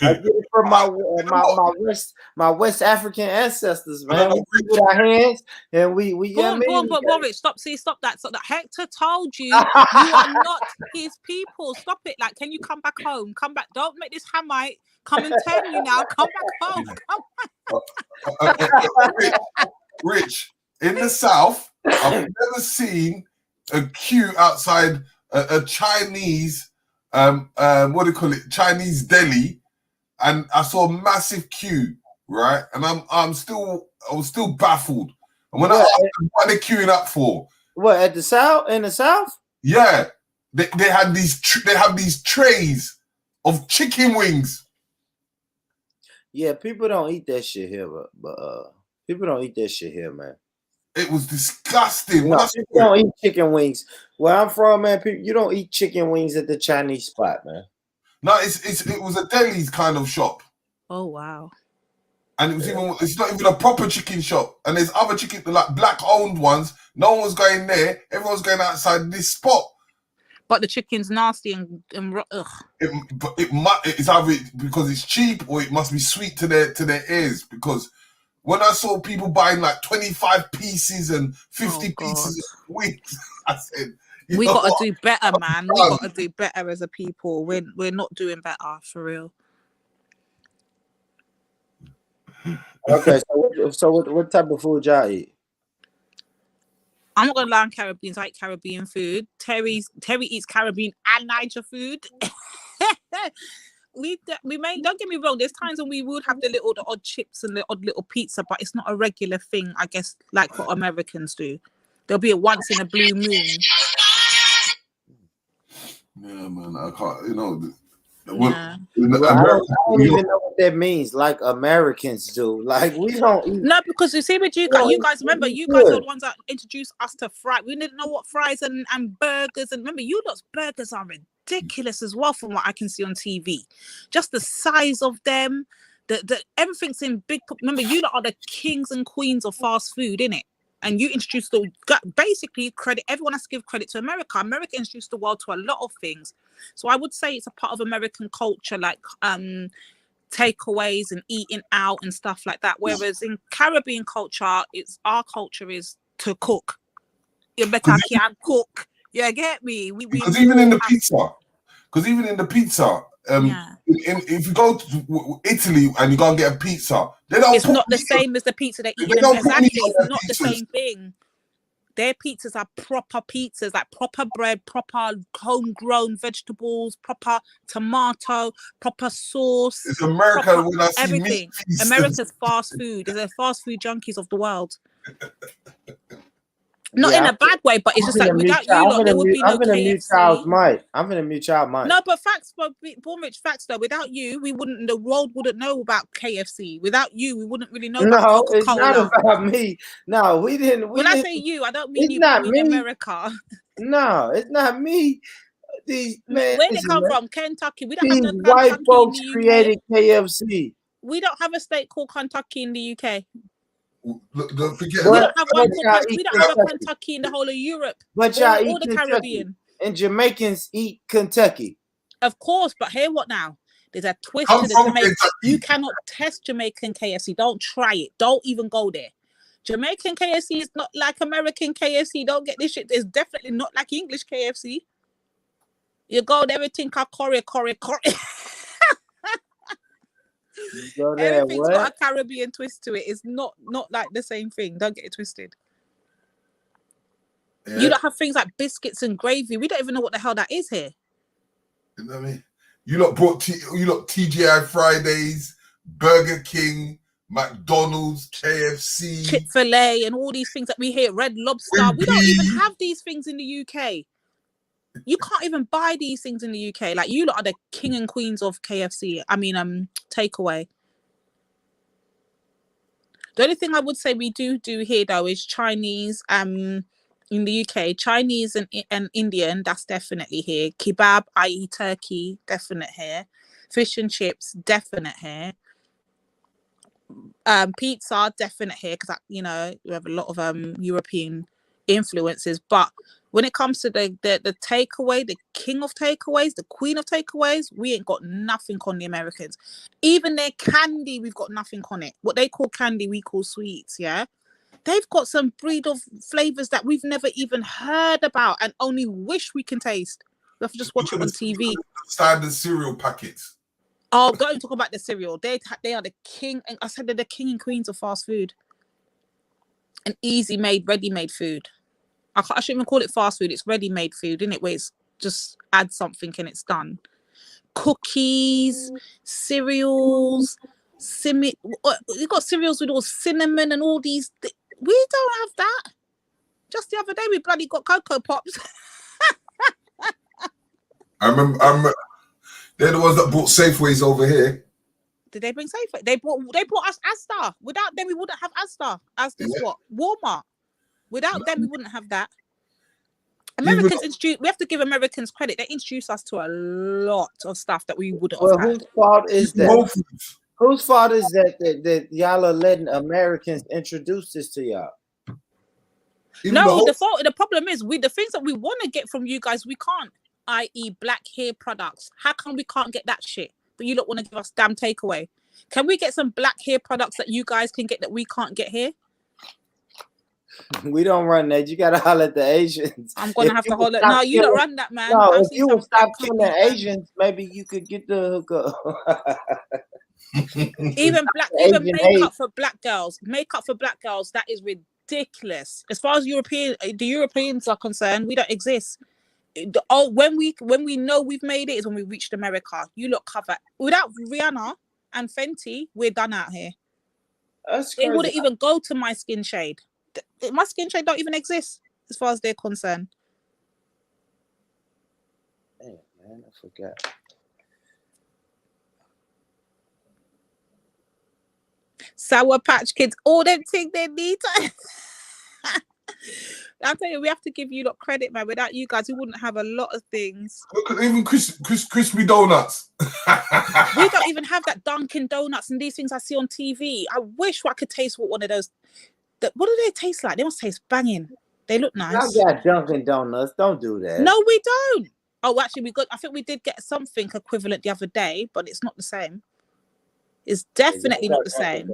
I get it from my West African ancestors, man. We eat with our hands and we
Boris, stop that. Hector told you you are not his people. Stop it. Like, can you come back home? Come back. Don't make this Hamite come and tell you now. Come back home.
Rich, in the South, I've never seen a queue outside a Chinese what do you call it? Chinese deli, and I saw a massive queue, right? And I was still baffled. And when I asked them, what are they queuing up for?
What, at the South? In the South?
Yeah, they had these trays of chicken wings.
Yeah, people don't eat that shit here, but people don't eat that shit here, man.
It was disgusting.
No, people don't eat chicken wings. Where I'm from, man, you don't eat chicken wings at the Chinese spot, man.
No, it was a deli's kind of shop.
Oh wow.
And it's not even a proper chicken shop. And there's other chicken, like black owned ones. No one was going there. Everyone's going outside this spot.
But the chicken's nasty and ugh.
It's either because it's cheap or it must be sweet to their ears. Because when I saw people buying like 25 pieces and 50 pieces of wings, I said,
we gotta do better, man. We gotta do better as a people. We're not doing better, for real.
Okay, so what type of food y'all eat?
I'm not gonna lie on Caribbeans. I like Caribbean food. Terry eats Caribbean and Niger food. we may, don't get me wrong, there's times when we would have the odd chips and the odd little pizza, but it's not a regular thing, I guess, like what Americans do. There'll be a once in a blue moon.
Yeah, man, I can't, you know.
I don't even know what that means. Like Americans do. Like we don't eat.
No, because you see with you guys remember you guys are the ones that introduced us to fries. We didn't know what fries and burgers, and remember you lot's burgers are ridiculous as well from what I can see on TV. Just the size of them, the everything's in big. Remember you lot are the kings and queens of fast food, innit? And you introduced basically credit. Everyone has to give credit to America. America introduced the world to a lot of things. So I would say it's a part of American culture, like takeaways and eating out and stuff like that. Whereas in Caribbean culture, our culture is to cook. You better can cook. Yeah, get me.
Because even in the pizza, if you go to Italy and you go and get a pizza,
it's not the same as the pizza they eat. Exactly, it's not the same thing. Their pizzas are proper pizzas, like proper bread, proper homegrown vegetables, proper tomato, proper sauce.
It's America when I see
everything. America's fast food. They're the fast food junkies of the world. Not in a bad way, but it's just like without you lot, there would be no KFC.
I'm gonna mute y'all mic.
No, but facts, Born Rich, facts though. Without you, the world wouldn't know about KFC. Without you, we wouldn't really know about Coca-Cola.
It's not about me. No, we didn't.
When I say you, I don't mean you. I mean America.
No, it's not me.
Where they come from? Kentucky. We don't have no
white
Kentucky
folks
in the UK.
Created KFC.
We don't have a state called Kentucky in the UK.
Look, don't forget.
We don't have a Kentucky in the whole of Europe.
But y'all
all the Caribbean.
And Jamaicans eat Kentucky.
Of course, but hear what now? There's a twist to the Jamaican. You cannot test Jamaican KFC. Don't try it. Don't even go there. Jamaican KFC is not like American KFC. Don't get this shit. It's definitely not like English KFC. You go there, everything curry. Everything's got a Caribbean twist to it. It's not like the same thing. Don't get it twisted. Yeah. You don't have things like biscuits and gravy. We don't even know what the hell that is here.
You know what I mean? You lot brought TGI Fridays, Burger King, McDonald's, KFC,
Chick-fil-A, and all these things that we hear. Red Lobster. We don't even have these things in the UK. You can't even buy these things in the UK. Like you lot are the king and queens of KFC. I mean, takeaway. The only thing I would say we do here though is Chinese. In the UK, Chinese and Indian. That's definitely here. Kebab, i.e. turkey, definite here. Fish and chips, definite here. Pizza, definite here because we have a lot of European influences, but when it comes to the takeaway, the king of takeaways, the queen of takeaways, we ain't got nothing on the Americans. Even their candy, we've got nothing on it. What they call candy, we call sweets, yeah? They've got some breed of flavors that we've never even heard about and only wish we can taste. We have to just watch it on TV.
Standard cereal packets.
Oh, don't talk about the cereal. They are the king, and I said they're the king and queens of fast food. And easy-made, ready-made food. I shouldn't even call it fast food. It's ready-made food, isn't it? Where it's just add something and it's done. Cookies, cereals, you got cereals with all cinnamon and all these. We don't have that. Just the other day, we bloody got Cocoa Pops.
I remember they're the ones that brought Safeways over here.
Did they bring Safeway? They brought us Asda. Without them, we wouldn't have Asda. Asda's what? Walmart. Without them, we wouldn't have that. Americans we have to give Americans credit. They introduced us to a lot of stuff that we wouldn't have had.
Whose fault is that? Whose fault is that y'all are letting Americans introduce this to y'all?
The problem is the things that we want to get from you guys, we can't, i.e. black hair products. How come we can't get that shit? But you don't want to give us damn takeaway. Can we get some black hair products that you guys can get that we can't get here?
We don't run that. You gotta holler at the Asians.
I'm gonna have to holler. No, you don't run that, man.
No, if you would stop killing Asians, maybe you could get the hookup.
even makeup for black girls. Makeup for black girls, that is ridiculous. As far as the Europeans are concerned, we don't exist. When we know we've made it is when we reached America. You look covered. Without Rihanna and Fenty, we're done out here. It wouldn't even go to my skin shade. My skin shade don't even exist as far as they're concerned.
Man, I forgot.
Sour Patch Kids, all them things they need. I'll tell you, we have to give you credit, man. Without you guys, we wouldn't have a lot of things.
Look at even crispy donuts.
We don't even have that Dunkin' Donuts and these things I see on TV. I wish I could taste what one of those. What do they taste like? They must taste banging. They look nice.
I got Dunkin' Donuts. Don't do that.
No, we don't. Oh, actually, I think we did get something equivalent the other day, but it's not the same. It's definitely not the same.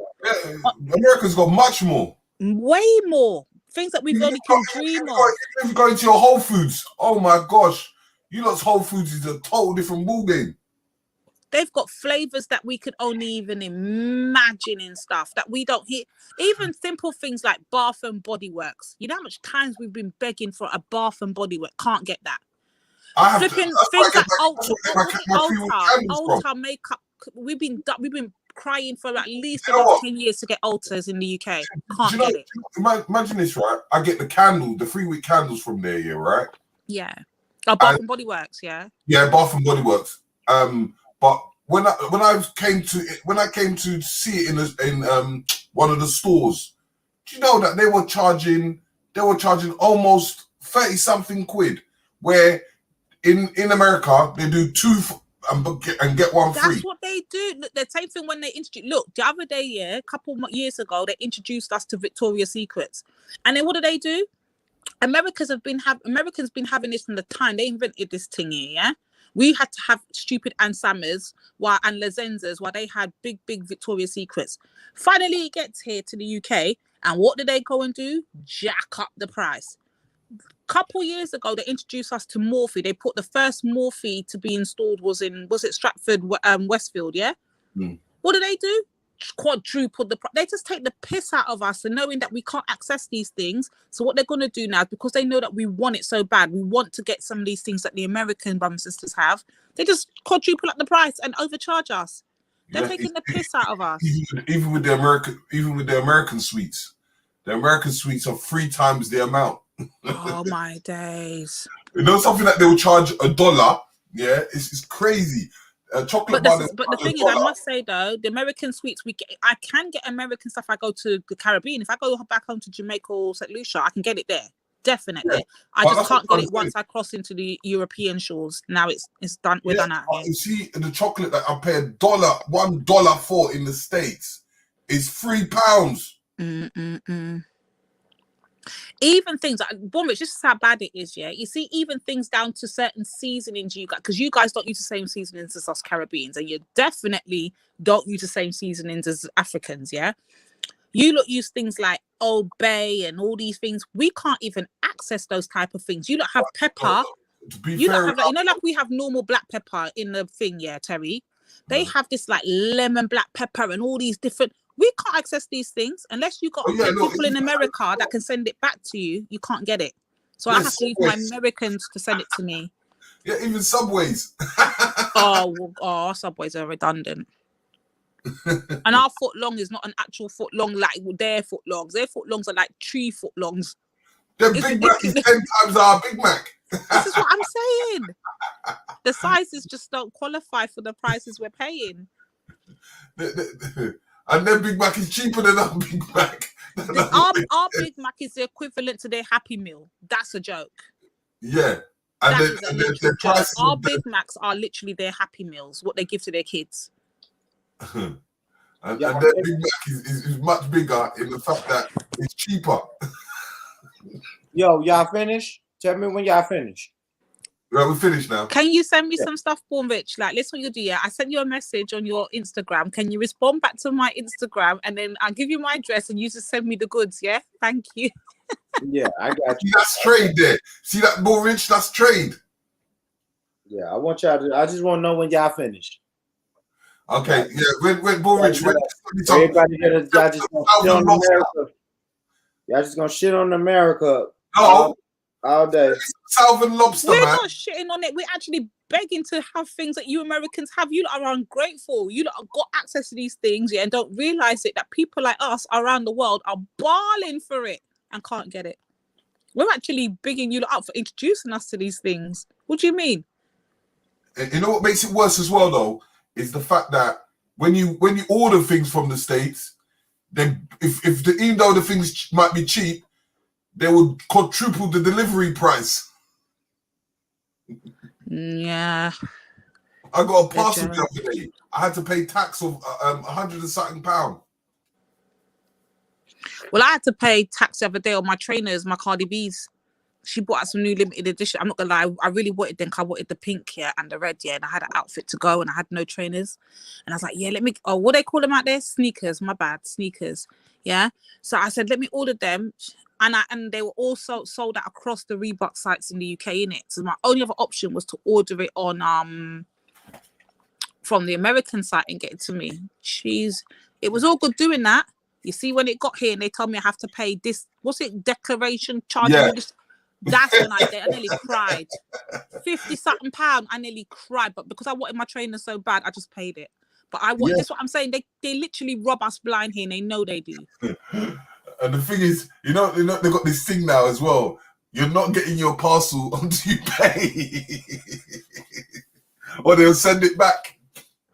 America's got much more.
Way more. Things that we've only can dream of.
If you go into your Whole Foods, oh my gosh, you lot's Whole Foods is a total different ballgame.
They've got flavors that we could only even imagine in stuff that we don't hear. Even simple things like Bath and Body Works. You know how much times we've been begging for a Bath and Body Work? Can't get that. Flipping things like Ulta makeup. We've been crying for at least about 10 years to get Ultas in the UK. Can't get it.
Imagine this, right? I get the 3-week candles from there, yeah, right?
Yeah. Oh, Bath and Body Works, yeah.
Yeah, Bath and Body Works. But when I came to see it in one of the stores, do you know that they were charging almost 30-something quid, where in America they do 2 and get 1 free.
That's what they do. Look, the same thing when they introduce. Look, the other day, a couple years ago, they introduced us to Victoria's Secrets, and then what do? Americans been having this from the time they invented this thing here. Yeah, we had to have stupid Ann Summers and Lezenzas while they had big Victoria's Secrets. Finally, it gets here to the UK, and what do they go and do? Jack up the price. Couple years ago, they introduced us to Morphe. They put the first Morphe to be installed was it Stratford, Westfield, yeah? What do? Quadruple the price. They just take the piss out of us, and knowing that we can't access these things. So what they're going to do now, because they know that we want it so bad, we want to get some of these things that the American brothers and sisters have. They just quadruple up the price and overcharge us. They're taking the piss out of us.
Even with the American sweets, the American sweets are 3 times the amount.
Oh my days!
You know something that they will charge $1? Yeah, it's crazy. Chocolate bar.
But the thing is, I must say though, the American sweets I can get American stuff. I go to the Caribbean. If I go back home to Jamaica or St. Lucia, I can get it there. Definitely. Yeah. I just can't get it once I cross into the European shores. Now it's done. We're done out here.
You see, the chocolate that I pay $1 for in the States is £3.
Even things like Bournemouth, just how bad it is, yeah. You see, even things down to certain seasonings you got, because you guys don't use the same seasonings as us Caribbeans, and you definitely don't use the same seasonings as Africans, yeah. You use things like Old Bay and all these things. We can't even access those type of things. You don't have pepper. You don't have, like we have normal black pepper in the thing, yeah, Terry. They have this like lemon black pepper and all these different. We can't access these things unless you got people in America that can send it back to you. You can't get it. So I have to use my Americans to send it to me.
Yeah, even Subways.
Our Subways are redundant. And our foot long is not an actual foot long like their foot longs. Their foot longs are like 3 foot longs.
The Big Mac is 10 times our Big Mac.
This is what I'm saying. The sizes just don't qualify for the prices we're paying.
And their Big Mac is cheaper than our Big Mac.
Our Big Mac is the equivalent to their Happy Meal. That's a joke.
Yeah. And their prices.
Our Big Macs are literally their Happy Meals, what they give to their kids.
And their Big Mac is much bigger in the fact that it's cheaper.
Yo, y'all finished? Tell me when y'all finish.
Well, we're finished now.
Can you send me some stuff, Born Rich? Like, let's what you do. Yeah, I sent you a message on your Instagram. Can you respond back to my Instagram, and then I'll give you my address, and you just send me the goods? Yeah, thank you.
Yeah, I got you.
That's trade there. See that, Born Rich? That's trade.
Yeah, I want y'all to. I just want to know when y'all finish.
Okay, yeah. When Born Rich,
everybody y'all just gonna shit on America. Y'all just gonna shit on America.
No.
All day.
Salvin lobster,
We're
man.
not shitting on it. We're actually begging to have things that you Americans have. You lot are ungrateful. You lot have got access to these things, yeah, and don't realize it that people like us around the world are balling for it and can't get it. We're actually bigging you lot up for introducing us to these things. What do you mean?
You know what makes it worse as well, though, is the fact that when you order things from the States, then even though the things might be cheap, they will quadruple the delivery price.
Yeah.
I got a parcel the other day. I had to pay tax of 100 and something pound.
Well, I had to pay tax the other day on my trainers, my Cardi B's. She bought out some new limited edition. I'm not gonna lie, I really wanted them. I wanted the pink, yeah, and the red, yeah, and I had an outfit to go, and I had no trainers, and I was like, yeah, let me. Oh, what they call them out there? Sneakers. My bad, sneakers. Yeah. So I said, let me order them. And they were also sold out across the Reebok sites in the UK, innit? So my only other option was to order it on from the American site and get it to me. It was all good doing that. You see, when it got here and they told me I have to pay this, what's it, declaration charge?
Yeah.
That's when I nearly cried. 50-something pound, I nearly cried. But because I wanted my trainer so bad, I just paid it. But that's what I'm saying. They literally rob us blind here, and they know they do.
And the thing is, you know, they've got this thing now as well. You're not getting your parcel until you pay, or they'll send it back,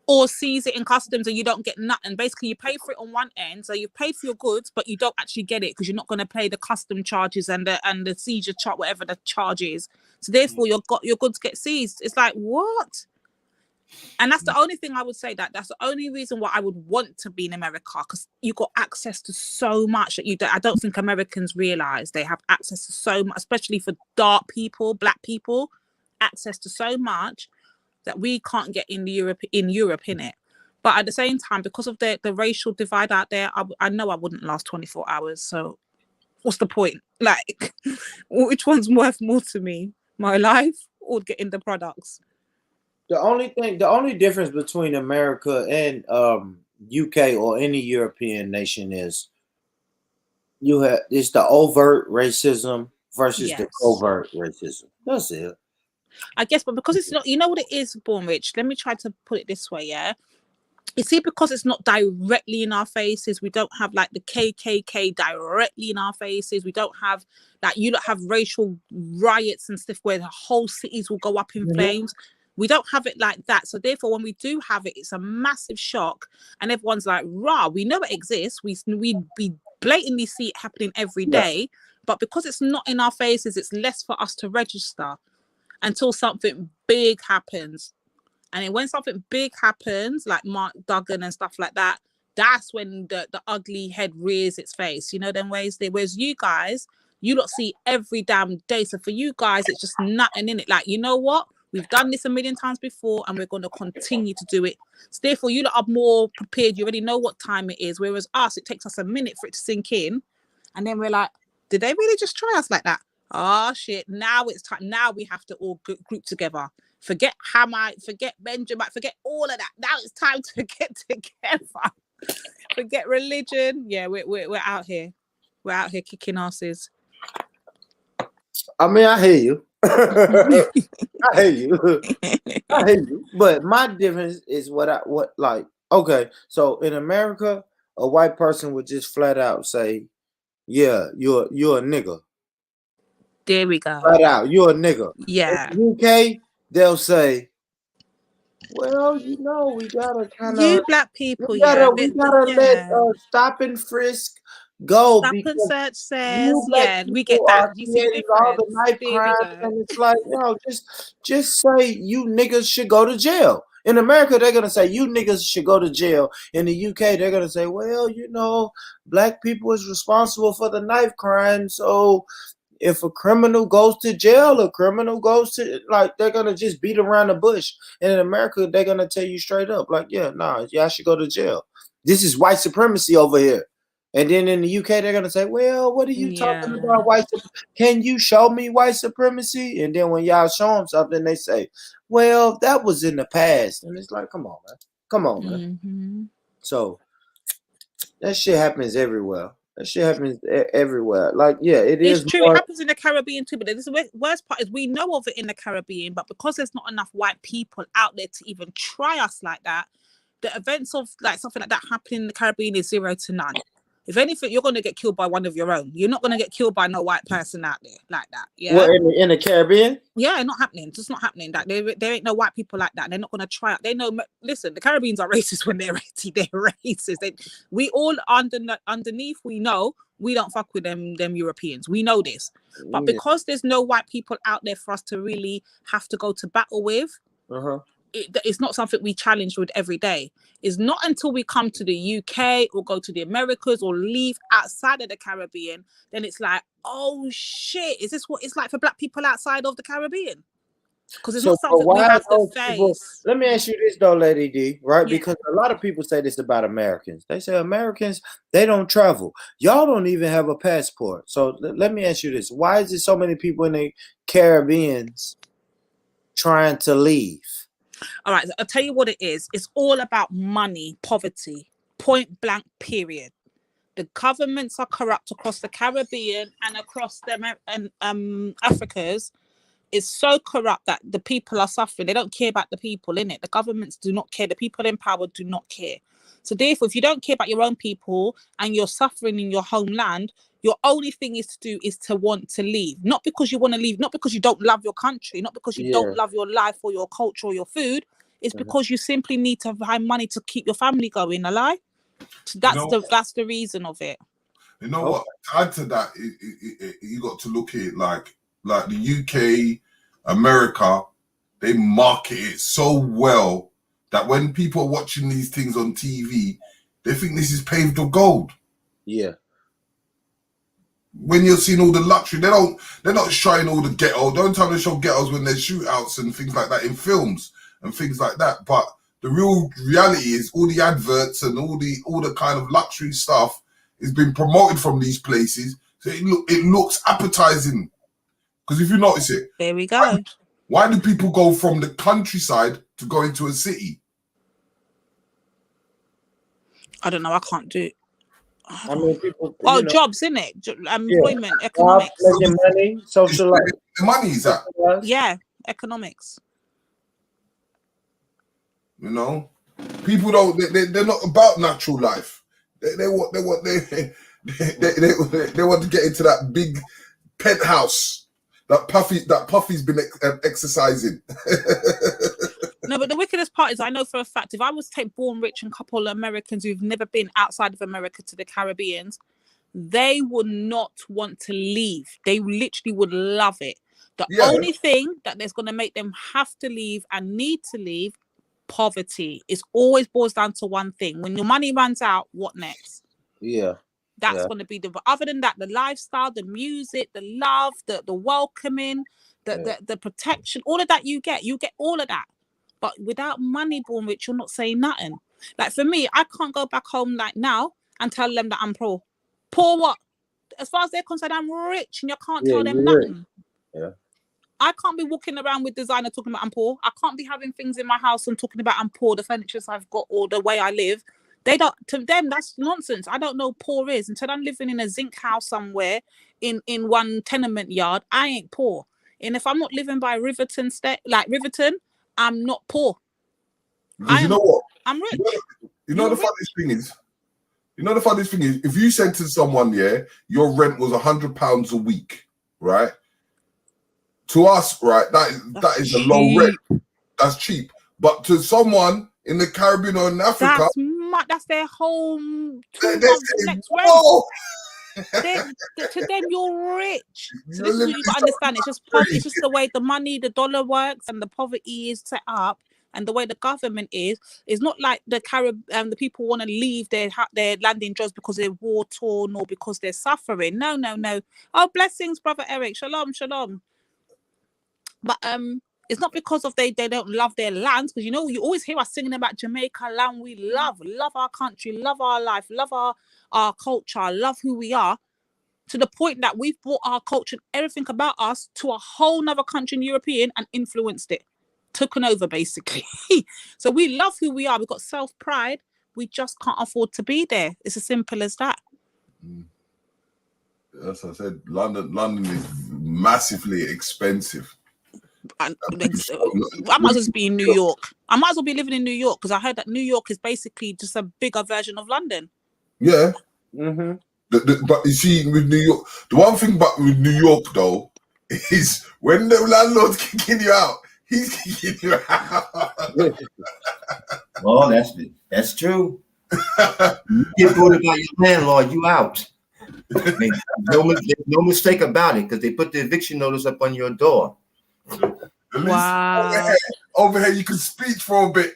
or seize it in customs, and you don't get nothing. Basically, you pay for it on one end, so you pay for your goods, but you don't actually get it because you're not going to pay the custom charges and the seizure charge, whatever the charge is. So therefore, your goods get seized. It's like, what? And that's the only thing I would say. That's the only reason why I would want to be in America, because you got access to so much that I don't think Americans realize. They have access to so much, especially for dark people, black people, access to so much that we can't get in Europe, innit? But at the same time, because of the racial divide out there, I know I wouldn't last 24 hours. So what's the point? Like, which one's worth more to me? My life or getting the products?
The only difference between America and UK or any European nation is it's the overt racism versus the covert racism. That's it.
I guess, but because it's not, you know what it is, Born Rich? Let me try to put it this way, yeah? You see, because it's not directly in our faces, we don't have like the KKK directly in our faces. We don't have like, you don't have racial riots and stuff where the whole cities will go up in flames. We don't have it like that. So therefore, when we do have it, it's a massive shock. And everyone's like, rah, we know it exists. We blatantly see it happening every day. But because it's not in our faces, it's less for us to register until something big happens. And then when something big happens, like Mark Duggan and stuff like that, that's when the ugly head rears its face. You know, them ways there. Whereas you guys, you lot see every damn day. So for you guys, it's just nothing in it. Like, you know what? We've done this a million times before and we're going to continue to do it. So therefore, you lot are more prepared. You already know what time it is. Whereas us, it takes us a minute for it to sink in. And then we're like, did they really just try us like that? Oh, shit. Now it's time. Now we have to all group together. Forget Hamite, forget Benjamin, forget all of that. Now it's time to get together. Forget religion. Yeah, we're out here. We're out here kicking asses.
I mean, I hear you. I hate you. I hate you. But my difference is okay, so in America, a white person would just flat out say, yeah, you're a nigga.
There we go.
Flat out, you're a nigga.
Yeah.
In the UK, they'll say, well, we gotta kind of,
You black people, yeah.
we gotta let stop and frisk go
Stop and
because
search says,
you black
we get
people
that.
are
You see the
creating all the
difference?
knife
There we
crimes,
go.
and it's like, just say you niggas should go to jail. In America, they're gonna say you niggas should go to jail. In the UK, they're gonna say, well, black people is responsible for the knife crime, so if a criminal goes to jail, a criminal goes to, they're gonna just beat around the bush. And in America, they're gonna tell you straight up, y'all should go to jail. This is white supremacy over here. And then in the UK, they're gonna say, well, what are you talking about, white supremacy? Can you show me white supremacy? And then when y'all show them something, they say, well, that was in the past. And it's like, come on, man. Come on, man.
Mm-hmm.
So that shit happens everywhere. That shit happens everywhere. It is.
It's true. It happens in the Caribbean too. But the worst part is we know of it in the Caribbean, but because there's not enough white people out there to even try us like that, the events of something like that happening in the Caribbean is 0 to none. If anything, you're going to get killed by one of your own. You're not going to get killed by no white person out there like that. Yeah.
Well, in the Caribbean?
Yeah, not happening. It's just not happening. There ain't no white people like that. They're not going to try it. They know. Listen, the Caribbeans are racist when they're ready. They're racist. We all underneath. We know we don't fuck with them Europeans. We know this. But because there's no white people out there for us to really have to go to battle with, it's not something we challenge with every day. It's not until we come to the UK or go to the Americas or leave outside of the Caribbean, then it's like, oh shit, is this what it's like for black people outside of the Caribbean? Because it's not something we have to face.
Let me ask you this though, Lady D, right? Yeah. Because a lot of people say this about Americans. They say Americans, they don't travel. Y'all don't even have a passport. So let me ask you this. Why is there so many people in the Caribbeans trying to leave?
All right, I'll tell you what it is. It's all about money, poverty, point blank, period. The governments are corrupt across the Caribbean and across the Africas. It's so corrupt that the people are suffering. They don't care about the people, innit? The governments do not care. The people in power do not care. So therefore, if you don't care about your own people and you're suffering in your homeland, your only thing is to want to leave. Not because you want to leave, not because you don't love your country, not because you don't love your life or your culture or your food. It's because you simply need to find money to keep your family going, a lie? So that's the reason of it.
You know what? To add to that, you got to look at it like the UK, America, they market it so well that when people are watching these things on TV, they think this is paved with gold.
Yeah.
When you're seeing all the luxury, they're not showing all the ghetto. Don't tell them to show ghettos when there's shootouts and things like that in films and things like that. But the real reality is all the adverts and all the kind of luxury stuff is being promoted from these places. So it looks appetizing. Because if you notice it,
there we go.
Why do people go from the countryside to go into a city?
I don't know. I can't do it.
I mean, people.
Jobs, innit? Employment, economics.
Making money, social life.
The money is that.
Yeah, economics.
You know, people don't. They're not about natural life. They want to get into that big penthouse that Puffy's been exercising.
No, but the wickedest part is I know for a fact if I was to take born rich and couple of Americans who've never been outside of America to the Caribbeans, they would not want to leave. They literally would love it. The only thing that is going to make them have to leave and need to leave, poverty. It always boils down to one thing. When your money runs out, what next?
Yeah.
That's going to be but other than that, the lifestyle, the music, the love, the welcoming, the protection, all of that you get all of that. But without money, born rich, you're not saying nothing. Like for me, I can't go back home like now and tell them that I'm poor. Poor what? As far as they're concerned, I'm rich and you can't tell them nothing.
Yeah.
I can't be walking around with designer talking about I'm poor. I can't be having things in my house and talking about I'm poor, the furniture I've got or the way I live. They don't, to them, that's nonsense. I don't know what poor is. Until I'm living in a zinc house somewhere in one tenement yard, I ain't poor. And if I'm not living by Riverton, Riverton, I'm not poor.
Because you know what?
I'm rich.
You know the funniest thing is, if you said to someone, yeah, your rent was £100 a week, right? To us, right, that is a low rent. That's cheap. But to someone in the Caribbean or in Africa,
that's their home 2 months next rent. To them, you're rich. So this is what you got to understand. It's just it's just the way the money, the dollar works, and the poverty is set up, and the way the government is. It's not like the the people want to leave their landing jobs because they're war torn or because they're suffering. No. Oh, blessings, brother Eric. Shalom. But it's not because of they don't love their lands, because you always hear us singing about Jamaica land we love our country, love our life, love our culture, love who we are, to the point that we've brought our culture and everything about us to a whole nother country in European and influenced it, taken over basically. So we love who we are, we've got self-pride, we just can't afford to be there. It's as simple as that.
As I said, London is massively expensive.
I might as well be in New York. I might as well be living in New York, because I heard that New York is basically just a bigger version of London.
Yeah. But you see, with New York, the one thing about with New York though is when the landlord's kicking you out, he's kicking you out.
Well, that's true. You get booted by your landlord, you out. I mean, no mistake about it, because they put the eviction notice up on your door.
Wow.
Over here, you can speak for a bit.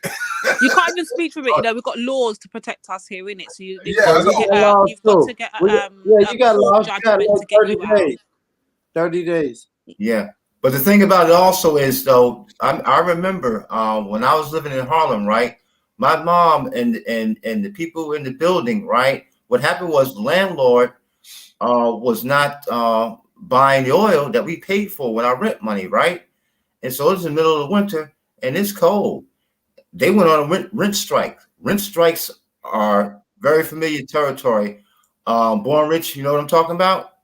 You can't even speak for a bit. We've got laws to protect us here, innit? So you've got to get
you got laws.
Judgment to get
30
you out.
30 days.
Yeah, but the thing about it also is, though, I remember when I was living in Harlem, right? My mom and the people in the building, right? What happened was the landlord was not buying the oil that we paid for with our rent money, right? And so it's in the middle of the winter and it's cold. They went on a rent strike. Rent strikes are very familiar territory. Born Rich, you know what I'm talking about?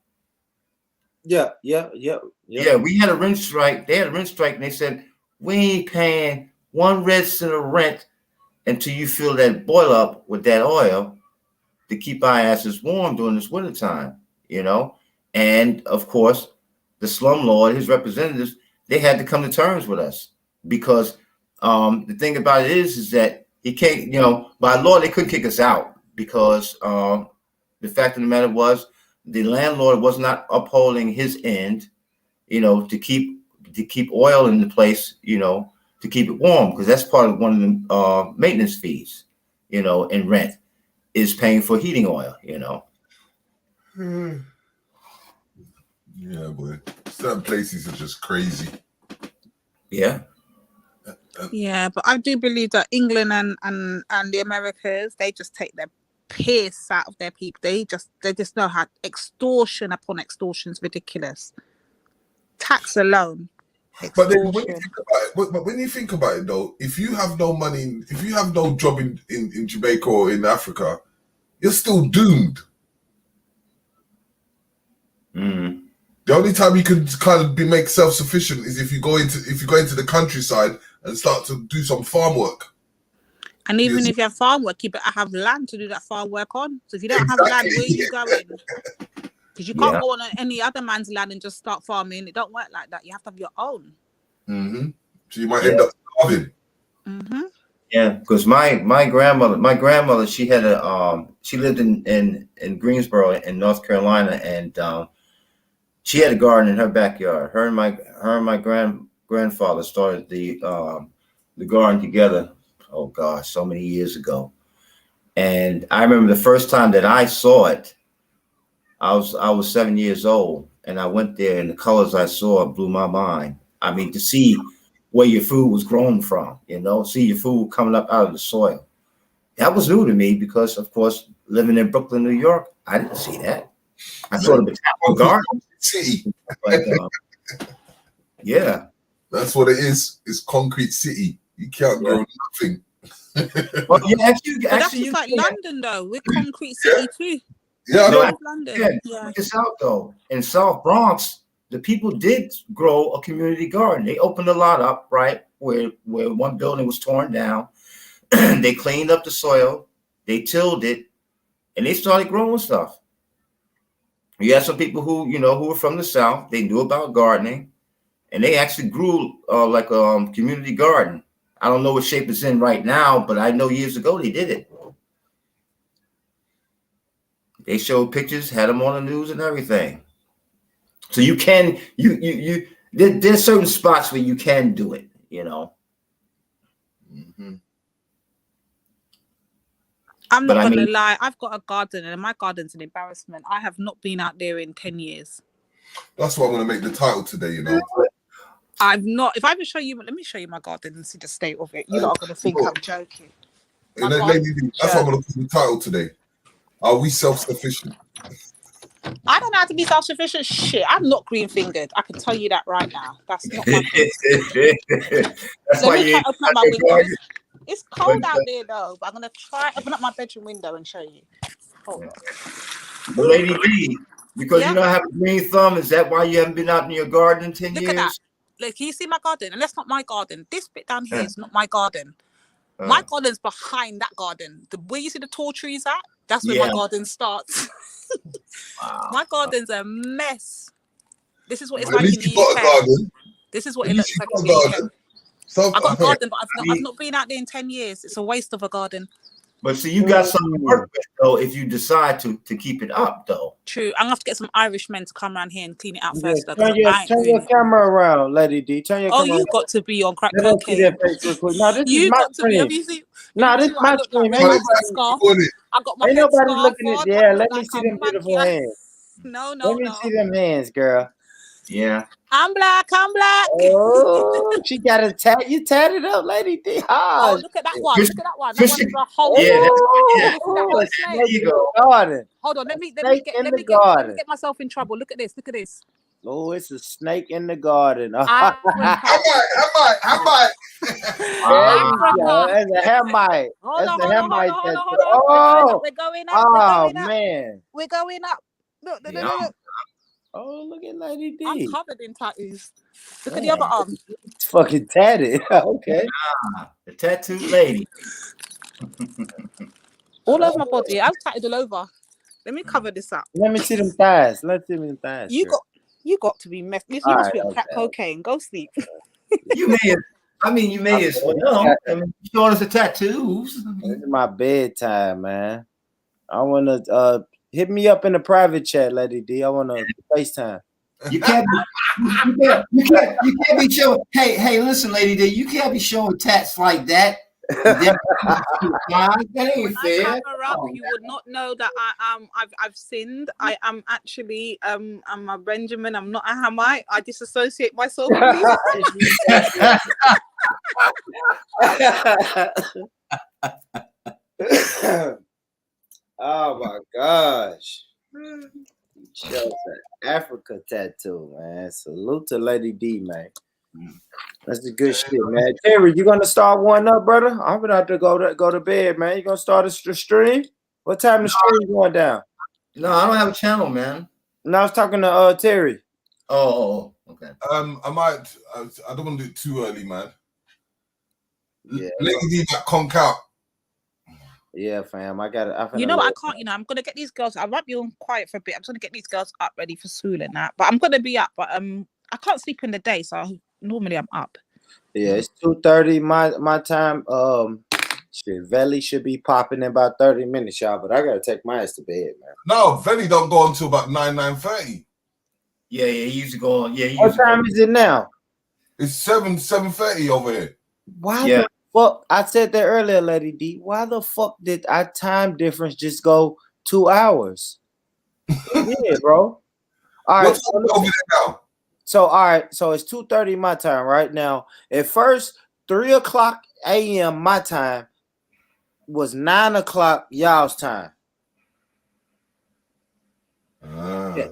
Yeah.
We had a rent strike. They had a rent strike, and they said, we ain't paying 1 red cent of rent until you fill that boil up with that oil to keep our asses warm during this winter time, And of course, the slumlord, his representatives, they had to come to terms with us, because the thing about it is that he can't, by law, they couldn't kick us out, because the fact of the matter was the landlord was not upholding his end, to keep oil in the place, to keep it warm, because that's part of one of the maintenance fees, and rent is paying for heating oil,
Yeah, boy. Certain places are just crazy.
Yeah.
Yeah, but I do believe that England and the Americas, they just take their piss out of their people. They just know how extortion upon extortion is ridiculous. Tax alone.
But then when you think about it, though, if you have no money, if you have no job in Jamaica or in Africa, you're still doomed. The only time you can kind of make self-sufficient is if you go into the countryside and start to do some farm work.
And even if you have farm work, you better have land to do that farm work on. So if you don't have land, where are you going? Because you can't go on any other man's land and just start farming. It don't work like that. You have to have your own.
So you might end up starving.
Yeah, because my grandmother, she had she lived in Greensboro in North Carolina, and she had a garden in her backyard. Her and my grandfather started the garden together. Oh gosh, so many years ago. And I remember the first time that I saw it, I was 7 years old, and I went there, and the colors I saw blew my mind. I mean, to see where your food was grown from, see your food coming up out of the soil. That was new to me because, of course, living in Brooklyn, New York, I didn't see that. I saw the botanical garden.
City.
But, yeah.
That's what it is. It's concrete city. You can't grow nothing.
Well, yeah,
that's just like London, though. We're concrete city too.
Yeah, I know.
London.
Check this out, though. In South Bronx, the people did grow a community garden. They opened a lot up, right, where one building was torn down. They cleaned up the soil, they tilled it, and they started growing stuff. You had some people who, who were from the South. They knew about gardening, and they actually grew like a community garden. I don't know what shape it's in right now, but I know years ago they did it. They showed pictures, had them on the news and everything. So you can, there's certain spots where you can do it,
Mm-hmm.
I'm not gonna lie, I've got a garden and my garden's an embarrassment. I have not been out there in 10 years.
That's what I'm gonna make the title today,
I've not. If I ever show you, let me show you my garden and see the state of it. You lot are gonna think I'm joking.
That's what I'm gonna put the title today. Are we self-sufficient?
I don't know how to be self-sufficient. Shit, I'm not green-fingered. I can tell you that right now. That's not my thing.
That's why you
open up my windows. It's cold out there though, but I'm gonna try open up my bedroom window and show you. Hold on.
But Lady D, because you don't have a green thumb, is that why you haven't been out in your garden in 10 years?
Look at that. Look, can you see my garden? And that's not my garden. This bit down here is not my garden. My garden's behind that garden. Where you see the tall trees at, that's where my garden starts. Wow. My garden's a mess. This is what it's like in the UK. This is what it looks like in the UK. I got a garden, but I've not been out there in 10 years. It's a waste of a garden.
But see, you got something to work with, though, if you decide to keep it up, though.
True. I'm going to have to get some Irishmen to come around here and clean it out first. Though,
turn your camera around, Lady D. Turn your camera around.
Got to be on crack cocaine.
No, this is my screen. No, this is my screen.
I got my
ain't nobody looking at there. Let me see them beautiful hands.
No.
Let me see them hands, girl.
Yeah.
I'm black.
Oh, she got a tat. You tatted up, Lady D.
Oh, look at that one. Look at that one. That one is a whole.
There you go. Garden.
Hold on. Let me get myself in trouble. Look at this. Look at this.
Oh, it's a snake in the garden.
How about?
That's a Hamite. That's a Hamite.
Oh, we're going up.
Oh, man.
We're going up. Look.
Oh, look at Lady D.
I'm covered in tattoos. Look at the other arm.
It's fucking tatted. Okay.
The tattooed lady.
All over my body. I'm tatted all over. Let me cover this up.
Let me see them thighs. Let's see them thighs.
You got to be messed. You must be on crack cocaine. Go sleep.
You may as well. I mean, showing us the tattoos.
This is my bedtime, man. I want to hit me up in the private chat, Lady D. I want to FaceTime.
You can't be showing. Hey, listen, Lady D. You can't be showing tats like that. That ain't fair.
You would not know that I've sinned. I am actually I'm a Benjamin. I'm not a Hamite. I disassociate myself from
Oh my gosh. Shows an Africa tattoo, man. Salute to Lady D, man. That's the good shit, man. Terry, you gonna start one up, brother? I'm gonna have to go to bed, man. You gonna start a stream? What time the stream going down?
No, I don't have a channel, man.
No, I was talking to Terry.
Oh, okay.
I don't want to do it too early, man.
Yeah.
Lady D that conk out.
Yeah, fam. I got it.
You know what? I can't. I'm gonna get these girls. I might be on quiet for a bit. I'm just gonna get these girls up ready for school and that. But I'm gonna be up. But I can't sleep in the day, so normally I'm up.
Yeah, it's 2:30 my time. Veli should be popping in about 30 minutes, y'all. But I gotta take my ass to bed, man.
No, Veli don't go until about 9:30.
Yeah, he used to go on. Yeah.
What time is it now?
It's 7:30 over here.
Why the fuck? I said that earlier, Lady D. Why the fuck did our time difference just go 2 hours? Yeah, bro. All right. So all right. So it's 2:30 my time right now. At first, 3:00 a.m. my time was 9:00 y'all's time. Yeah.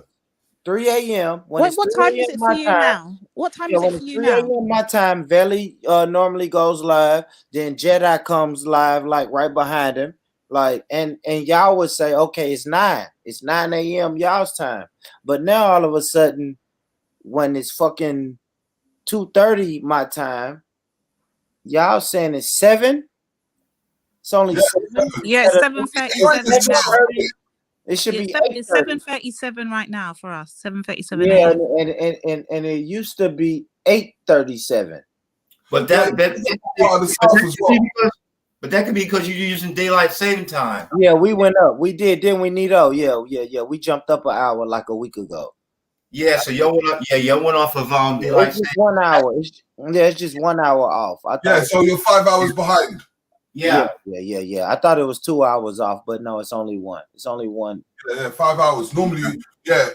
3 a.m.
What time is it for you now? What time is it for you now?
3 a.m. my time, Veli normally goes live. Then Jedi comes live, like right behind him. Like, and y'all would say, okay, it's 9. It's 9 a.m. y'all's time. But now all of a sudden, when it's fucking 2:30 my time. Y'all saying it's 7? It's only 7?
Yeah, it's 7:37 now.
It should be
It's 7:37 right now for us. 7:37
Yeah,
a.m.
and it used to be 8:37.
But that could be because you're using daylight saving time.
Yeah, we went up. We did, didn't we, Nito? Yeah. We jumped up an hour like a week ago.
Yeah, so y'all went up. Yeah, y'all went off of daylight
It's just
saving.
1 hour. It's just 1 hour off. I thought
so you're 5 hours behind.
Yeah. I thought it was 2 hours off, but no, it's only one. It's only one.
Yeah, 5 hours. Normally,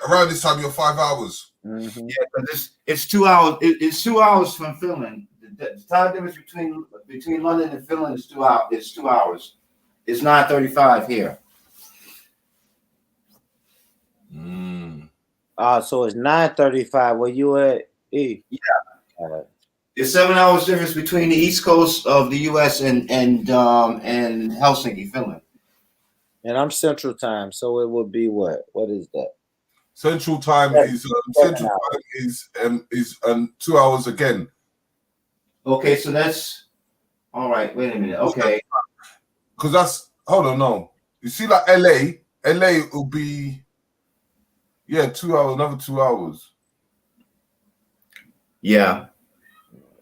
around this time you're 5 hours.
Mm-hmm.
Yeah, because it's 2 hours. It's 2 hours from Finland. The time difference between London and Finland is 2 hours. It's 2 hours. It's 9:35 here.
So it's 9:35. Where you at? E?
Yeah.
All right.
There's 7 hours difference between the East Coast of the U.S. and Helsinki, Finland.
And I'm Central Time, so it would be what? What is that?
Central Time is 2 hours again.
Okay, so that's all right. Wait a minute. Okay,
because that's no. You see, like LA will be 2 hours, another 2 hours.
Yeah.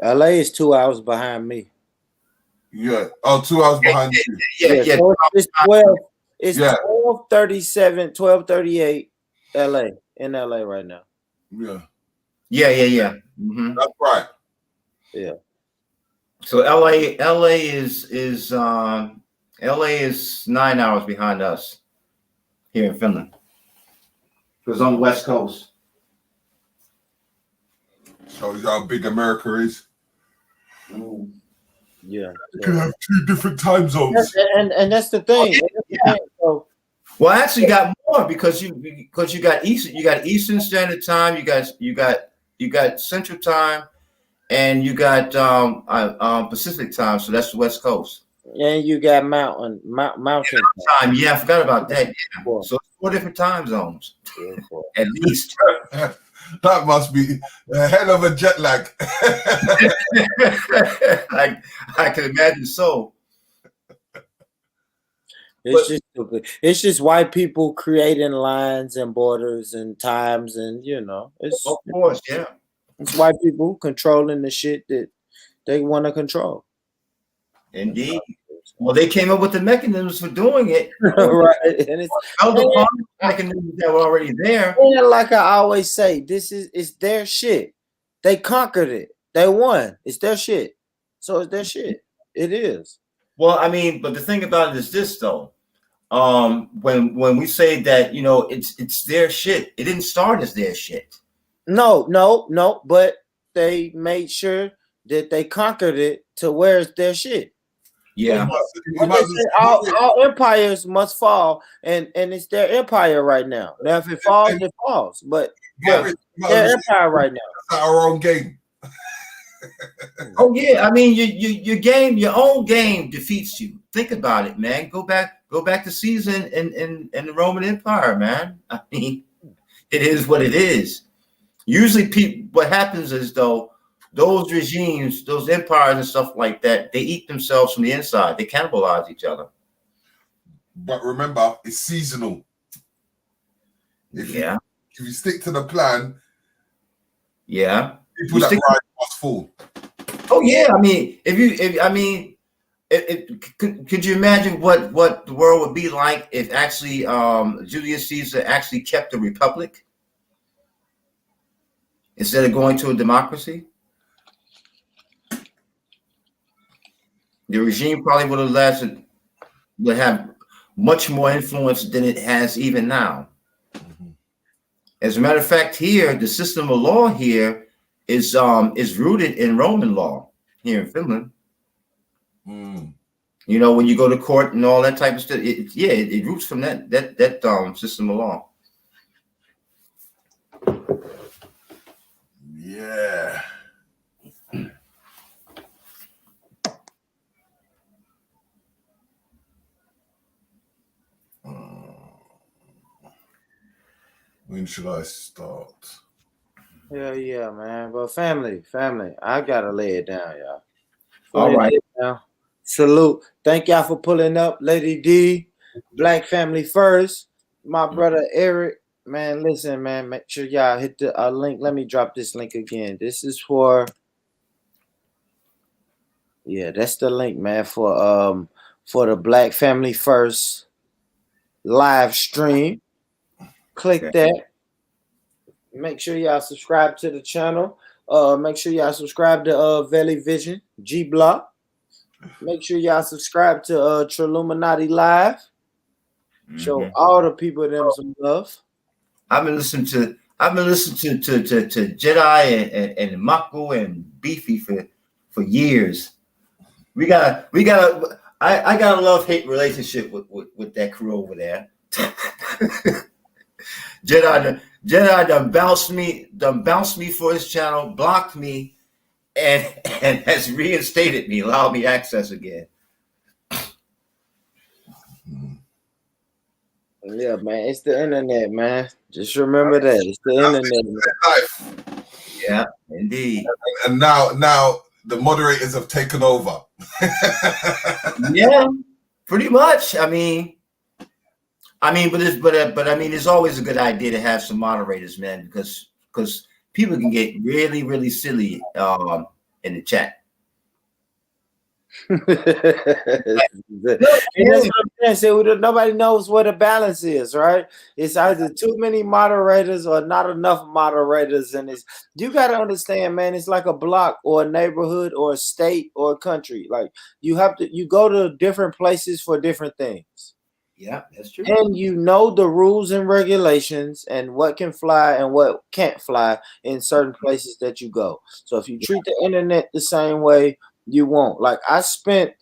LA is 2 hours behind me.
Yeah. 2 hours behind you.
Yeah.
So it's 12. It's 12:37, 12:38 in LA right now.
Yeah. Mm-hmm.
That's right.
Yeah.
So LA is 9 hours behind us here in Finland. Because on the West Coast.
Shows you how big America is.
Yeah.
You can have 2 different time zones.
And that's the thing. So,
well, actually, you got more because you got Eastern Standard Time. You got Central Time, and you got Pacific Time. So that's the West Coast.
And you got mountain
time. Yeah, I forgot about that. Yeah. So 4 different time zones, at least.
That must be a hell of a jet lag.
I can imagine so.
It's stupid. It's just white people creating lines and borders and times, and it's
of course, yeah.
It's white people controlling the shit that they want to control.
Indeed. Well, they came up with the mechanisms for doing it.
Right. And it's
mechanisms that were already there.
And like I always say, it's their shit. They conquered it. They won. It's their shit. So it's their shit. It is.
Well, I mean, but the thing about it is this though. When we say that, it's their shit, it didn't start as their shit.
No, but they made sure that they conquered it to where it's their shit.
Yeah.
All empires must fall, and it's their empire right now. Now, if it falls, it falls. But their empire right now.
That's our own game.
Oh yeah, I mean, your own game defeats you. Think about it, man. Go back to Caesar and the Roman Empire, man. I mean, it is what it is. Usually, what happens is though. Those regimes, those empires and stuff like that, they eat themselves from the inside. They cannibalize each other.
But remember, it's seasonal. If you stick to the plan, people that ride must fall.
Oh yeah, I mean, could you imagine what the world would be like if actually Julius Caesar actually kept a republic instead of going to a democracy? The regime probably would have much more influence than it has even now. As a matter of fact, here the system of law here is rooted in Roman law here in Finland. When you go to court and all that type of stuff, it roots from that system of law.
Yeah. When should I start?
Hell yeah, man. But family, I gotta lay it down, y'all.
All right.
Salute. Thank y'all for pulling up, Lady D. Black family first. My brother Eric. Man, listen, man. Make sure y'all hit the link. Let me drop this link again. This is for. Yeah, that's the link, man, for the Black Family First live stream. Click that. Make sure y'all subscribe to the channel. Make sure y'all subscribe to Valley Vision, G Block. Make sure y'all subscribe to Triluminati Live. Show all the people them some love.
I've been listening to Jedi and Mako and Beefy for years. I got a love-hate relationship with that crew over there. Jedi done bounced me for his channel, blocked me, and has reinstated me, allowed me access again.
Yeah, man, it's the internet, man. Just remember that it's the internet.
Man.
Yeah, indeed.
And now the moderators have taken over.
Yeah, pretty much. I mean, it's always a good idea to have some moderators, man, because people can get really, really silly in the chat.
And that's what I'm saying. Nobody knows what the balance is, right? It's either too many moderators or not enough moderators, and you got to understand, man. It's like a block or a neighborhood or a state or a country. Like you go to different places for different things.
Yeah, that's true.
And you know the rules and regulations and what can fly and what can't fly in certain places that you go. So if you treat the internet the same way, you won't. Like I spent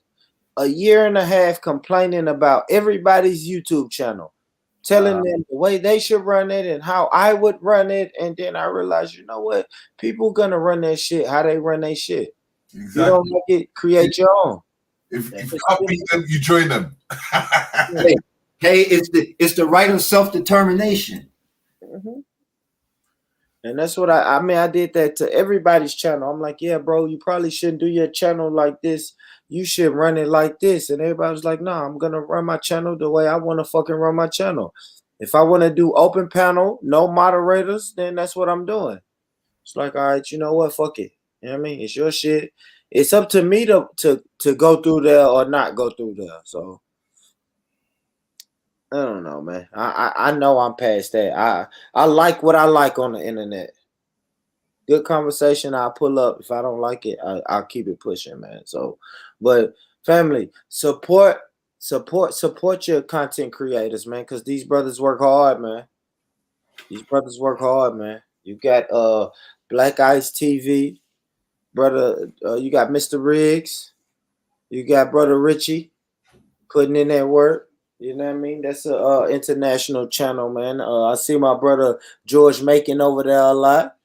a year and a half complaining about everybody's YouTube channel, telling them the way they should run it and how I would run it. And then I realized, you know what? People gonna run their shit how they run their shit. Exactly. You don't make it, create your own.
If you can't beat them, you join them.
Hey, it's the right of self-determination.
Mm-hmm. And that's what I did that to everybody's channel. I'm like, yeah, bro, you probably shouldn't do your channel like this. You should run it like this. And everybody was like, nah, I'm going to run my channel the way I want to fucking run my channel. If I want to do open panel, no moderators, then that's what I'm doing. It's like, all right, you know what? Fuck it. You know what I mean? It's your shit. It's up to me to go through there or not go through there. So I don't know, man. I know I'm past that. I like what I like on the internet. Good conversation, I'll pull up. If I don't like it, I'll keep it pushing, man. So, but family, support your content creators, man, because these brothers work hard, man. These brothers work hard, man. You got Black Ice TV, brother. You got Mr. Riggs. You got brother Richie putting in that work. You know what I mean? That's a international channel, man. I see my brother George making over there a lot.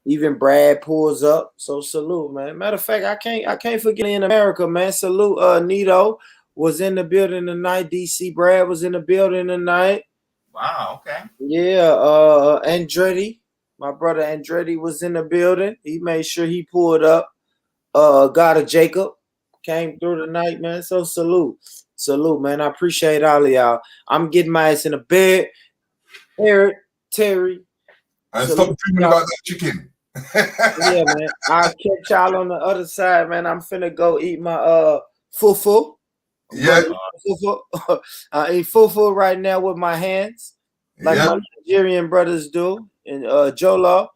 Even Brad pulls up. So salute, man. Matter of fact, I can't forget in America, man. Salute Nito was in the building tonight. DC Brad was in the building tonight.
Wow, okay.
Yeah, Andretti, my brother Andretti was in the building. He made sure he pulled up. God of Jacob came through tonight, man. So salute, man. I appreciate all of y'all. I'm getting my ass in the bed. Eric, Terry.
And stop dreaming about that chicken.
Yeah, man. I'll catch y'all on the other side, man. I'm finna go eat my fufu.
Yeah.
I eat fufu right now with my hands, like my Nigerian brothers do. And Jollof.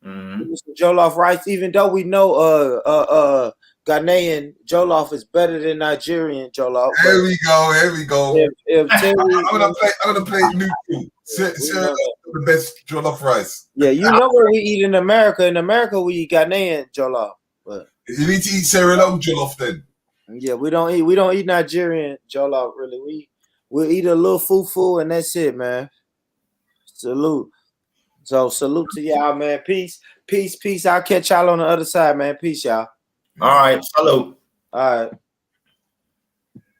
Jollof rice, even though we know Ghanaian jollof is better than Nigerian jollof.
Here we go.
If Terry,
I'm gonna play neutral. The best jollof rice.
Yeah, you know what we eat in America. In America, we eat Ghanaian jollof. But
you need to eat Sierra Leone jollof then.
Yeah, we don't eat Nigerian jollof really. We eat a little fufu and that's it, man. Salute. So salute to y'all, man. Peace. I'll catch y'all on the other side, man. Peace, y'all.
All right, salute.
All right.